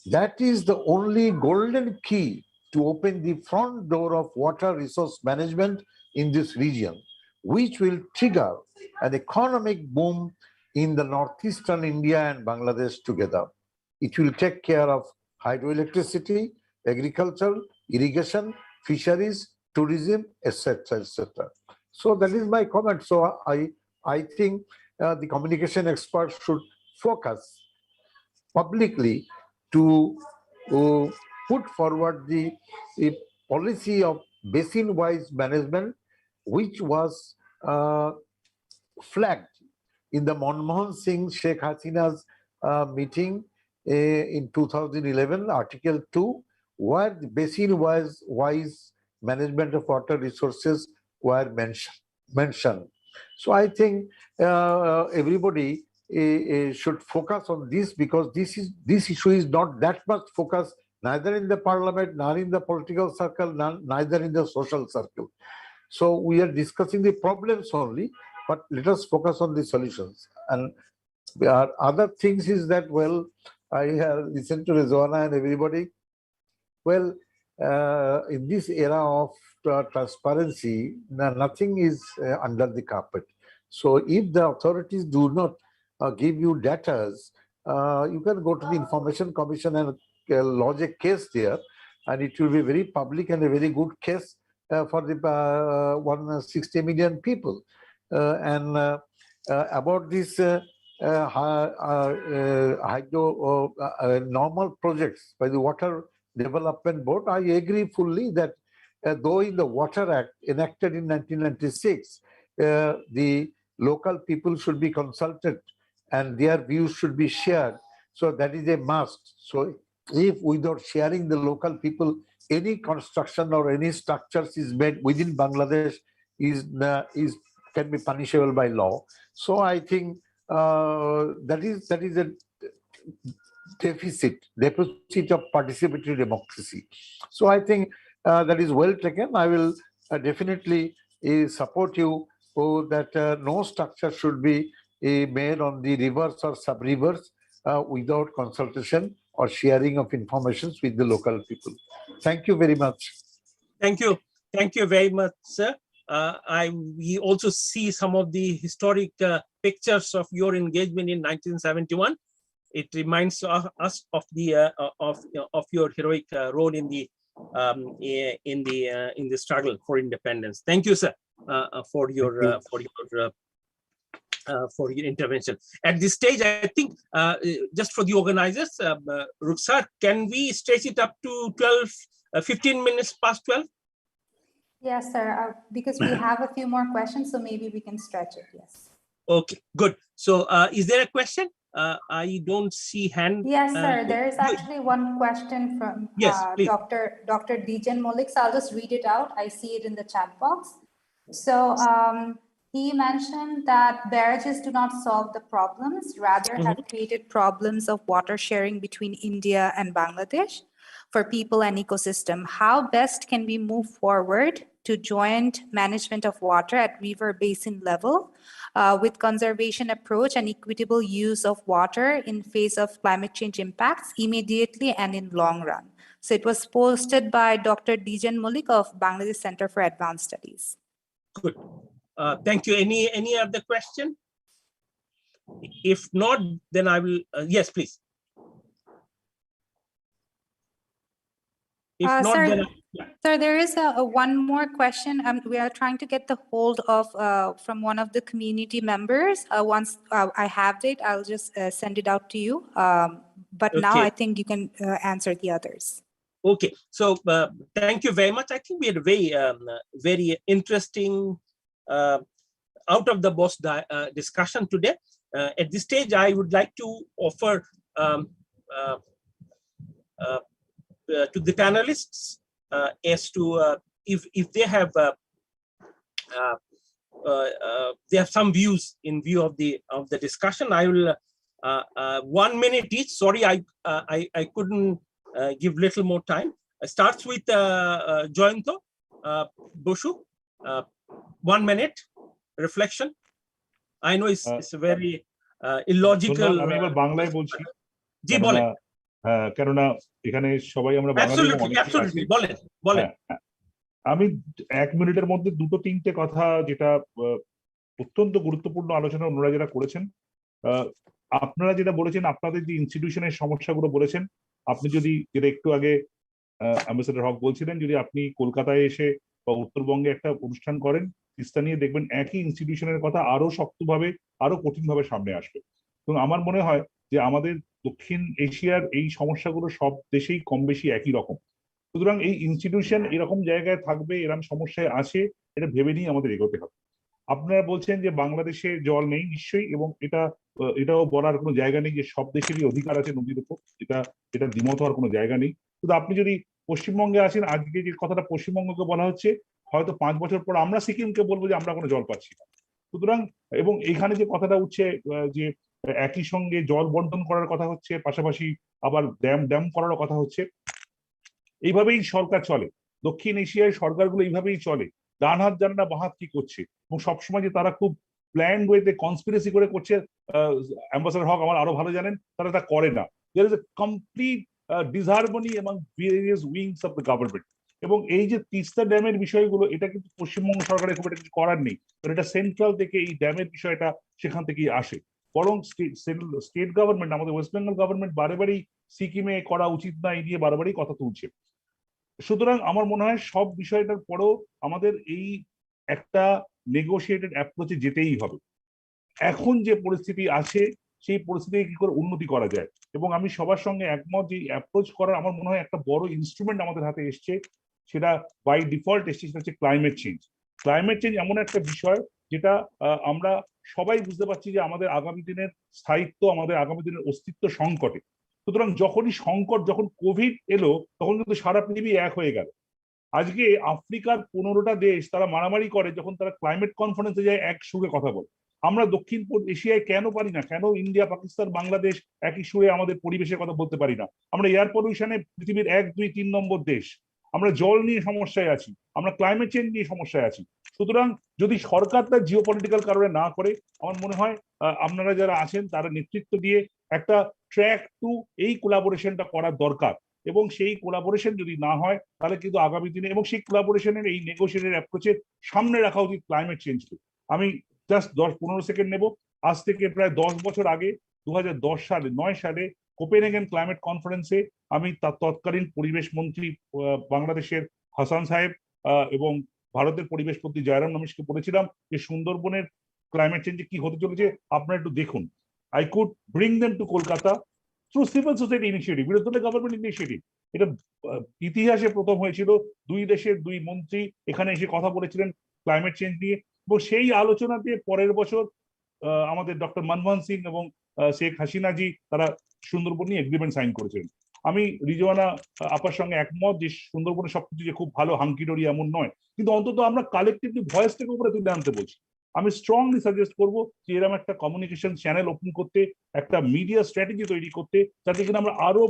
that is the only golden key to open the front door of water resource management in this region, which will trigger an economic boom in the northeastern India and Bangladesh together. It will take care of hydroelectricity, agriculture, irrigation, fisheries, tourism, etc., etc. So that is my comment. So I think the communication experts should focus publicly to put forward the policy of basin-wise management, which was flagged in the Manmohan Singh Sheikh Hasina's meeting in 2011, Article 2, where the basin-wise management of water resources were mentioned. So I think everybody should focus on this, because this issue is not that much focused neither in the parliament, nor in the political circle, neither in the social circle. So we are discussing the problems only, but let us focus on the solutions. And there are other things is that, well, I have listened to Rizwana and everybody. Well, in this era of transparency, nothing is under the carpet. So if the authorities do not give you data, you can go to the Information Commission and lodge a case there, and it will be very public and a very good case for the 160 million people. And about this normal projects by the Water Development Board, I agree fully that though in the Water Act enacted in 1996, the local people should be consulted and their views should be shared. So that is a must. So if without sharing the local people, any construction or any structures is made within Bangladesh can be punishable by law. So I think that is a deficit of participatory democracy. So I think that is well taken. I will definitely support you that no structure should be made on the rivers or sub-rivers without consultation or sharing of information with the local people. Thank you very much. Thank you. Thank you very much, sir. We also see some of the historic pictures of your engagement in 1971. It reminds us of the of your heroic role in the struggle for independence. Thank you, sir, for your intervention. At this stage, I think just for the organizers, Rukhsar, can we stretch it up to 15 minutes past 12? Yes, sir, because we have a few more questions, so maybe we can stretch it, yes. Okay, good. So is there a question? I don't see hand. Yes, sir, there is actually one question from Dr. Dijan Malik. So I'll just read it out. I see it in the chat box. So he mentioned that barrages do not solve the problems, rather have created problems of water sharing between India and Bangladesh for people and ecosystem. How best can we move forward to joint management of water at river basin level with conservation approach and equitable use of water in face of climate change impacts immediately and in long run? So it was posted by Dr. Dijan Malik of Bangladesh Center for Advanced Studies. Good. Thank you. Any other question? If not, then I will. Yes, please. If not, sir, then sir, there is one more question. We are trying to get the hold of from one of the community members. Once I have it, I'll just send it out to you. But now I think you can answer the others. Okay. So thank you very much. I think we had a very interesting out of the box discussion today. At this stage, I would like to offer to the panelists as to if they have some views in view of the discussion. I will 1 minute each. Sorry, I couldn't give little more time. It starts with Joyanto Bosu. 1 minute reflection. I know it's a very illogical. আমি এবার বাংলায় বলছি। জি বলেন। কেননা এখানে সবাই আমরা বাঙালি বলেন। আমি 1 মিনিটের মধ্যে দুটো তিনটে কথা যেটা অত্যন্ত গুরুত্বপূর্ণ আলোচনা ওনারা যারা করেছেন আপনারা যেটা বলেছেন, আপনাদের যে ইনস্টিটিউশনের সমস্যাগুলো বলেছেন, আপনি যদি যেটা একটু আগে অ্যাম্বাসেডর হক বলছিলেন, যদি আপনি কলকাতায় এসে বা উত্তরবঙ্গে একটা অনুষ্ঠান করেন তিস্তা নিয়ে, দেখবেন একই ইনস্টিটিউশনের কথা আরো শক্তভাবে, আরো কঠিনভাবে সামনে আসবে। এবং আমার মনে হয় যে আমাদের দক্ষিণ এশিয়ার এই সমস্যাগুলো সব দেশেই কম বেশি একই রকম। সুতরাং এই ইনস্টিটিউশন এরকম জায়গায় থাকবে, এরকম সমস্যায় আছে, এটা ভেবে নিয়ে আমাদের এগোতে হবে। আপনারা বলছেন যে বাংলাদেশে জল নেই, নিশ্চয়ই, এবং এটাও বলার কোনো জায়গা নেই যে সব দেশেরই অধিকার আছে নদীর উপর, এটা দ্বিমত হওয়ার কোনো জায়গা নেই। কিন্তু আপনি যদি পশ্চিমবঙ্গে আসেন, আজকে যে কথাটা পশ্চিমবঙ্গকে বলা হচ্ছে, হয়তো 5 বছর পর আমরা সিকিমকে বলবো যে আমরা কোনো জল পাচ্ছি না। সুতরাং, এবং এখানে যে কথাটা উঠছে যে একই সঙ্গে জল বন্টন করার কথা হচ্ছে, পাশাপাশি আবার ড্যাম করারও কথা হচ্ছে, এইভাবেই সরকার চলে। দক্ষিণ এশিয়ায় সরকারগুলো এইভাবেই চলে, ডান হাত জানে না বাঁ হাত কি করছে, এবং সবসময় যে তারা খুব প্ল্যান ওয়েতে কনস্পিরেসি করে করছে, অ্যাম্বাসেডর হক আমার আরো ভালো জানেন, তারা তা করে না। There is a complete disharmony among various wings of the government. এবং এই যে তিস্তা ড্যামের বিষয়গুলো, এটা কিন্তু পশ্চিমবঙ্গ সরকারের খুব একটা কিছু করার নেই, কারণ এটা সেন্ট্রাল থেকে এই ড্যামের বিষয়টা সেখান থেকেই আসে। বরং স্টেট গভর্নমেন্ট, আমাদের ওয়েস্ট বেঙ্গল গভর্নমেন্ট বারেবারই সিকিমে করা উচিত না এই নিয়ে বারবারই কথা তুলছে। সুতরাং আমার মনে হয় সব বিষয়টার পরেও আমাদের এই একটা নেগোশিয়েটেড অ্যাপ্রোচে যেতেই হবে। এখন যে পরিস্থিতি আছে, সেই পরিস্থিতিকে কি করে উন্নতি করা যায়, এবং আমি সবার সঙ্গে একমত যে অ্যাপ্রোচ করার আমার মনে হয় একটা বড় ইনস্ট্রুমেন্ট আমাদের হাতে এসছে, সেটা বাই ডিফল্ট এসছে, সেটা হচ্ছে ক্লাইমেট চেঞ্জ। ক্লাইমেট চেঞ্জ এমন একটা বিষয় যেটা আমরা সবাই বুঝতে পারছি যে আমাদের আগামী দিনের স্থায়িত্ব, আমাদের আগামী দিনের অস্তিত্ব সংকটে। সুতরাং যখনই সংকট, যখন কোভিড এলো, তখন কিন্তু সারা পৃথিবী এক হয়ে গেল। আজকে আফ্রিকার 15টা দেশ তারা মারামারি করে যখন তারা ক্লাইমেট কনফারেন্সে যায়, এক সুরে কথা বলে। আমরা দক্ষিণ এশিয়ায় কেন পারি না? কেন ইন্ডিয়া, পাকিস্তান, বাংলাদেশ একই সুরে আমাদের পরিবেশের কথা বলতে পারি না? আমরা এয়ার পলিউশনে পৃথিবীর 1, 2, 3 নম্বর দেশ। আমরা জল নিয়ে সমস্যায় আছি, আমরা ক্লাইমেট চেঞ্জ নিয়ে সমস্যায় আছি। সুতরাং যদি সরকার তার জিওপলিটিক্যাল কারণে না করে, আমার মনে হয় আপনারা যারা আছেন তারা নেতৃত্ব দিয়ে একটা ট্র্যাক টু এই কোলাবোরেশনটা করার দরকার। এবং সেই কোলাবোরেশন যদি না হয়, তাহলে কিন্তু আগামী দিনে, এবং সেই কোলাবোরেশনের এই নেগোশিয়েটেড অ্যাপ্রোচের সামনে রাখা উচিত ক্লাইমেট চেঞ্জকে। আমি জাস্ট 10-15 সেকেন্ড নেব। আজ থেকে প্রায় 10 বছর আগে 2009 সালে কোপেনহেগেন ক্লাইমেট কনফারেন্সে আমি তৎকালীন পরিবেশ মন্ত্রী বাংলাদেশের হাসান সাহেব এবং ভারতের পরিবেশ মন্ত্রী জয়রাম রমেশকে বলেছিলাম যে সুন্দরবনের ক্লাইমেট চেঞ্জে কি হতে চলেছে আপনারা একটু দেখুন। I could bring them to Kolkata through civil society initiative, এটা তো গভর্নমেন্ট ইনিশিয়েটিভ। এটা ইতিহাসে প্রথম হয়েছিল, 2 দেশের 2 মন্ত্রী এখানে এসে কথা বলেছিলেন ক্লাইমেট চেঞ্জ নিয়ে। এবং সেই আলোচনাতে পরের বছর আমাদের ডক্টর মনমোহন সিং এবং শেখ হাসিনাজি তারা সুন্দরবন নিয়ে এগ্রিমেন্ট সাইন করেছিলেন। আমি রিজওয়ানা আপার সঙ্গে একমত যে সুন্দরবনের সবকিছু যে খুব ভালো হাঙ্কিডোরি এমন নয়, কিন্তু অন্তত আমরা কালেকটিভলি ভয়েসটাকে উপরে তুলে আনতে বলছি। আমি স্ট্রংলি সাজেস্ট করবো যে এরকম একটা কমিউনিকেশন চ্যানেল ওপেন করতে, একটা মিডিয়া স্ট্র্যাটেজি তৈরি করতে, যাতে কিনা আমরা আরো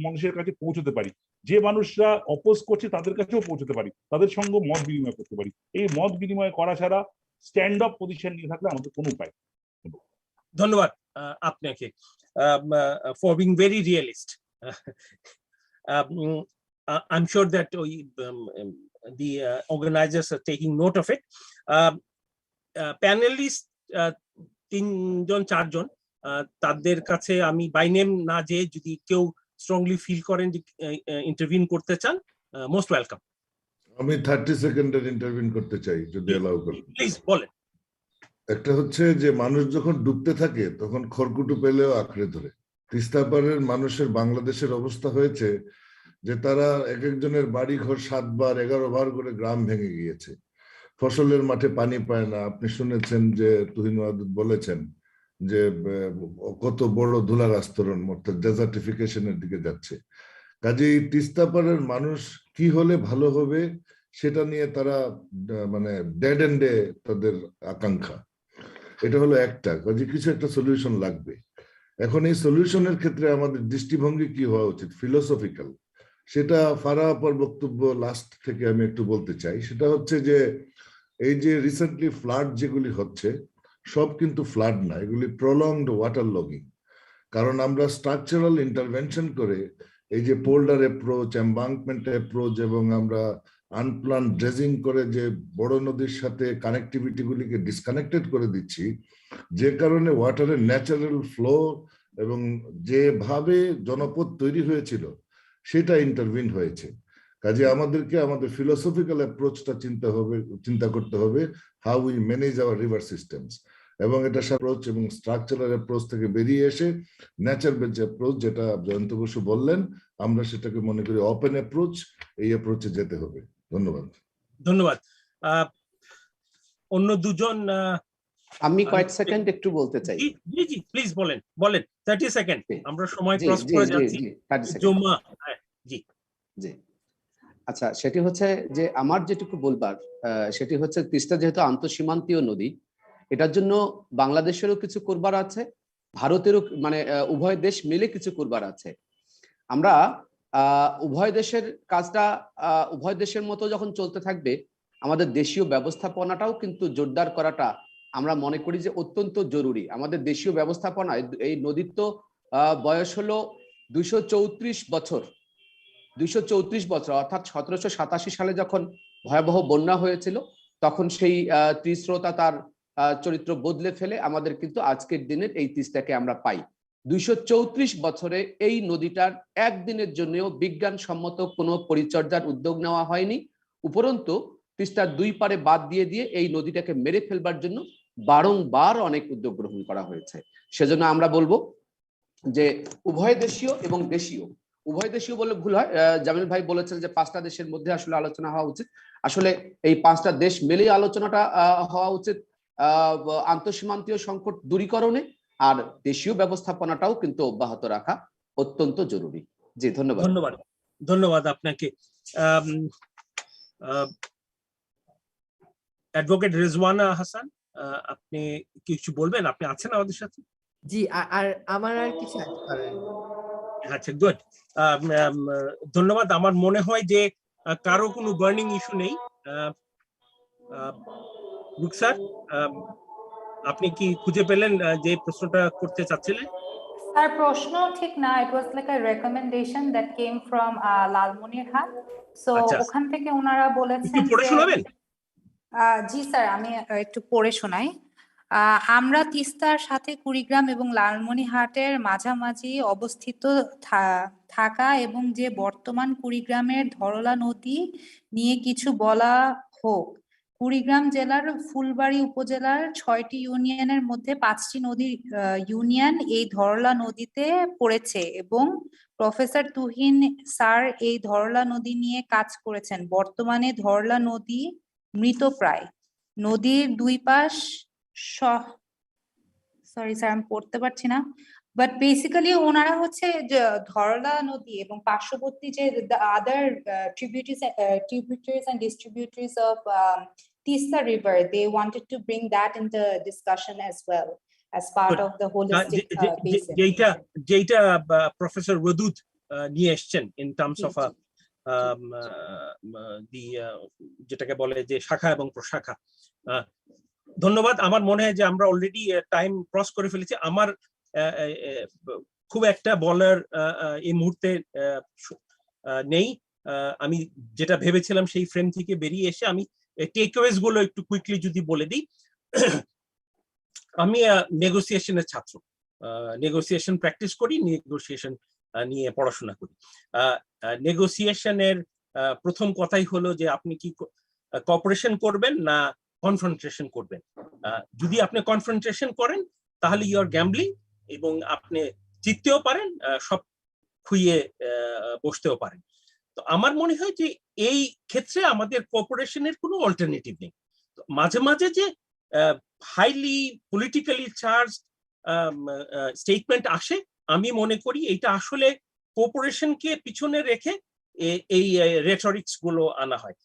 মানুষের কাছে পৌঁছতে পারি, যে মানুষরা অপোজ করছে তাদের কাছেও পৌঁছতে পারি, তাদের সঙ্গে মত বিনিময় করতে পারি। এই মত বিনিময় করা ছাড়া স্ট্যান্ড আপ পজিশন নিয়ে থাকলে আমাদের কোনো উপায়। ধন্যবাদ আপনাকে for being very realist. I'm sure that the organizers are taking note of it. Panelists 3-4 জন, তাদের কাছে আমি বাই নেম না যে যদি কেউ স্ট্রংলি ফিল করেন যে ইন্টারভিউ করতে চান, মোস্ট ওয়েলকাম। আমি 30 সেকেন্ডের ইন্টারভিউ করতে চাই যদি এলাও করেন। প্লিজ বলেন। একটা হচ্ছে যে মানুষ যখন ডুবতে থাকে তখন খড়কুটো পেলেও আঁকড়ে ধরে। তিস্তা পাড়ের মানুষের বাংলাদেশের অবস্থা হয়েছে যে তারা এক একজনের বাড়ি ঘর 7 বার 11 বার করে গ্রাম ভেঙে গিয়েছে, ফসলের মাঠে পানি পায় না। আপনি শুনেছেন যে তুহিন ওয়াদুদ বলেছেন যে কত বড় ধুলার আস্তরণ, অর্থাৎ ডেজার্টিফিকেশনের দিকে যাচ্ছে। কাজেই তিস্তা পাড়ের মানুষ কি হলে ভালো হবে সেটা নিয়ে তারা মানে ডেড এন্ডে তাদের আকাঙ্ক্ষা। এটা হলো একটা কাজে, কিছু একটা সলিউশন লাগবে। এখন এই সলিউশনের ক্ষেত্রে আমাদের দৃষ্টিভঙ্গি কি হওয়া উচিত, ফিলোসফিক্যাল, সেটা ফারাহ আপার বক্তব্য লাস্ট থেকে আমি একটু বলতে চাই। সেটা হচ্ছে যে এই যে রিসেন্টলি ফ্লাড যেগুলি হচ্ছে সব কিন্তু ফ্লাড না, এগুলি প্রলংড ওয়াটার লগিং। কারণ আমরা স্ট্রাকচারাল ইন্টারভেনশন করে এই যে পোল্ডার অ্যাপ্রোচ, এমবাঙ্কমেন্ট অ্যাপ্রোচ এবং আমরা আনপ্লান ড্রেজিং করে যে বড় নদীর সাথে কানেক্টিভিটি গুলিকে ডিসকানেক্টেড করে দিচ্ছি, যে কারণে ওয়াটারের ন্যাচারাল ফ্লো এবং যেভাবে জনপদ তৈরি হয়েছিল সেটা ইন্টারভিন হয়েছে। কাজে আমাদেরকে আমাদের ফিলোসফিক্যাল অ্যাপ্রোচটা চিন্তা করতে হবে, how we manage hour river systems, এবং এটা অ্যাপ্রোচ এবং স্ট্রাকচারাল অ্যাপ্রোচ থেকে বেরিয়ে এসে ন্যাচার বেঞ্চ অ্যাপ্রোচ, যেটা জয়ন্ত বসু বললেন, আমরা সেটাকে মনে করি ওপেন অ্যাপ্রোচ, এই অ্যাপ্রোচে যেতে হবে। ধন্যবাদ। ধন্যবাদ। অন্য দুজন, আমি কয়েক সেকেন্ড একটু বলতে চাই। জি জি প্লিজ বলেন 30 সেকেন্ড, আমরা সময় ক্রস করে যাচ্ছি। জি জি, আচ্ছা, সেটি হচ্ছে যে আমার যেটুকু বলবার সেটি হচ্ছে তিস্তা যেহেতু আন্তঃসীমান্তীয় নদী, এটার জন্য বাংলাদেশেরও কিছু করবার আছে, ভারতেরও, মানে উভয় দেশ মিলে কিছু করবার আছে। আমরা উভয় দেশের কাজটা উভয় দেশের মতো যখন চলতে থাকবে, আমাদের দেশীয় ব্যবস্থাপনাটাও কিন্তু জোরদার করাটা আমরা মনে করি যে অত্যন্ত জরুরি। আমাদের দেশীয় ব্যবস্থাপনা, এই নদীর তো বয়স হলো 234 বছর, 234 বছর, অর্থাৎ 1787 সালে যখন ভয়াবহ বন্যা হয়েছিল, তখন সেই ত্রিস্রোতা তার চরিত্র বদলে ফেলে আমাদের কিন্তু আজকের দিনের এই তিস্তাকে আমরা পাই। 234 বছরে এই নদীটার একদিনের জন্যও বিজ্ঞানসম্মত কোনো পরিচর্যার উদ্যোগ নেওয়া হয়নি। উপরন্তু তিস্তার দুই পারে বাদ দিয়ে এই নদীটাকে মেরে ফেলবার জন্য বারংবার অনেক উদ্যোগ গ্রহণ করা হয়েছে। সেজন্য আমরা বলবো যে উভয় দেশীয় এবং দেশীয়, উভয় দেশীয় বলে ভুল হয়, জামিল ভাই বলেছেন যে 5টা দেশের মধ্যে আসলে আলোচনা হওয়া উচিত। আসলে এই 5টা দেশ মিলেই আলোচনাটা হওয়া উচিত আন্তঃসীমান্তীয় সংকট দূরীকরণে, আর দেশীয় ব্যবস্থাপনাটাও কিন্তু অব্যাহত রাখা অত্যন্ত জরুরি। জি, ধন্যবাদ। ধন্যবাদ আপনাকে। অ্যাডভোকেট রেজওয়ানা হাসান, আপনি কিছু বলবেন? আপনি আছেন আমাদের সাথে? জি, আর আমার আর কিছু অ্যাড করার নেই। আচ্ছা, গুড। ধন্যবাদ। আমার মনে হয় যে কারো কোনো বার্নিং ইস্যু নেই। স্যার, আপনি কি খুঁজে পেলেন যে প্রশ্নটা করতে চাচ্ছিলেন? স্যার, প্রশ্ন ঠিক না, it was like a recommendation that came from Lalmonirhat. So ওখান থেকে ওনারা বলেছেন পড়ে শোনাবেন? জি স্যার, আমি একটু পড়ে শোনাই। আমরা তিস্তার সাথে কুড়িগ্রাম এবং লালমনিরহাটের মাঝামাঝি অবস্থিত থাকা এবং যে বর্তমান কুড়িগ্রামের ধরলা নদী নিয়ে কিছু বলা হোক। কুড়িগ্রাম জেলার ফুলবাড়ী উপজেলার 6টি ইউনিয়নের মধ্যে 5টি নদীর ইউনিয়ন এই ধরলা নদীতে পড়েছে এবং প্রফেসর তুহিন স্যার এই ধরলা নদী নিয়ে কাজ করেছেন। বর্তমানে ধরলা নদী মৃতপ্রায়। নদীর দুই পাশ, সরি স্যার আমি পড়তে পারছি না, বাট বেসিক্যালি ওনারা হচ্ছে ধরলা নদী এবং পার্শ্ববর্তী যে আদার tributaries and distributaries of Teesta River, they wanted to bring that into discussion as well as part of the holistic basin. যেটা প্রফেসর ওয়াদুদ নিয়ে এসেছেন in terms of যেটাকে বলে যে শাখা এবং প্রশাখা। ধন্যবাদ। আমার মনে হয় যে আমরা অলরেডি টাইম ক্রস করে ফেলেছি। আমার খুব একটা বলার এই মুহূর্তে নেই। আমি যেটা ভেবেছিলাম সেই ফ্রেম থেকে বেরিয়ে এসে আমি টেকঅ্যাওয়েজ গুলো একটু কুইকলি যদি বলে দিই। আমি নেগোসিয়েশনের ছাত্র, নেগোসিয়েশন প্র্যাকটিস করি, নেগোসিয়েশন নিয়ে পড়াশোনা করি। নেগোসিয়েশনের প্রথম কথাই হলো যে আপনি কি কোঅপারেশন করবেন না কনফ্রন্টেশন করবেন। যদি আপনি কনফ্রন্টেশন করেন তাহলে ইউ আর গ্যাম্বলিং, এবং আপনি জিততেও পারেন, সব খুইয়ে বসতেও পারেন। তো আমার মনে হয় যে এই ক্ষেত্রে আমাদের কোঅপারেশনের কোনো অল্টারনেটিভ নেই। মাঝে মাঝে যে হাইলি পলিটিক্যালি চার্জ স্টেটমেন্ট আসে, আমি মনে করি এটা আসলে কোঅপারেশনকে পিছনে রেখে এই রেটরিক্স গুলো আনা হয়।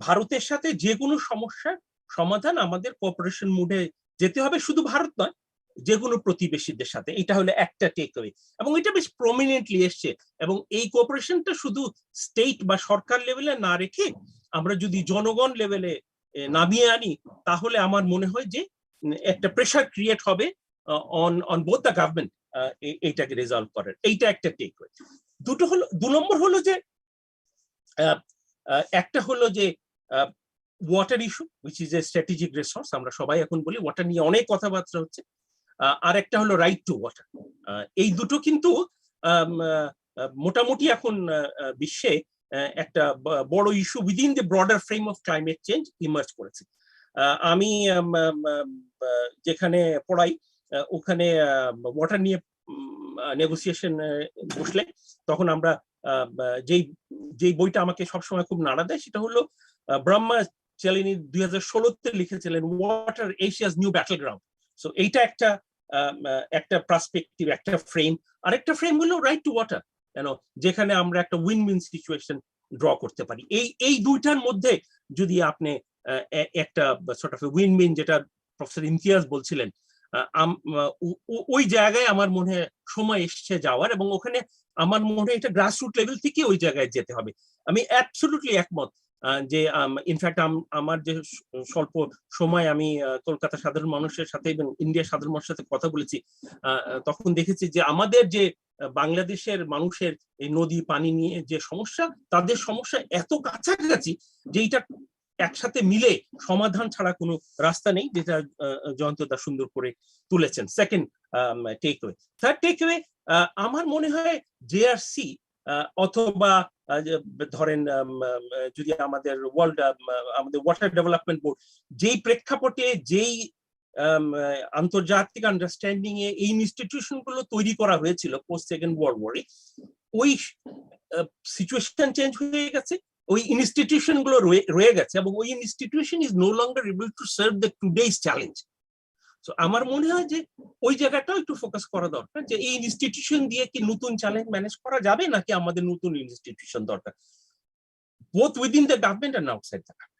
ভারতের সাথে যে কোনো সমস্যার সমাধান আমাদের কোঅপারেশন মুডে যেতে হবে, শুধু ভারত নয়, যে কোনো প্রতিবেশীদের সাথে। এটা হলো একটা টেকঅ্যাওয়ে, এবং এটা বেশ প্রমিনেন্টলি এসছে। এবং এই কোঅপারেশনটা শুধু স্টেট বা সরকার লেভেলে না রেখে আমরা যদি জনগণ লেভেলে নামিয়ে আনি, তাহলে আমার মনে হয় যে একটা প্রেশার ক্রিয়েট হবে অন বোথ দ্য গভর্নমেন্ট এইটাকে রিজলভ করার। এইটা একটা টেকঅ্যাওয়ে। দু নম্বর হলো যে একটা হলো যে water issue, which is a strategic resource. আমরা সবাই এখন বলি ওয়াটার নিয়ে অনেক কথাবার্তা হচ্ছে। আর একটা হলো রাইট টু ওয়াটার। এই দুটো কিন্তু মোটামুটি এখন বিশ্বে একটা বড় issue within the broader frame of climate change emerge করেছে। আমি যেখানে পড়াই ওখানে ওয়াটার নিয়ে নেগোসিয়েশন বসলে তখন আমরা যেই বইটা আমাকে সবসময় খুব নাড়া দেয় সেটা হলো ব্রহ্মা চালিনী 2016-তে লিখেছিলেন water Asia's new battle ground. So এইটা একটা পার্সপেক্টিভ, একটা ফ্রেম। আরেকটা ফ্রেম হলো রাইট টু ওয়াটার, যেখানে আমরা একটা উইন উইন সিচুয়েশন ড্র করতে পারি। এই দুইটার মধ্যে যদি আপনি একটা সর্ট অফ উইন উইন, যেটা প্রফেসর ইমতিয়াজ বলছিলেন, ওই জায়গায় আমার মনে হয় সময় এসছে যাওয়ার, এবং ওখানে আমার মনে হয় এটা গ্রাসরুট লেভেল থেকে ওই জায়গায় যেতে হবে। আমি অ্যাবসলিউটলি একমত যে ইনফ্যাক্ট আমার যে স্বল্প সময় আমি কলকাতা সাধারণ মানুষের সাথে এবং ইন্ডিয়ার সাধারণ মানুষের সাথে কথা বলেছি, তখন দেখেছি যে আমাদের যে বাংলাদেশের মানুষের এই নদী পানি নিয়ে যে সমস্যা, তাদের সমস্যা এত কাছাকাছি যে এইটা একসাথে মিলে সমাধান ছাড়া কোনো রাস্তা নেই, যেটা জয়ন্তদা সুন্দর করে তুলেছেন। Second takeaway. থার্ড টেকওয়ে, আমার মনে হয় জেআরসি অথবা ধরেন যদি আমাদের আমাদের ওয়াটার ডেভেলপমেন্ট বোর্ড, যেই প্রেক্ষাপটে যেই আন্তর্জাতিক আন্ডারস্ট্যান্ডিং এ এই ইনস্টিটিউশন গুলো তৈরি করা হয়েছিল পোস্ট সেকেন্ড ওয়ার্ল্ড ওয়ারে, ওই সিচুয়েশন চেঞ্জ হয়ে গেছে, ওই ইনস্টিটিউশন গুলো রয়ে গেছে, এবং ওই institution is no longer able to serve the today's challenge. So আমার মনে হয় যে ওই জায়গাটাও একটু ফোকাস করা দরকার, যে এই ইনস্টিটিউশন দিয়ে কি নতুন চ্যালেঞ্জ ম্যানেজ করা যাবে, নাকি আমাদের নতুন ইনস্টিটিউশন দরকার, both within the government and outside the government.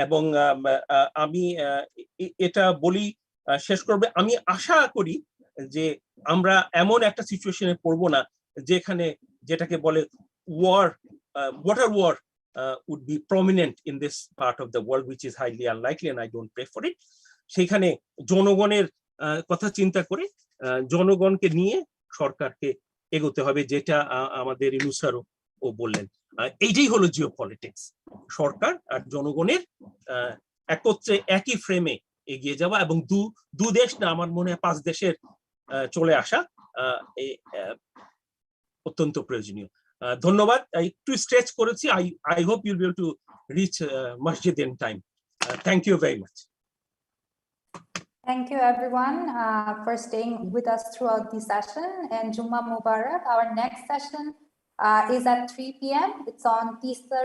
এবং আমি এটা বলি শেষ করবে, আমি আশা করি যে আমরা এমন একটা সিচুয়েশনে পড়বো না যেটাকে বলে water war would be prominent in this part of the world, which is highly unlikely, and I don't pray for it. সেখানে জনগণের কথা চিন্তা করে জনগণকে নিয়ে সরকারকে এগোতে হবে, যেটা আমাদের ইনুসারও বললেন। এইটাই হলো জিওপলিটিক্স, সরকার আর জনগণের একত্রে একই ফ্রেমে এগিয়ে যাওয়া, এবং দু দেশ না, আমার মনে হয় 5 দেশের চলে আসা অত্যন্ত প্রয়োজনীয়। ধন্যবাদ। একটু স্ট্রেচ করেছি। I hope you'll be able to reach masjid in time. Thank you very much. Thank you everyone for staying with us throughout the session, and Jumma Mubarak. Our next session is at 3 p.m. It's on Teesta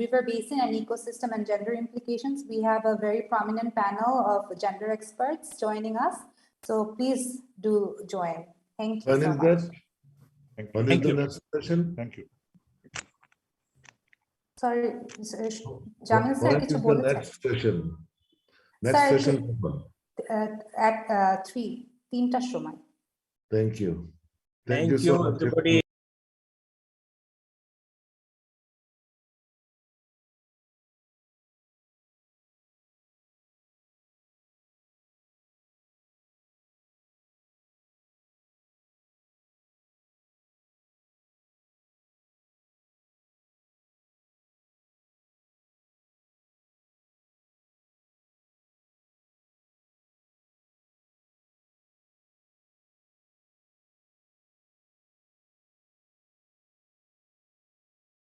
River Basin and ecosystem and gender implications. We have a very prominent panel of gender experts joining us, so please do join. Thank you so much. When is the next session? Thank you. Sorry, Jamil sir, What is the next session? Next session at 3 3 টা সময়. Thank you. Thank you, everybody.